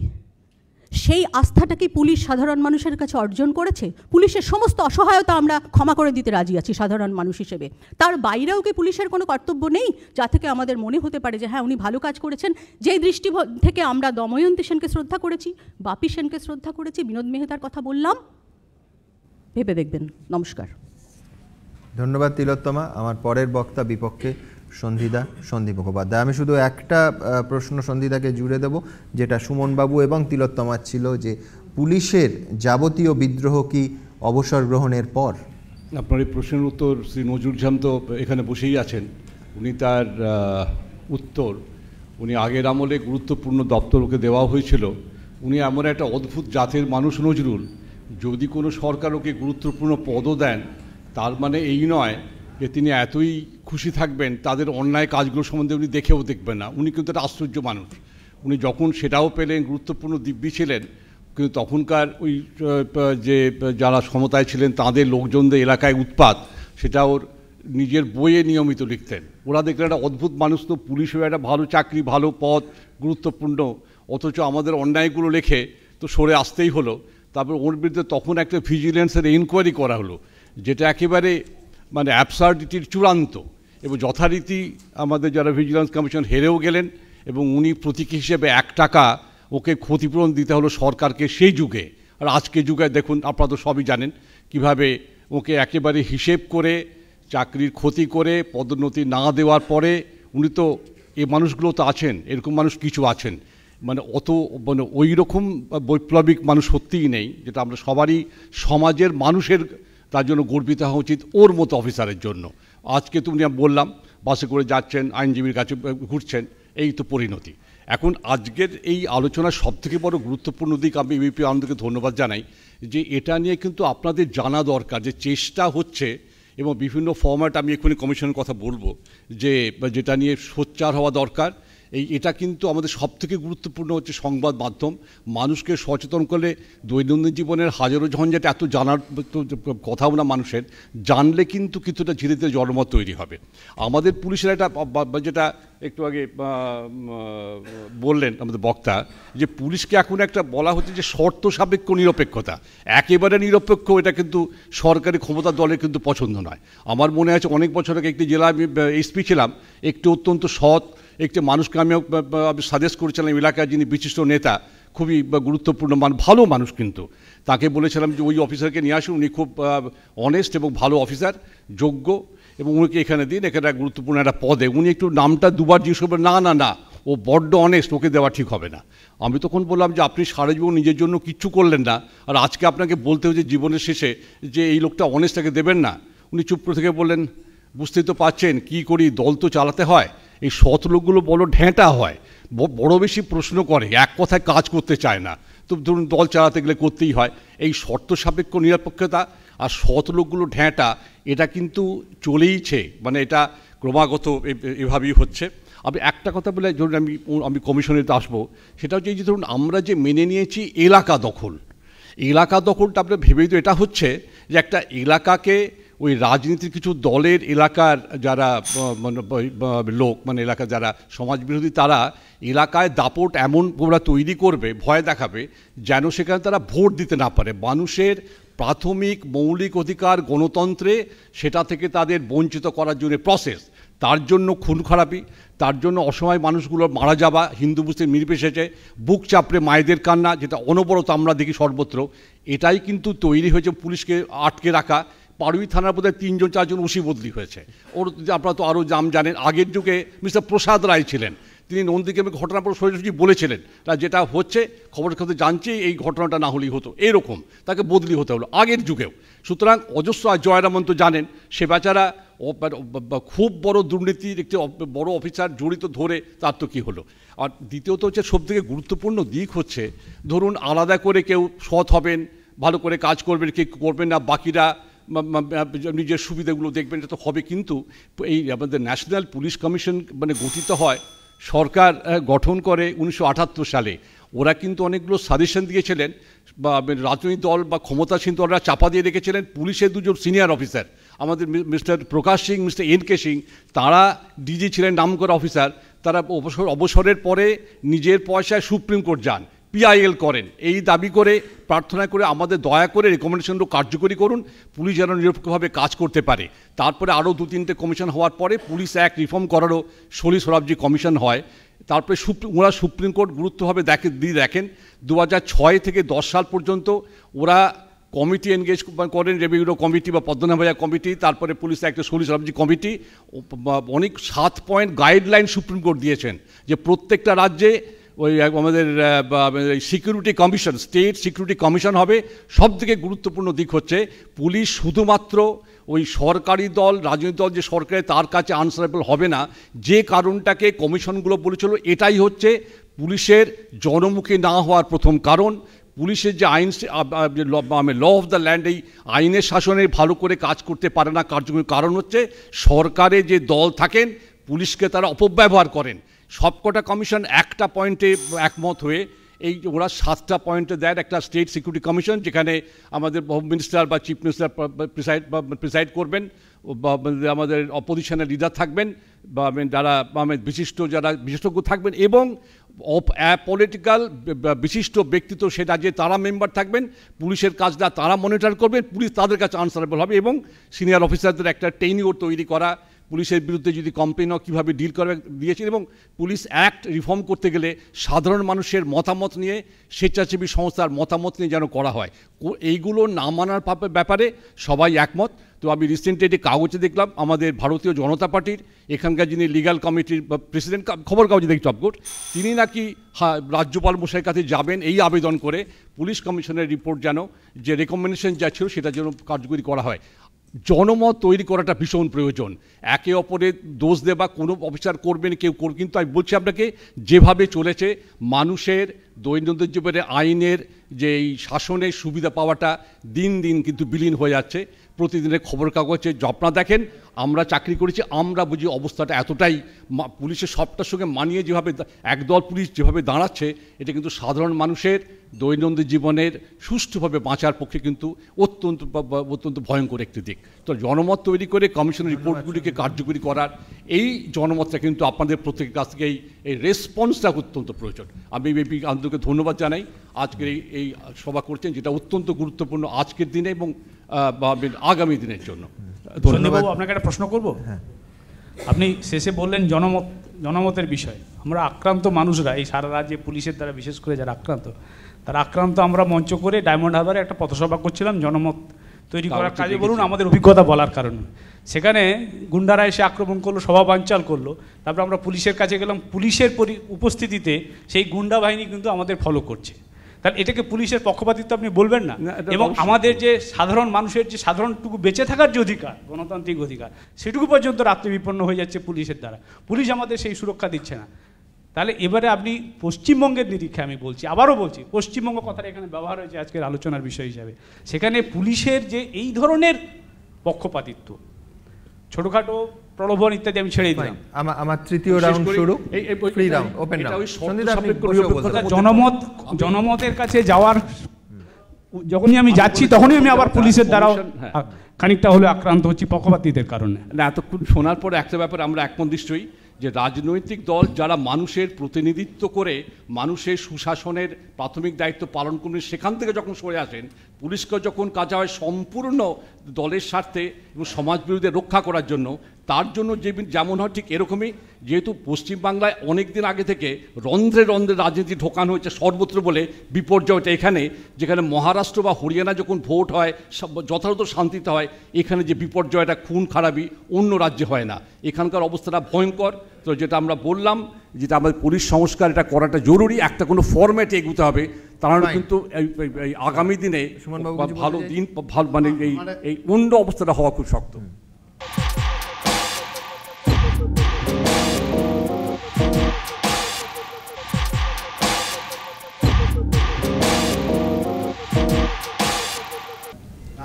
সেই আস্থাটাকে পুলিশ সাধারণ মানুষের কাছে অর্জন করেছে। পুলিশের সমস্ত অসহায়তা আমরা ক্ষমা করে দিতে রাজি আছি সাধারণ মানুষ হিসেবে। তার বাইরেও কি পুলিশের কোনো কর্তব্য নেই যা থেকে আমাদের মনে হতে পারে যে হ্যাঁ উনি ভালো কাজ করেছেন? যেই দৃষ্টি থেকে আমরা দময়ন্তী সেনকে শ্রদ্ধা করেছি, বাপি সেনকে শ্রদ্ধা করেছি, বিনোদ মেহতার কথা বললাম, ভেবে দেখবেন। নমস্কার। ধন্যবাদ তিলোত্তমা। আমার পরের বক্তা বিপক্ষে সন্দীপ মুখোপাধ্যায়। আমি শুধু একটা প্রশ্ন সন্ধিদাকে জুড়ে দেব, যেটা সুমনবাবু এবং তিলোত্তমার ছিল, যে পুলিশের যাবতীয় বিদ্রোহ কি অবসর গ্রহণের পর? আপনার এই প্রশ্নের উত্তর শ্রী নজরুল ইসলাম তো এখানে বসেই আছেন, উনি তার উত্তর উনি আগের আমলে গুরুত্বপূর্ণ দপ্তর ওকে দেওয়া হয়েছিল। উনি এমন একটা অদ্ভুত জাতের মানুষ নজরুল, যদি কোনো সরকার ওকে গুরুত্বপূর্ণ পদও দেন তার মানে এই নয় যে তিনি এতই খুশি থাকবেন তাদের অন্যায় কাজগুলো সম্বন্ধে উনি দেখেও দেখবেন না। উনি কিন্তু একটা আশ্চর্য মানুষ। উনি যখন সেটাও পেলেন, গুরুত্বপূর্ণ দিব্যি ছিলেন, কিন্তু তখনকার ওই যে যারা ক্ষমতায় ছিলেন তাদের লোকজনদের এলাকায় উৎপাত, সেটা ওর নিজের বইয়ে নিয়মিত লিখতেন। ওরা দেখলেন একটা অদ্ভুত মানুষ, তো পুলিশ হয়ে একটা ভালো চাকরি, ভালো পদ, গুরুত্বপূর্ণ, অথচ আমাদের অন্যায়গুলো লেখে তো সরে আসতেই হলো। তারপর ওর বিরুদ্ধে তখন একটা ভিজিলেন্সের ইনকোয়ারি করা হলো, যেটা একেবারে মানে অ্যাবসার্ডিটির চূড়ান্ত, এবং যথারীতি আমাদের যারা ভিজিলেন্স কমিশন হেরেও গেলেন, এবং উনি প্রতীক হিসেবে 1 টাকা ওকে ক্ষতিপূরণ দিতে হলো সরকারকে সেই যুগে। আর আজকে যুগে দেখুন, আপনারা তো সবই জানেন কীভাবে ওকে একেবারে হিসেব করে চাকরির ক্ষতি করে পদোন্নতি না দেওয়ার পরে, উনি তো এই মানুষগুলো তো আছেন, এরকম মানুষ কিছু আছেন, মানে অত মানে ওই রকম বৈপ্লবিক মানুষ সত্যিই নেই, যেটা আমরা সবারই সমাজের মানুষের তার জন্য গর্বিত হওয়া উচিত ওর মতো অফিসারের জন্য। আজকে তুমি বললাম বাসে করে যাচ্ছেন, আইনজীবীর কাছে ঘুরছেন, এই তো পরিণতি। এখন আজকের এই আলোচনার সবথেকে বড় গুরুত্বপূর্ণ দিক, আমি এবিপি আনন্দকে ধন্যবাদ জানাই যে এটা নিয়ে কিন্তু আপনাদের জানা দরকার যে চেষ্টা হচ্ছে, এবং বিভিন্ন ফরম্যাট আমি এক্ষুনি কমিশনের কথা বলবো, যে যেটা নিয়ে সোচ্চার হওয়া দরকার, এটা কিন্তু আমাদের সবথেকে গুরুত্বপূর্ণ হচ্ছে সংবাদ মাধ্যম। মানুষকে সচেতন করলে দৈনন্দিন জীবনের হাজারো ঝঞ্ঝাট এত জানার কথাও না মানুষের, জানলে কিন্তু কিছুটা ধীরে ধীরে জনমত তৈরি হবে। আমাদের পুলিশের একটা যেটা একটু আগে বললেন আমাদের বক্তা, যে পুলিশকে এখন একটা বলা হচ্ছে যে শর্ত সাপেক্ষ নিরপেক্ষতা, একেবারে নিরপেক্ষ এটা কিন্তু সরকারি ক্ষমতার দলের কিন্তু পছন্দ নয়। আমার মনে আছে অনেক বছর আগে একটি জেলা আমি এসপি ছিলাম, একটি অত্যন্ত সৎ একটি মানুষকে আমি সাজেস্ট করেছিলাম এলাকার, যিনি বিশিষ্ট নেতা, খুবই গুরুত্বপূর্ণ ভালো মানুষ, কিন্তু তাকে বলেছিলাম যে ওই অফিসারকে নিয়ে আসুন, উনি খুব অনেস্ট এবং ভালো অফিসার, যোগ্য, এবং উনিকে এখানে দিন, এখানে গুরুত্বপূর্ণ একটা পদে। উনি একটু নামটা দুবার জিজ্ঞেস করবেন, না ও বড্ড অনেস্ট, ওকে দেওয়া ঠিক হবে না। আমি তখন বললাম যে আপনি সারা জীবন নিজের জন্য কিচ্ছু করলেন না, আর আজকে আপনাকে বলতে হচ্ছে জীবনের শেষে যে এই লোকটা অনেস্টটাকে দেবেন না। উনি চুপ করে থেকে বললেন, বুঝতেই তো পারছেন কী করি, দল তো চালাতে হয়, এই সৎ লোকগুলো বড় ঢেঁটা হয়, বড় বেশি প্রশ্ন করে, এক কথায় কাজ করতে চায় না, তো ধরুন দল চালাতে গেলে করতেই হয়। এই শর্ত সাপেক্ষ নিরপেক্ষতা আর সৎ লোকগুলো ঢেঁটা, এটা কিন্তু চলেইছে, মানে এটা ক্রমাগত এভাবেই হচ্ছে। আমি একটা কথা বলে ধরুন আমি কমিশনেতে আসবো, সেটা হচ্ছে এই যে ধরুন আমরা যে মেনে নিয়েছি এলাকা দখলটা আমরা ভেবেই তো এটা হচ্ছে যে একটা এলাকাকে ওই রাজনীতির কিছু দলের এলাকার যারা লোক, মানে এলাকার যারা সমাজবিরোধী, তারা এলাকায় দাপট এমন ওরা তৈরি করবে, ভয় দেখাবে, যেন সেখানে তারা ভোট দিতে না পারে। মানুষের প্রাথমিক মৌলিক অধিকার গণতন্ত্রে, সেটা থেকে তাদের বঞ্চিত করার জন্য প্রসেস, তার জন্য খুন খারাপি, তার জন্য অসহায় মানুষগুলো মারা যাওয়া, হিন্দু মুসলিম নির্বিশেষে বুক চাপড়ে মায়েদের কান্না, যেটা অনবরত আমরা দেখি সর্বত্র, এটাই কিন্তু তৈরি হয়েছে পুলিশকে আটকে রাখা। পাড়ুই থানার বোধহয় 3-4জন ওসি বদলি হয়েছে। ওর আপনারা তো আরও নাম জানেন, আগের যুগে মিস্টার প্রসাদ রায় ছিলেন, তিনি নন্দীগ্রামে ঘটনার পর সোজাসুজি বলেছিলেন, যেটা হচ্ছে খবরের কাছে জানছি এই ঘটনাটা না হলেই হতো, এরকম তাকে বদলি হতে হলো আগের যুগেও। সুতরাং অজস্র, জয়রামন তো জানেন, সে বেচারা খুব বড় দুর্নীতির একটি বড় অফিসার জড়িত, ধরে তার তো কী হলো। আর দ্বিতীয়ত হচ্ছে সবথেকে গুরুত্বপূর্ণ দিক হচ্ছে, ধরুন আলাদা করে কেউ সৎ হবেন, ভালো করে কাজ করবেন, কেউ করবেন না, বাকিরা নিজের সুবিধাগুলো দেখবেন, এটা তো হবে। কিন্তু এই আমাদের ন্যাশনাল পুলিশ কমিশন মানে গঠিত হয়, সরকার গঠন করে 1978 সালে। ওরা কিন্তু অনেকগুলো সাজেশন দিয়েছিলেন, বা রাজনৈতিক দল বা ক্ষমতাসীন দলরা চাপা দিয়ে রেখেছিলেন পুলিশের দুজন সিনিয়র অফিসার, আমাদের মিস্টার প্রকাশ সিং, মিস্টার এন.কে. সিং, তারা ডিজি ছিলেন, নামকরা অফিসার। তারা অবসরের পরে নিজের পয়সায় সুপ্রিম কোর্ট যান, PIL করেন, এই দাবি করে প্রার্থনা করে আমাদের দয়া করে রেকমেন্ডেশনগুলো কার্যকরী করুন, পুলিশ যেন নিরপেক্ষভাবে কাজ করতে পারে। তারপরে আরও 2-3টে কমিশন হওয়ার পরে পুলিশ অ্যাক্ট রিফর্ম করারও সলি সোরাবজি কমিশন হয়। তারপরে ওরা সুপ্রিম কোর্ট গুরুত্বভাবে দেখেন 2006 থেকে 10 সাল পর্যন্ত ওরা কমিটি এনগেজ করেন, রেভিনিউ কমিটি বা পদ্মনাভয়া কমিটি, তারপরে পুলিশ অ্যাক্টের সলি সোরাবজি কমিটি, অনেক 7 পয়েন্ট গাইডলাইন সুপ্রিম কোর্ট দিয়েছেন যে প্রত্যেকটা রাজ্যে ওই আমাদের security commission, state security commission হবে। সবথেকে গুরুত্বপূর্ণ দিক হচ্ছে পুলিশ শুধুমাত্র ওই সরকারি দল, রাজনৈতিক দল যে সরকারে, তার কাছে আনসারেবল হবে না। যে কারণটাকে কমিশনগুলো বলেছিল, এটাই হচ্ছে পুলিশের জনমুখী না হওয়ার প্রথম কারণ। পুলিশের যে আইন, ল অফ দ্য ল্যান্ড, এই আইনের শাসনে ভালো করে কাজ করতে পারে না কার্যকরী কারণ হচ্ছে সরকারে যে দল থাকেন, পুলিশকে তারা অপব্যবহার করেন। সবকটা কমিশন একটা পয়েন্টে একমত হয়ে এই ওরা 7টা পয়েন্টে দেয় একটা স্টেট সিকিউরিটি কমিশন, যেখানে আমাদের হোম মিনিস্টার বা চিফ মিনিস্টার প্রিসাইড করবেন, বা আমাদের অপোজিশনের লিডার থাকবেন, বা যারা যারা বিশেষজ্ঞ থাকবেন, এবং পলিটিক্যাল বিশিষ্ট ব্যক্তিত্ব সেটা যে তারা মেম্বার থাকবেন। পুলিশের কাজটা তারা মনিটর করবেন, পুলিশ তাদের কাছে আনসারেবল হবে, এবং সিনিয়র অফিসারদের একটা টেনিওর তৈরি করা, পুলিশের বিরুদ্ধে যদি কমপ্লেন হয় কীভাবে ডিল করবে দিয়েছেন। এবং পুলিশ অ্যাক্ট রিফর্ম করতে গেলে সাধারণ মানুষের মতামত নিয়ে, স্বেচ্ছাসেবী সংস্থার মতামত নিয়ে যেন করা হয়। এইগুলো না মানার ব্যাপারে সবাই একমত। তো আমি রিসেন্টলি একটি কাগজে দেখলাম, আমাদের ভারতীয় জনতা পার্টির এখানকার যিনি লিগাল কমিটির প্রেসিডেন্ট, খবর কাগজে দেখি টপকোট, তিনি নাকি রাজ্যপাল মশাইয়ের কাছে যাবেন এই আবেদন করে, পুলিশ কমিশনের রিপোর্ট যেন, যে রেকমেন্ডেশন যা ছিল সেটা যেন কার্যকরী করা হয়। জনমত তৈরি করাটা ভীষণ প্রয়োজন। একে অপরের দোষ দেবা কোনো অফিসার করবেন, কেউ কিন্তু আমি বলছি আপনাকে, যেভাবে চলেছে মানুষের দৈনন্দিন জীবনে আইনের যে এই শাসনের সুবিধা পাওয়াটা দিন দিন কিন্তু বিলীন হয়ে যাচ্ছে। প্রতিদিনের খবর কাগজে আপনারা দেখেন, আমরা চাকরি করেছি, আমরা বুঝি অবস্থাটা এতটাই পুলিশের সবটার সঙ্গে মানিয়ে যেভাবে একদল পুলিশ যেভাবে দাঁড়াচ্ছে, এটা কিন্তু সাধারণ মানুষের দৈনন্দিন জীবনের সুষ্ঠুভাবে বাঁচার পক্ষে কিন্তু অত্যন্ত ভয়ঙ্কর একটি দিক। তো জনমত তৈরি করে কমিশনের রিপোর্টগুলিকে কার্যকরী করার এই জনমতটা কিন্তু আপনাদের প্রত্যেকের কাছ থেকে এই রেসপন্সটা অত্যন্ত প্রয়োজন। আমি এবিপি আন্দোলনকে ধন্যবাদ জানাই আজকের এই সভা করছেন, যেটা অত্যন্ত গুরুত্বপূর্ণ আজকের দিনে এবং আগামী দিনের জন্য। ধন্যবাদ। আপনাকে একটা প্রশ্ন করব। আপনি শেষে বললেন জনমতের বিষয়। আমরা আক্রান্ত মানুষরা এই সারা রাজ্যে পুলিশের দ্বারা বিশেষ করে যারা আক্রান্ত আমরা মঞ্চ করে ডায়মন্ড হারবারে একটা পথসভা করছিলাম জনমত তৈরি করার কাজে, বলুন আমাদের অভিজ্ঞতা বলার কারণে। সেখানে গুন্ডারা এসে আক্রমণ করলো, সভা বানচাল করলো, তারপর আমরা পুলিশের কাছে গেলাম, পুলিশের উপস্থিতিতে সেই গুন্ডা বাহিনী কিন্তু আমাদের ফলো করছে। তাহলে এটাকে পুলিশের পক্ষপাতিত্ব আপনি বলবেন না? এবং আমাদের যে সাধারণ মানুষের যে সাধারণটুকু বেঁচে থাকার যে অধিকার, গণতান্ত্রিক অধিকার, সেটুকু পর্যন্ত রাত্রে বিপন্ন হয়ে যাচ্ছে পুলিশের দ্বারা। পুলিশ আমাদের সেই সুরক্ষা দিচ্ছে না। তাহলে এবারে আপনি পশ্চিমবঙ্গের নিরিখে আমি বলছি, আবারও বলছি, পশ্চিমবঙ্গ কথাটা এখানে ব্যবহার হয়েছে আজকের আলোচনার বিষয় হিসাবে। সেখানে পুলিশের যে এই ধরনের পক্ষপাতিত্ব, ছোটখাটো প্রলোভন ইত্যাদি আমি ছেড়ে দিলাম। আমার তৃতীয় রাউন্ড শুরু, ফ্রি রাউন্ড, ওপেন রাউন্ড। জনমতের কাছে যাওয়ার যখনই আমি যাচ্ছি তখনই আমি আবার পুলিশের দ্বারাও খানিকটা হলে আক্রান্ত হচ্ছি পক্ষপাতিত্বের কারণে। না, এতক্ষণ শোনার পরে একটা ব্যাপার আমরা একমত নিশ্চয়ই, যে রাজনৈতিক দল যারা মানুষের প্রতিনিধিত্ব করে মানুষের সুশাসনের প্রাথমিক দায়িত্ব পালন করবেন, সেখান থেকে যখন সরে আসেন, পুলিশকে যখন কাজ হয় সম্পূর্ণ দলের স্বার্থে এবং সমাজ বিরোধীদের রক্ষা করার জন্য, তার জন্য যেমন হয় ঠিক এরকমই, যেহেতু পশ্চিমবাংলায় অনেক দিন আগে থেকে রন্ধ্রে রন্ধ্রে রাজনীতি ঢোকানো হয়েছে সর্বত্র বলে বিপর্যয়টা এখানে, যেখানে মহারাষ্ট্র বা হরিয়ানা যখন ভোট হয় যথাযথ শান্তিতে হয়, এখানে যে বিপর্যয়টা খুন খারাপি অন্য রাজ্যে হয় না। এখানকার অবস্থাটা ভয়ঙ্কর। তো যেটা আমরা বললাম, যেটা আমাদের পুলিশ সংস্কার এটা করাটা জরুরি, একটা কোনো ফরম্যাটে এগোতে হবে, তাহলে কিন্তু এই আগামী দিনে ভালো দিন ভালো মানে এই অন্য অবস্থাটা হওয়া খুব শক্ত।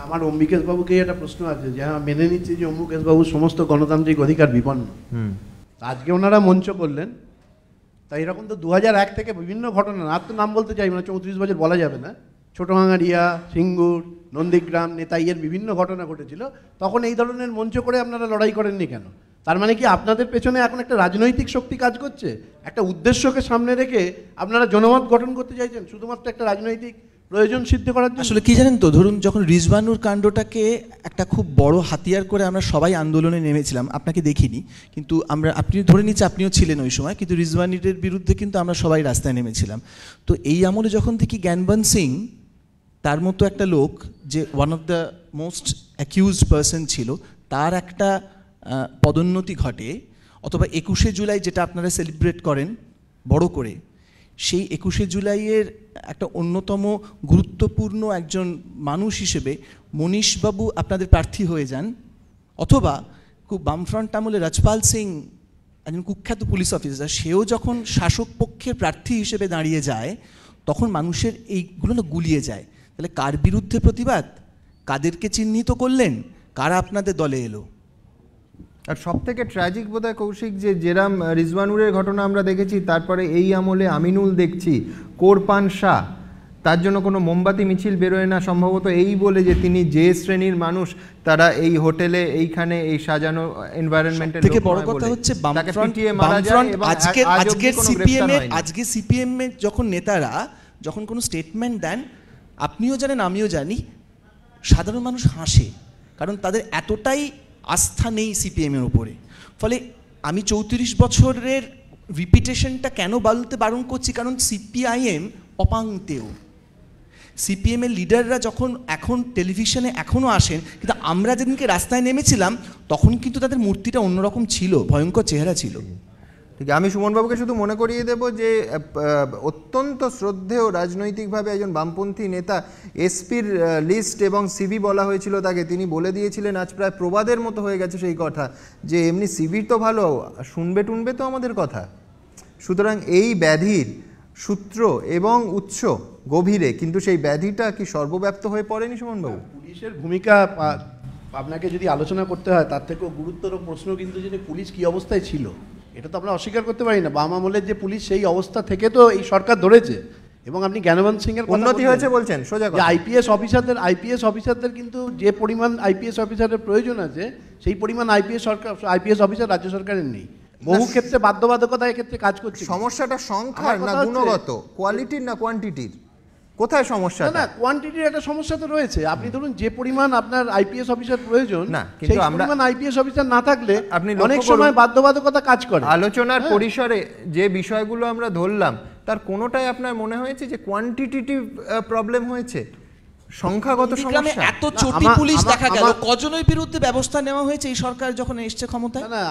আমার অম্বিকেশবাবুকে একটা প্রশ্ন আছে, যে মেনে নিচ্ছি যে অম্বিকেশবাবু সমস্ত গণতান্ত্রিক অধিকার বিপন্ন, আজকে ওনারা মঞ্চ করলেন, তাই এরকম তো 2001 থেকে বিভিন্ন ঘটনা, আর তো নাম বলতে চাই না, 34 বছর বলা যাবে না, ছোটভাঙাড়িয়া, সিঙ্গুর, নন্দীগ্রাম, নেতাইয়ের বিভিন্ন ঘটনা ঘটেছিল, তখন এই ধরনের মঞ্চ করে আপনারা লড়াই করেননি কেন? তার মানে কি আপনাদের পেছনে এখন একটা রাজনৈতিক শক্তি কাজ করছে? একটা উদ্দেশ্যকে সামনে রেখে আপনারা জনমত গঠন করতে চাইছেন শুধুমাত্র একটা রাজনৈতিক প্রয়োজন সিদ্ধ করার জন্য? আসলে কি জানেন তো, ধরুন যখন রিজওয়ানুর কাণ্ডটাকে একটা খুব বড় হাতিয়ার করে আমরা সবাই আন্দোলনে নেমেছিলাম, আপনাকে দেখিনি কিন্তু আপনি ধরে নিচ্ছে আপনিও ছিলেন ওই সময়, কিন্তু রিজওয়ানিদের বিরুদ্ধে কিন্তু আমরা সবাই রাস্তায় নেমেছিলাম। তো এই আমলে যখন থেকে জ্ঞানবন্ত সিং তার মতো একটা লোক, যে one of the most accused person ছিল, তার একটা পদোন্নতি ঘটে, অথবা 21শে জুলাই যেটা আপনারা সেলিব্রেট করেন বড় করে, সেই 21শে জুলাইয়ের একটা অন্যতম গুরুত্বপূর্ণ একজন মানুষ হিসেবে মনীশবাবু আপনাদের প্রার্থী হয়ে যান, অথবা খুব বামফ্রন্ট আমলে রাজপাল সিং একজন কুখ্যাত পুলিশ অফিসার, সেও যখন শাসক পক্ষের প্রার্থী হিসেবে দাঁড়িয়ে যায়, তখন মানুষের এইগুলো না গুলিয়ে যায়। তাহলে কার বিরুদ্ধে প্রতিবাদ, কাদেরকে চিহ্নিত করলেন, কারা আপনাদের দলে এলো? আর সব থেকে ট্র্যাজিক বোধহয় কৌশিক, যে যেরাম রিজওয়ানুরের ঘটনা আমরা দেখেছি, তারপরে এই আমলে আমিনুল দেখছি, কোরপান শাহ, তার জন্য কোনো মোমবাতি মিছিল বেরোয় না সম্ভবত এই বলে যে তিনি যে শ্রেণীর মানুষ, তারা এই হোটেলে এইখানে এই সাজানো এনভায়রনমেন্টের থেকে বড় কথা হচ্ছে আজকে সিপিএম এর যখন নেতারা যখন কোনো স্টেটমেন্ট দেন, আপনিও জানেন আমিও জানি, সাধারণ মানুষ হাসে, কারণ তাদের এতটাই আস্থা নেই সিপিএমের উপরে। ফলে আমি 34 বছরের রিপিটেশনটা কেন বলতে বারণ করছি, কারণ সিপিআইএম অপাংতেও, সিপিএমের লিডাররা যখন এখন টেলিভিশনে এখনও আসেন, কিন্তু আমরা যেদিনকে রাস্তায় নেমেছিলাম তখন কিন্তু তাদের মূর্তিটা অন্যরকম ছিল, ভয়ঙ্কর চেহারা ছিল। ঠিক, আমি সুমনবাবুকে শুধু মনে করিয়ে দেব যে অত্যন্ত শ্রদ্ধেয় রাজনৈতিকভাবে একজন বামপন্থী নেতা, এসপির লিস্ট এবং সিভি বলা হয়েছিল তাকে, তিনি বলে দিয়েছিলেন, আজ প্রায় প্রবাদের মতো হয়ে গেছে সেই কথা, যে এমনি সিভির তো ভালো, শুনবে টুনবে তো আমাদের কথা। সুতরাং এই ব্যাধির সূত্র এবং উৎস গভীরে, কিন্তু সেই ব্যাধিটা কি সর্বব্যাপ্ত হয়ে পড়েনি সুমনবাবু? পুলিশের ভূমিকা আপনাকে যদি আলোচনা করতে হয় তার থেকেও গুরুতর প্রশ্ন কিন্তু যে পুলিশ কি অবস্থায় ছিল এটা তো আমরা অস্বীকার করতে পারি না। বাম আমলের যে পুলিশ সেই অবস্থা থেকে তো এই সরকার ধরেছে। এবং আপনি জ্ঞানবন্ত সিং এর উন্নতি হয়েছে বলছেন, সোজা কথা। আইপিএস অফিসারদের কিন্তু যে পরিমাণ আইপিএস অফিসারের প্রয়োজন আছে সেই পরিমাণ আইপিএস অফিসার রাজ্য সরকারের নেই। বহু ক্ষেত্রে বাধ্যবাধকতা এক্ষেত্রে কাজ করছে। সমস্যাটা সংখ্যার না গুণগত, কোয়ালিটির না কোয়ান্টিটির? কোথায় সমস্যা? না, কোয়ান্টিটির একটা সমস্যা তো রয়েছে। আপনি ধরুন যে পরিমাণ আপনার আইপিএস অফিসার প্রয়োজন না, কিন্তু সেই পরিমাণ আইপিএস অফিসার না থাকলে আপনি অনেক সময় বাধ্যবাধকতা কাজ করে। আলোচনার পরিসরে যে বিষয়গুলো আমরা ধরলাম তার কোনোটাই আপনার মনে হয়েছে যে কোয়ান্টিটেটিভ প্রবলেম হয়েছে, সংখ্যাগত সমস্যা? এত চটি পুলিশ দেখা গেল, কজনের বিরুদ্ধে ব্যবস্থা নেওয়া হয়েছে এই সরকার যখন এসছে ক্ষমতায়? না,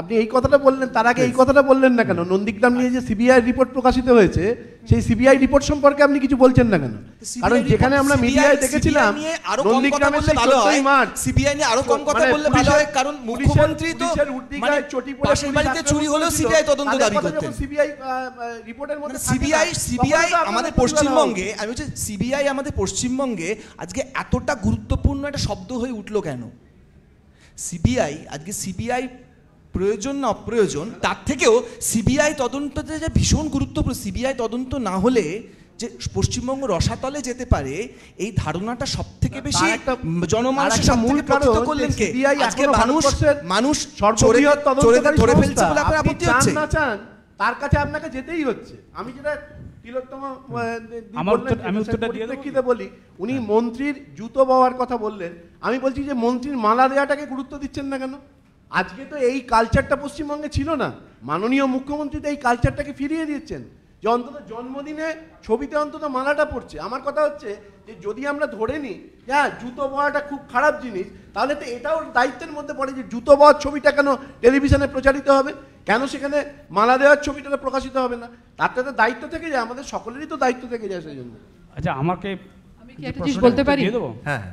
আপনি এই কথাটা বললেন, তার আগে এই কথাটা বললেন না কেন? নন্দীগ্রাম নিয়ে যে সিবিআই রিপোর্ট প্রকাশিত হয়েছে সেই সিবিআই রিপোর্ট সম্পর্কে আপনি কিছু বলছেন না কেন? কারণ যেখানে আমরা মিডিয়ায় দেখেছিলাম নন্দীগ্রামে সিবিআই নিয়ে আরো কম কথা বললে ভালো হয়, কারণ মুখ্যমন্ত্রী তো মানে পাশের বাড়িতে চুরি হলেও সিবিআই তদন্ত দাবি করতেন। সিবিআই রিপোর্টের মধ্যে সিবিআই আমাদের পশ্চিমবঙ্গে, আমি বলছি সিবিআই আমাদের পশ্চিমবঙ্গে আজকে এতটা গুরুত্বপূর্ণ একটা শব্দ হয়ে উঠলো কেন? সিবিআই প্রয়োজন না অপ্রয়োজন তার থেকেও সিবিআই তদন্ততে যে ভীষণ গুরুত্বপূর্ণ। সিবিআই তদন্ত না হলে যে পশ্চিমবঙ্গ রসাতলে যেতে পারে এই ধারণাটা সব থেকে বেশি জনমানুষের মূল প্রতিত করলেন কে? আজকে মানুষ ধরে ফেলছে বলে আপনার আপত্তি হচ্ছে? তার কাছে আপনাকে যেতেই হচ্ছে। আমি যেটা বলি, উনি মন্ত্রীর জুতো পাওয়ার কথা বললেন, আমি বলছি যে মন্ত্রীর মালা দেওয়াটাকে গুরুত্ব দিচ্ছেন না কেন? আজকে তো এই কালচারটা পশ্চিমবঙ্গে ছিল না। মাননীয় মুখ্যমন্ত্রী তো এই কালচারটাকে ফিরিয়ে দিচ্ছেন যে অন্তত জন্মদিনে ছবিতে অন্তত মালাটা পড়ছে। আমার কথা হচ্ছে যে যদি আমরা ধরে নিই হ্যাঁ জুতো পাওয়াটা খুব খারাপ জিনিস, তাহলে তো এটাও দায়িত্বের মধ্যে পড়ে যে জুতো পাওয়ার ছবিটা কেন টেলিভিশনে প্রচারিত হবে, কেন সেখানে মালা দেওয়ার ছবিটা প্রকাশিত হবে না? তাতে তো দায়িত্ব থেকে যায়, আমাদের সকলেরই তো দায়িত্ব থেকে যায় সেই জন্য। আচ্ছা, আমি কি একটা জিনিস বলতে পারি?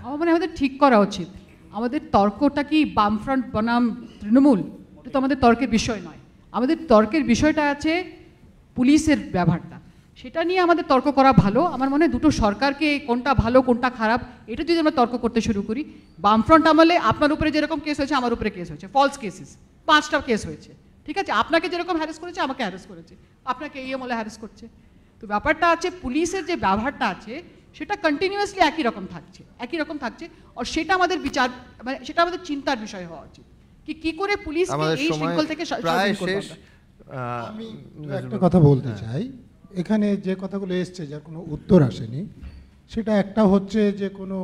আমার মনে হয় আমাদের ঠিক করা উচিত, আমাদের তর্কটা কি বামফ্রন্ট বনাম তৃণমূল, এটা তো আমাদের তর্কের বিষয় নয়। আমাদের তর্কের বিষয়টা আছে পুলিশের ব্যবহারটা, সেটা নিয়ে আমাদের তর্ক করা ভালো। আমার মনে হয় দুটো সরকারকে কোনটা ভালো কোনটা খারাপ এটা যদি আমরা তর্ক করতে শুরু করি, বামফ্রন্ট আমলে আপনার উপরে যেরকম কেস হয়েছে আমার উপরে কেস হয়েছে, ফলস কেসেস 5টা কেস হয়েছে, ঠিক আছে? আপনাকে যেরকম হ্যারাস করেছে আমাকে হ্যারাস করেছে, আপনাকে এই আমলে হ্যারাস করছে। তো ব্যাপারটা আছে পুলিশের যে ব্যবহারটা আছে সেটা কন্টিনিউয়াসলি একই রকম থাকছে, আর সেটা আমাদের বিচার, মানে সেটা আমাদের চিন্তার বিষয় হওয়া উচিত কি করে পুলিশ এই শৃঙ্খল থেকে প্রায় শেষ। আমি একটা কথা বলতে চাই, এখানে যে কথাগুলো এসছে যার কোনো উত্তর আসেনি, সেটা একটা হচ্ছে যে কোনো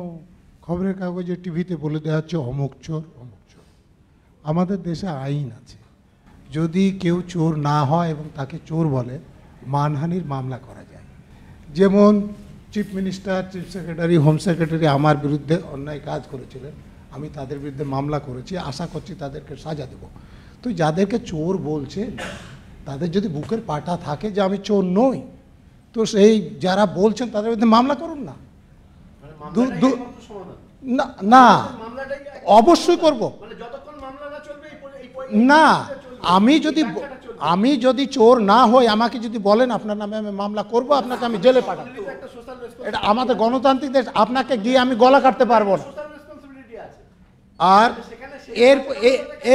খবরের কাগজে টিভিতে বলে দেওয়া হচ্ছে অমুক চোর। আমাদের দেশে আইন আছে, যদি কেউ চোর না হয় এবং তাকে চোর বলে মানহানির মামলা করা যায়। যেমন chief minister, chief secretary, home secretary আমার বিরুদ্ধে অন্যায় কাজ করেছিলেন, আমি তাদের বিরুদ্ধে মামলা করেছি, আশা করছি তাদেরকে সাজা দেব। তো যাদেরকে চোর বলছে তাদের যদি বুকের পাটা থাকে যে আমি চোর নই, তো সেই যারা বলছেন তাদের বিরুদ্ধে মামলা করুন না। না অবশ্যই করব না। আমি যদি চোর না হই, আমাকে যদি বলেন আপনার নামে আমি মামলা করব, আপনাকে আমি জেলে পাঠাবো। এটা আমাদের গণতান্ত্রিক দেশ, আপনাকে গিয়ে আমি গলা কাটতে পারবো না। আর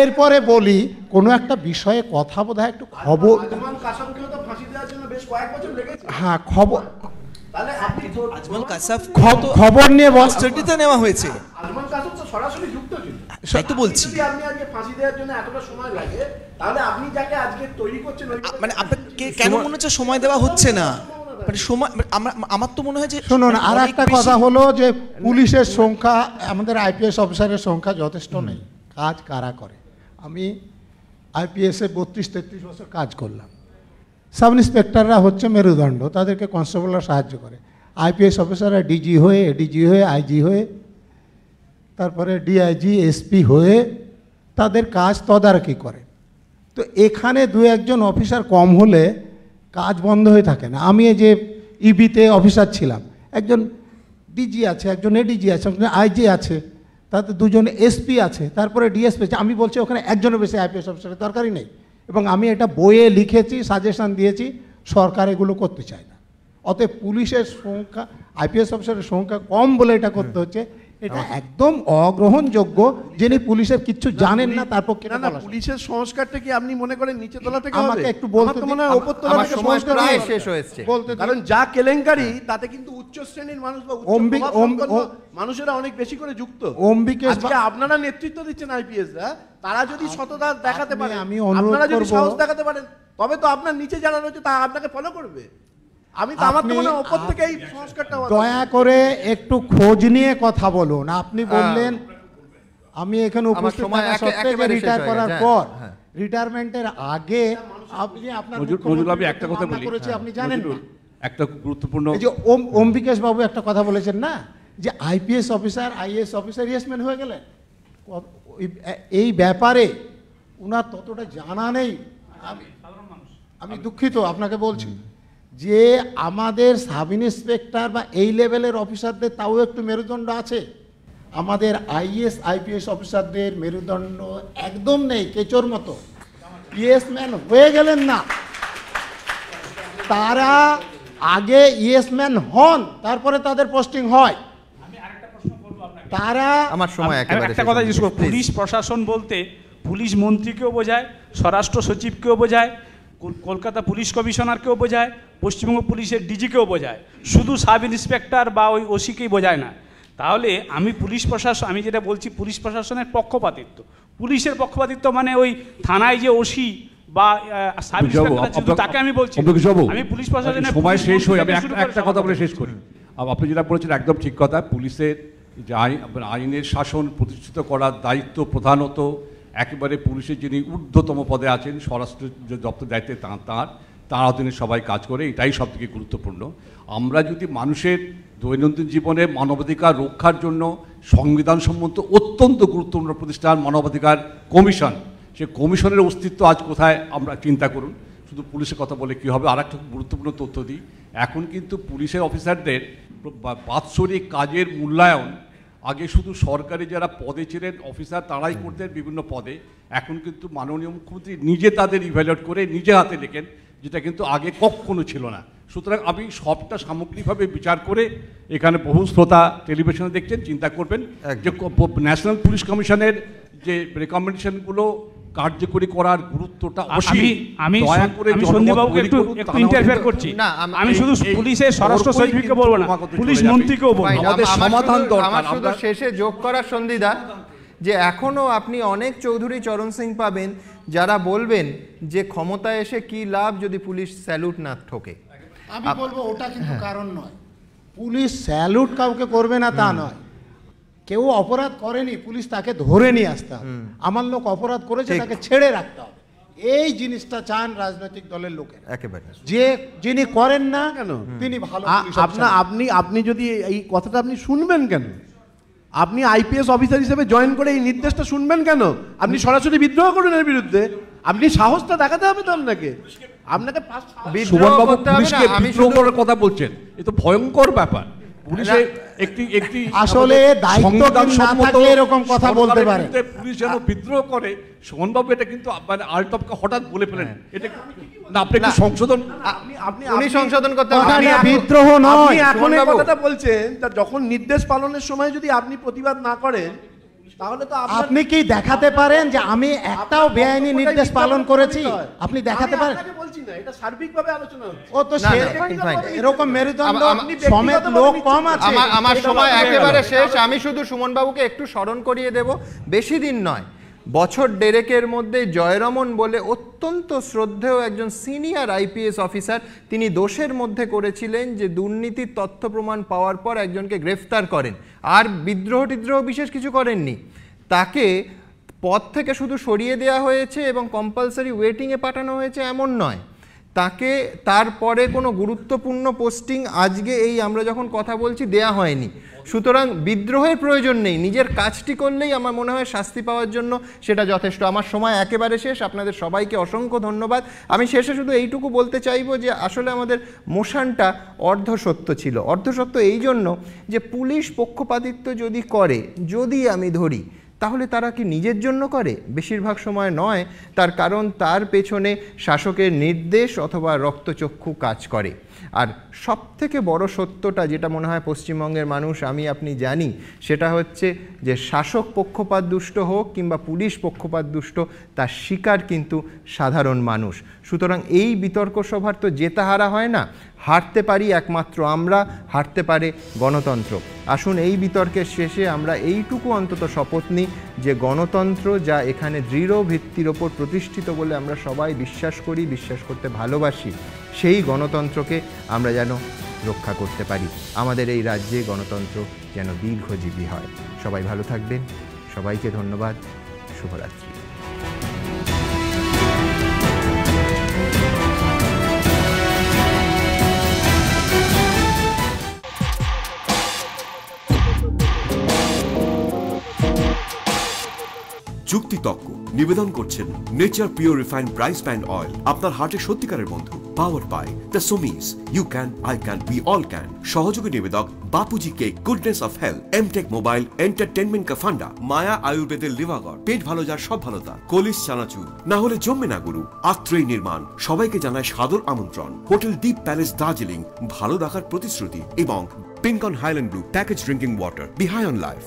এরপরে বলি, কোনো একটা বিষয়ে কথা বোধহয় একটু খবর, হ্যাঁ খবর নিয়ে স্টাডিতে নেওয়া হয়েছে, সরাসরি যুক্ত ছিল, সেই তো বলছি। আপনি আজকে ফাঁসি দেওয়ার জন্য এতটা সময় লাগে, তাহলে আপনি যাকে আজকে তৈরি করছেন, মানে আপনাকে কেন মনে হচ্ছে সময় দেওয়া হচ্ছে না? মানে সময়, আমার তো মনে হয় যে শুনুন, আর একটা কথা হলো যে পুলিশের সংখ্যা, আমাদের আইপিএস অফিসারের সংখ্যা যথেষ্ট নেই। কাজ কারা করে? আমি আইপিএসে 32-33 বছর কাজ করলাম। সাব ইন্সপেক্টররা হচ্ছে মেরুদণ্ড, তাদেরকে কনস্টেবলরা সাহায্য করে। আইপিএস অফিসাররা ডিজি হয়ে, এডিজি হয়ে, আইজি হয়ে, তারপরে ডিআইজি, এসপি হয়ে তাদের কাজ তদারকি করে। তো এখানে 2-1জন অফিসার কম হলে কাজ বন্ধ হয়ে থাকে না। আমি এই যে ইবিতে অফিসার ছিলাম, একজন ডিজি আছে, একজন এডিজি আছে, একজন আইজি আছে, তাতে 2জন এসপি আছে, তারপরে ডিএসপি আছে। আমি বলছি ওখানে একজনের বেশি আইপিএস অফিসারের দরকারই নেই। এবং আমি এটা বইয়ে লিখেছি, সাজেশন দিয়েছি, সরকার এগুলো করতে চায় না। অতএব পুলিশের সংখ্যা, আইপিএস অফিসারের সংখ্যা কম বলে এটা করতে হচ্ছে, এটা একদম অগ্রহণযোগ্য। যিনি পুলিশের কিচ্ছু জানেন না তার পক্ষে না, পুলিশের সংস্কারটা কি আপনি মনে করেন নিচে তলা থেকে হবে? আমাকে একটু বলতে মনে হয় উপর তলা থেকে সংস্কার শেষ হয়েছে, কারণ যা কেলেঙ্কারি তাতে কিন্তু উচ্চ শ্রেণীর মানুষ বা মানুষেরা অনেক বেশি করে যুক্ত। আজকে আপনারা নেতৃত্ব দিচ্ছেন আইপিএসরা, তারা যদি সততা দেখাতে পারে, আপনারা যদি সাহস দেখাতে পারেন, তবে তো আপনার নিচে যারা রয়েছে তা আপনাকে ফলো করবে। আমি তো আমার তো মনে হয় উপর থেকে এই সংস্কারটা। দয়া করে একটু খোঁজ নিয়ে কথা বলুন। আপনি বললেন আমি এখানে উপস্থিত থাকা সত্ত্বেও রিটায়ার করার পর, রিটায়ারমেন্টের আগে আপনি আপনার আমি একটা কথা বলি, আপনি জানেন না একটা গুরুত্বপূর্ণ, এই যে অম্বিকেশ বাবু একটা কথা বলেছেন না, যে আইপিএস অফিসার আইএএস অফিসার ইয়েসম্যান হয়ে গেলেন। এই ব্যাপারে উনার ততটা জানা নেই। আমি দুঃখিত আপনাকে বলছি যে আমাদের সাব ইন্সপেক্টর বা এই লেভেলের অফিসারদের তাও একটু মেরুদণ্ড আছে, আমাদের আইএস আইপিএস অফিসারদের মেরুদণ্ড একদম নেই, কেচোর মতো। ইয়েসম্যান হয়ে গেলেন না, তারা আগে ইয়েসম্যান হন, তারপরে তাদের পোস্টিং হয়। তারা আমার সময় একেবারে একটা কথা জিজ্ঞেস করব, পুলিশ প্রশাসন বলতে পুলিশ মন্ত্রীকেও বোঝায়, স্বরাষ্ট্র সচিবকেও বোঝায়, কলকাতা পুলিশ কমিশনারকেও বোঝায়, পশ্চিমবঙ্গ পুলিশের ডিজিকেও বোঝায়, শুধু সাব ইন্সপেক্টর বা ওই ওসিকেই বোঝায় না। তাহলে আমি পুলিশ প্রশাসন, আমি যেটা বলছি পুলিশ প্রশাসনের পক্ষপাতিত্ব, পুলিশের পক্ষপাতিত্ব মানে ওই থানায় যে ওসি বা সাব ইন্সপেক্টর তাকে আমি বলছি, আমি পুলিশ প্রশাসনের সময় শেষ হয়ে আমি একটা কথা বলে শেষ করি। আপনি যেটা বলেছেন একদম ঠিক কথা। পুলিশের যে আইনের শাসন প্রতিষ্ঠিত করার দায়িত্ব প্রধানত একেবারে পুলিশের যিনি ঊর্ধ্বতম পদে আছেন, স্বরাষ্ট্র দপ্তর দায়িত্বে তার অধীনে সবাই কাজ করে, এটাই সবথেকে গুরুত্বপূর্ণ। আমরা যদি মানুষের দৈনন্দিন জীবনে মানবাধিকার রক্ষার জন্য সংবিধানসম্মত অত্যন্ত গুরুত্বপূর্ণ প্রতিষ্ঠান মানবাধিকার কমিশন, সে কমিশনের অস্তিত্ব আজ কোথায় আমরা চিন্তা করুন। শুধু পুলিশের কথা বলে কী হবে? আর একটা গুরুত্বপূর্ণ তথ্য দিই, এখন কিন্তু পুলিশের অফিসারদের বাৎসরিক কাজের মূল্যায়ন আগে শুধু সরকারি যারা পদে ছিলেন অফিসার তারাই করতেন বিভিন্ন পদে, এখন কিন্তু মাননীয় মুখ্যমন্ত্রী নিজে তাদের ইভ্যালুয়েট করে নিজে হাতে লেখেন, যেটা কিন্তু আগে কখনো ছিল না। সুতরাং আমি সবটা সামগ্রিকভাবে বিচার করে, এখানে বহু শ্রোতা টেলিভিশনে দেখছেন, চিন্তা করবেন যে ন্যাশনাল পুলিশ কমিশনের যে রেকমেন্ডেশনগুলো কার্যকরী করার গুরুত্বটা আমি সন্দীপবাবুকে একটু ইন্টারফেয়ার করছি। আমি শুধু পুলিশের স্বরাষ্ট্র সচিবকে বলবো না, পুলিশ মন্ত্রীকেও বলবো। আমাদের সমাধান দরকার। আমার শুধু শেষে যোগ করার সন্ধিদা যে এখনো আপনি অনেক চৌধুরী চরণ সিং পাবেন যারা বলবেন যে ক্ষমতায় এসে কি লাভ যদি পুলিশ স্যালুট না ঠোকে। আমি বলবো ওটা কিন্তু কারণ নয়, পুলিশ স্যালুট কাউকে করবে না তা নয়। কেউ অপরাধ করেনি, পুলিশ তাকে ধরে নিয়ে আসতে হবে। আমার লোক অপরাধ করেছে, তাকে ছেড়ে রাখতে হবে। এই জিনিসটা চান রাজনৈতিক দলের লোকের একেবারে, যে যিনি করেন না কেন তিনি ভালো। আপনি যদি এই কথাটা আপনি শুনবেন কেন? আপনি আইপিএস অফিসার হিসেবে জয়েন করে এই নির্দেশটা শুনবেন কেন? আপনি সরাসরি বিদ্রোহ করুন এর বিরুদ্ধে। আপনি সাহসটা দেখাতে হবে তো আপনাকে। সুমনবাবু পুলিশকে বিদ্রোহ করার কথা বলছেন, এ তো ভয়ঙ্কর ব্যাপার। পুলিশে একটি আসলে দায়িত্ব না থাকলে এরকম কথা বলতে পারে। পুলিশ যেন বিদ্রোহ করে, সুমনবাবু এটা কিন্তু মানে আলটপকে হঠাৎ বলে ফেলেন। এটা না, আপনি একটু সংশোধন, আপনি সংশোধন করতে হবে। বিদ্রোহ নয়, এখন এই কথাটা বলছেন, যখন নির্দেশ পালনের সময় যদি আপনি প্রতিবাদ না করেন তাহলে তো আপনি কি দেখাতে পারেন যে আমি একটাও বেআইনি নির্দেশ পালন করেছি? আপনি দেখাতে পারেন? বলছি না, এটা সার্বিকভাবে আলোচনা হচ্ছে। ও তো এরকম মেরুদণ্ড সমেত লোক কম আছে। আমার সময় একেবারে শেষ। আমি শুধু সুমন বাবুকে একটু স্মরণ করিয়ে দেব, বেশি দিন নয়, বছর দেড়েকের মধ্যে জয়রমন বলে অত্যন্ত শ্রদ্ধেয় একজন সিনিয়র আইপিএস অফিসার, তিনি দোষের মধ্যে করেছিলেন যে দুর্নীতির তথ্য প্রমাণ পাওয়ার পর একজনকে গ্রেফতার করেন, আর বিদ্রোহ টিদ্রোহ বিশেষ কিছু করেননি। তাকে পদ থেকে শুধু সরিয়ে দেওয়া হয়েছে এবং কম্পালসারি ওয়েটিংয়ে পাঠানো হয়েছে এমন নয়, তাকে তারপরে কোনো গুরুত্বপূর্ণ পোস্টিং আজকে এই আমরা যখন কথা বলছি দেয়া হয়নি। সুতরাং বিদ্রোহের প্রয়োজন নেই, নিজের কাজটি করলেই আমার মনে হয় শাস্তি পাওয়ার জন্য সেটা যথেষ্ট। আমার সময় একেবারে শেষ। আপনাদের সবাইকে অসংখ্য ধন্যবাদ। আমি শেষে শুধু এইটুকু বলতে চাইব যে আসলে আমাদের মোশনটা অর্ধসত্য ছিল। অর্ধসত্য এই জন্য যে পুলিশ পক্ষপাতিত্ব যদি করে, যদি আমি ধরি, তাহলে তারা কি নিজের জন্য করে? বেশিরভাগ সময় নয়। তার কারণ তার পেছনে শাসকের নির্দেশ অথবা রক্তচক্ষু কাজ করে। আর সবথেকে বড় সত্যটা যেটা মনে হয় পশ্চিমবঙ্গের মানুষ আমি আপনি জানি, সেটা হচ্ছে যে শাসক পক্ষপাত দুষ্ট হোক কিংবা পুলিশ পক্ষপাত দুষ্ট, তার শিকার কিন্তু সাধারণ মানুষ। সুতরাং এই বিতর্ক সভার তো জেতা হারা হয় না, হারতে পারি একমাত্র আমরা, হারতে পারে গণতন্ত্র। আসুন এই বিতর্কের শেষে আমরা এইটুকু অন্তত শপথ নিই যে গণতন্ত্র যা এখানে দৃঢ় ভিত্তির ওপর প্রতিষ্ঠিত বলে আমরা সবাই বিশ্বাস করি, বিশ্বাস করতে ভালোবাসি, সেই গণতন্ত্রকে আমরা যেন রক্ষা করতে পারি। আমাদের এই রাজ্যে গণতন্ত্র যেন দীর্ঘজীবী হয়। সবাই ভালো থাকবেন, সবাইকে ধন্যবাদ, শুভরাত্রি। যুক্তিতক্ক নিবেদন করছেন নেচার পিওর রিফাইন্ড ব্রাইস প্যান অয়েল, আপনার হার্টের সত্যিকারের বন্ধু। পাওয়ার বাই দ্য সুমিস, you can, I can, we all can. সহযোগী নিবেদক Bapuji cake, goodness of health, এমটেক মোবাইল, এন্টারটেনমেন্ট কা ফান্ডা, মায়া আয়ুর্বেদের লিভাগর, পেট ভালো যার সব ভালোতা, কলিস চানাচুর, না হলে জমবে না গুরু, আত্রেয় নির্মাণ। সবাইকে জানায় সাদর আমন্ত্রণ। হোটেল ডিপ প্যালেস দার্জিলিং, ভালো রাখার প্রতিশ্রুতি, এবং pink on highland blue package drinking water, be high on life.